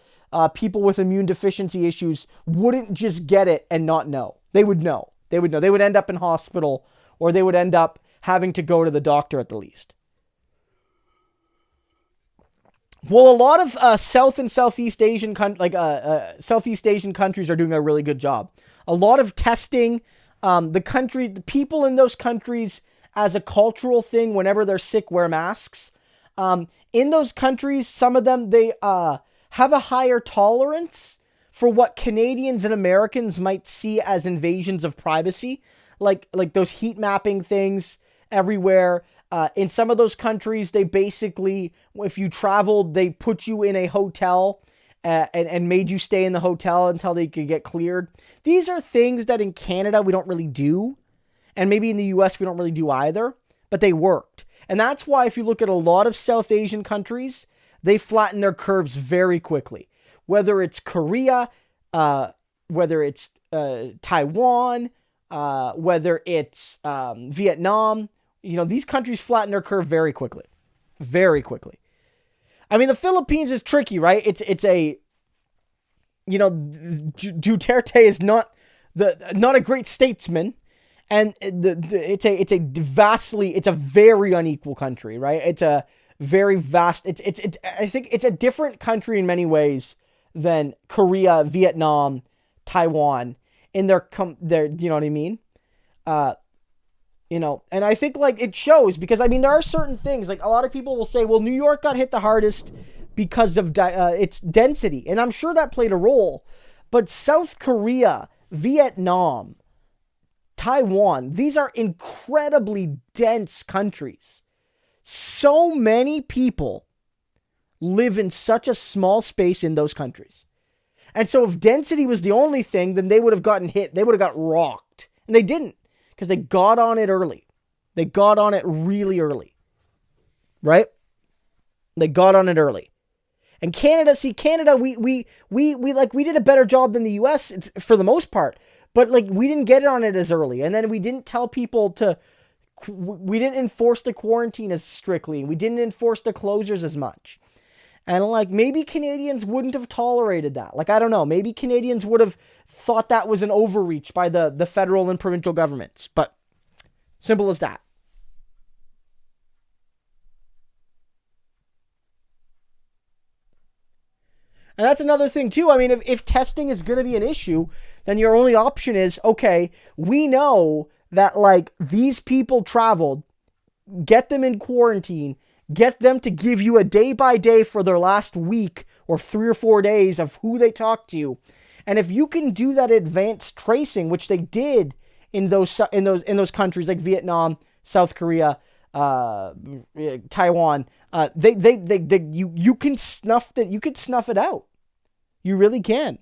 people with immune deficiency issues wouldn't just get it and not know. They would know. They would know. They would end up in hospital, or they would end up having to go to the doctor at the least. Well, a lot of South and Southeast Asian Southeast Asian countries are doing a really good job. A lot of testing. The people in those countries, as a cultural thing, whenever they're sick, wear masks. In those countries, some of them, they have a higher tolerance for what Canadians and Americans might see as invasions of privacy, like those heat mapping things everywhere. In some of those countries, they basically, if you traveled, they put you in a hotel and made you stay in the hotel until they could get cleared. These are things that in Canada we don't really do, and maybe in the US we don't really do either, but they worked. And that's why if you look at a lot of South Asian countries, they flatten their curves very quickly. Whether it's Korea, whether it's Taiwan, whether it's Vietnam, these countries flatten their curve very quickly. Very quickly. I mean, the Philippines is tricky, right? It's a, Duterte is not a great statesman, and it's a very unequal country, right? It's a very vast. I think it's a different country in many ways than Korea, Vietnam, Taiwan in their you know what I mean? And I think it shows, because I mean, there are certain things, like a lot of people will say, well, New York got hit the hardest because of its density. And I'm sure that played a role, but South Korea, Vietnam, Taiwan, these are incredibly dense countries. So many people live in such a small space in those countries. And so if density was the only thing, then they would have gotten hit. They would have got rocked. And they didn't, because they got on it early. They got on it really early. Right? They got on it early. And Canada, we did a better job than the US for the most part. But we didn't get on it as early. And then we didn't tell people we didn't enforce the quarantine as strictly. We didn't enforce the closures as much. And maybe Canadians wouldn't have tolerated that. I don't know. Maybe Canadians would have thought that was an overreach by the federal and provincial governments. But simple as that. And that's another thing too. I mean, if testing is going to be an issue, then your only option is, okay, we know that these people traveled, get them in quarantine, get them to give you a day by day for their last week or 3 or 4 days of who they talked to. And if you can do that advanced tracing, which they did in those countries like Vietnam, South Korea, Taiwan, you can snuff that. You can snuff it out. You really can.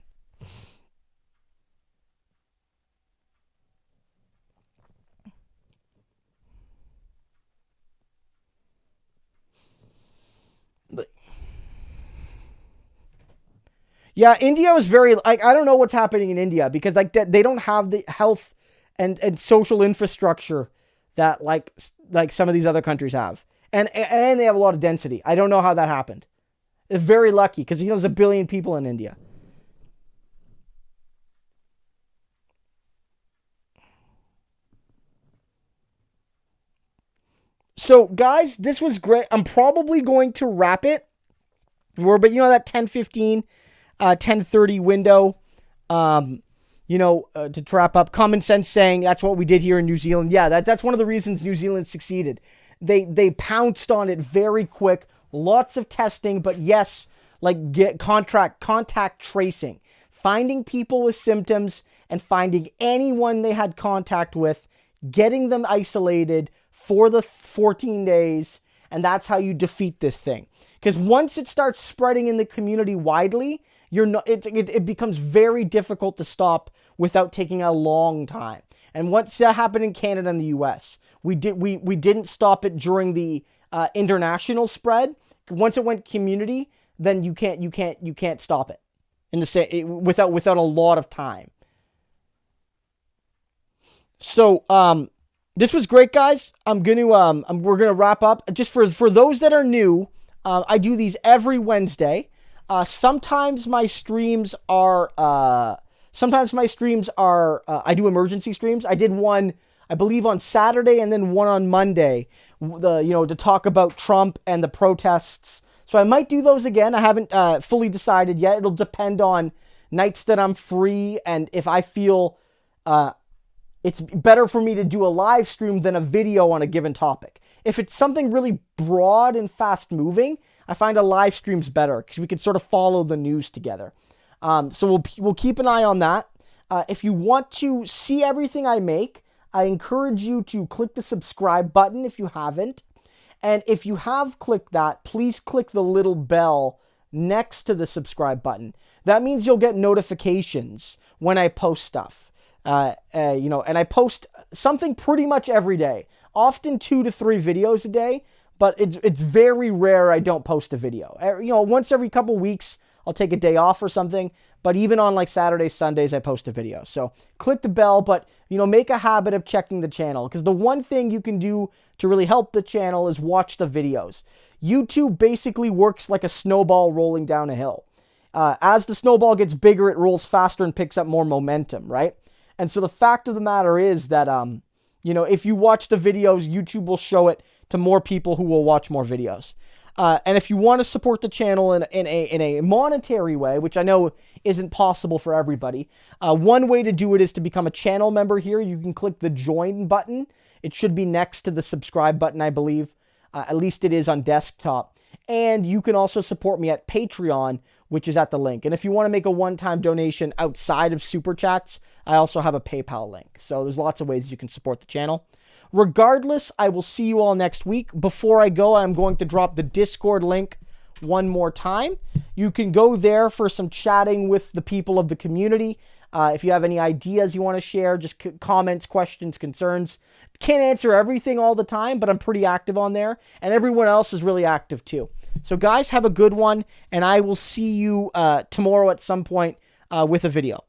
Yeah, India was very, I don't know what's happening in India, because they don't have the health and social infrastructure that some of these other countries have. And they have a lot of density. I don't know how that happened. They're very lucky, because there's 1 billion people in India. So guys, this was great. I'm probably going to wrap it. But that 10:15 10:30 window, to wrap up. Common Sense saying that's what we did here in New Zealand. Yeah, that's one of the reasons New Zealand succeeded. They pounced on it very quick. Lots of testing, but yes, get contact tracing, finding people with symptoms and finding anyone they had contact with, getting them isolated for the 14 days, and that's how you defeat this thing. Because once it starts spreading in the community widely, it becomes very difficult to stop without taking a long time. And once that happened in Canada and the US, we didn't stop it during the international spread. Once it went community, then you can't stop it without a lot of time. So this was great, guys. We're gonna wrap up. Just for those that are new, I do these every Wednesday. Sometimes my streams are I do emergency streams. I did one, I believe, on Saturday and then one on Monday, to talk about Trump and the protests. So I might do those again. I haven't fully decided yet. It'll depend on nights that I'm free and if I feel it's better for me to do a live stream than a video on a given topic. If it's something really broad and fast moving, I find a live stream's better because we can sort of follow the news together. So we'll keep an eye on that. If you want to see everything I make, I encourage you to click the subscribe button if you haven't. And if you have clicked that, please click the little bell next to the subscribe button. That means you'll get notifications when I post stuff. And I post something pretty much every day, often 2 to 3 videos a day, but it's very rare I don't post a video. Once every couple weeks, I'll take a day off or something, but even on like Saturdays, Sundays, I post a video. So click the bell, but make a habit of checking the channel, because the one thing you can do to really help the channel is watch the videos. YouTube basically works like a snowball rolling down a hill. As the snowball gets bigger, it rolls faster and picks up more momentum, right? And so the fact of the matter is that, if you watch the videos, YouTube will show it to more people who will watch more videos. And if you want to support the channel in a monetary way, which I know isn't possible for everybody, one way to do it is to become a channel member here. You can click the join button. It should be next to the subscribe button, I believe. At least it is on desktop. And you can also support me at Patreon, which is at the link. And if you want to make a one-time donation outside of Super Chats, I also have a PayPal link. So there's lots of ways you can support the channel. Regardless, I will see you all next week. Before I go, I'm going to drop the Discord link one more time. You can go there for some chatting with the people of the community. If you have any ideas you want to share, just comments, questions, concerns. Can't answer everything all the time, but I'm pretty active on there. And everyone else is really active too. So guys, have a good one. And I will see you tomorrow at some point with a video.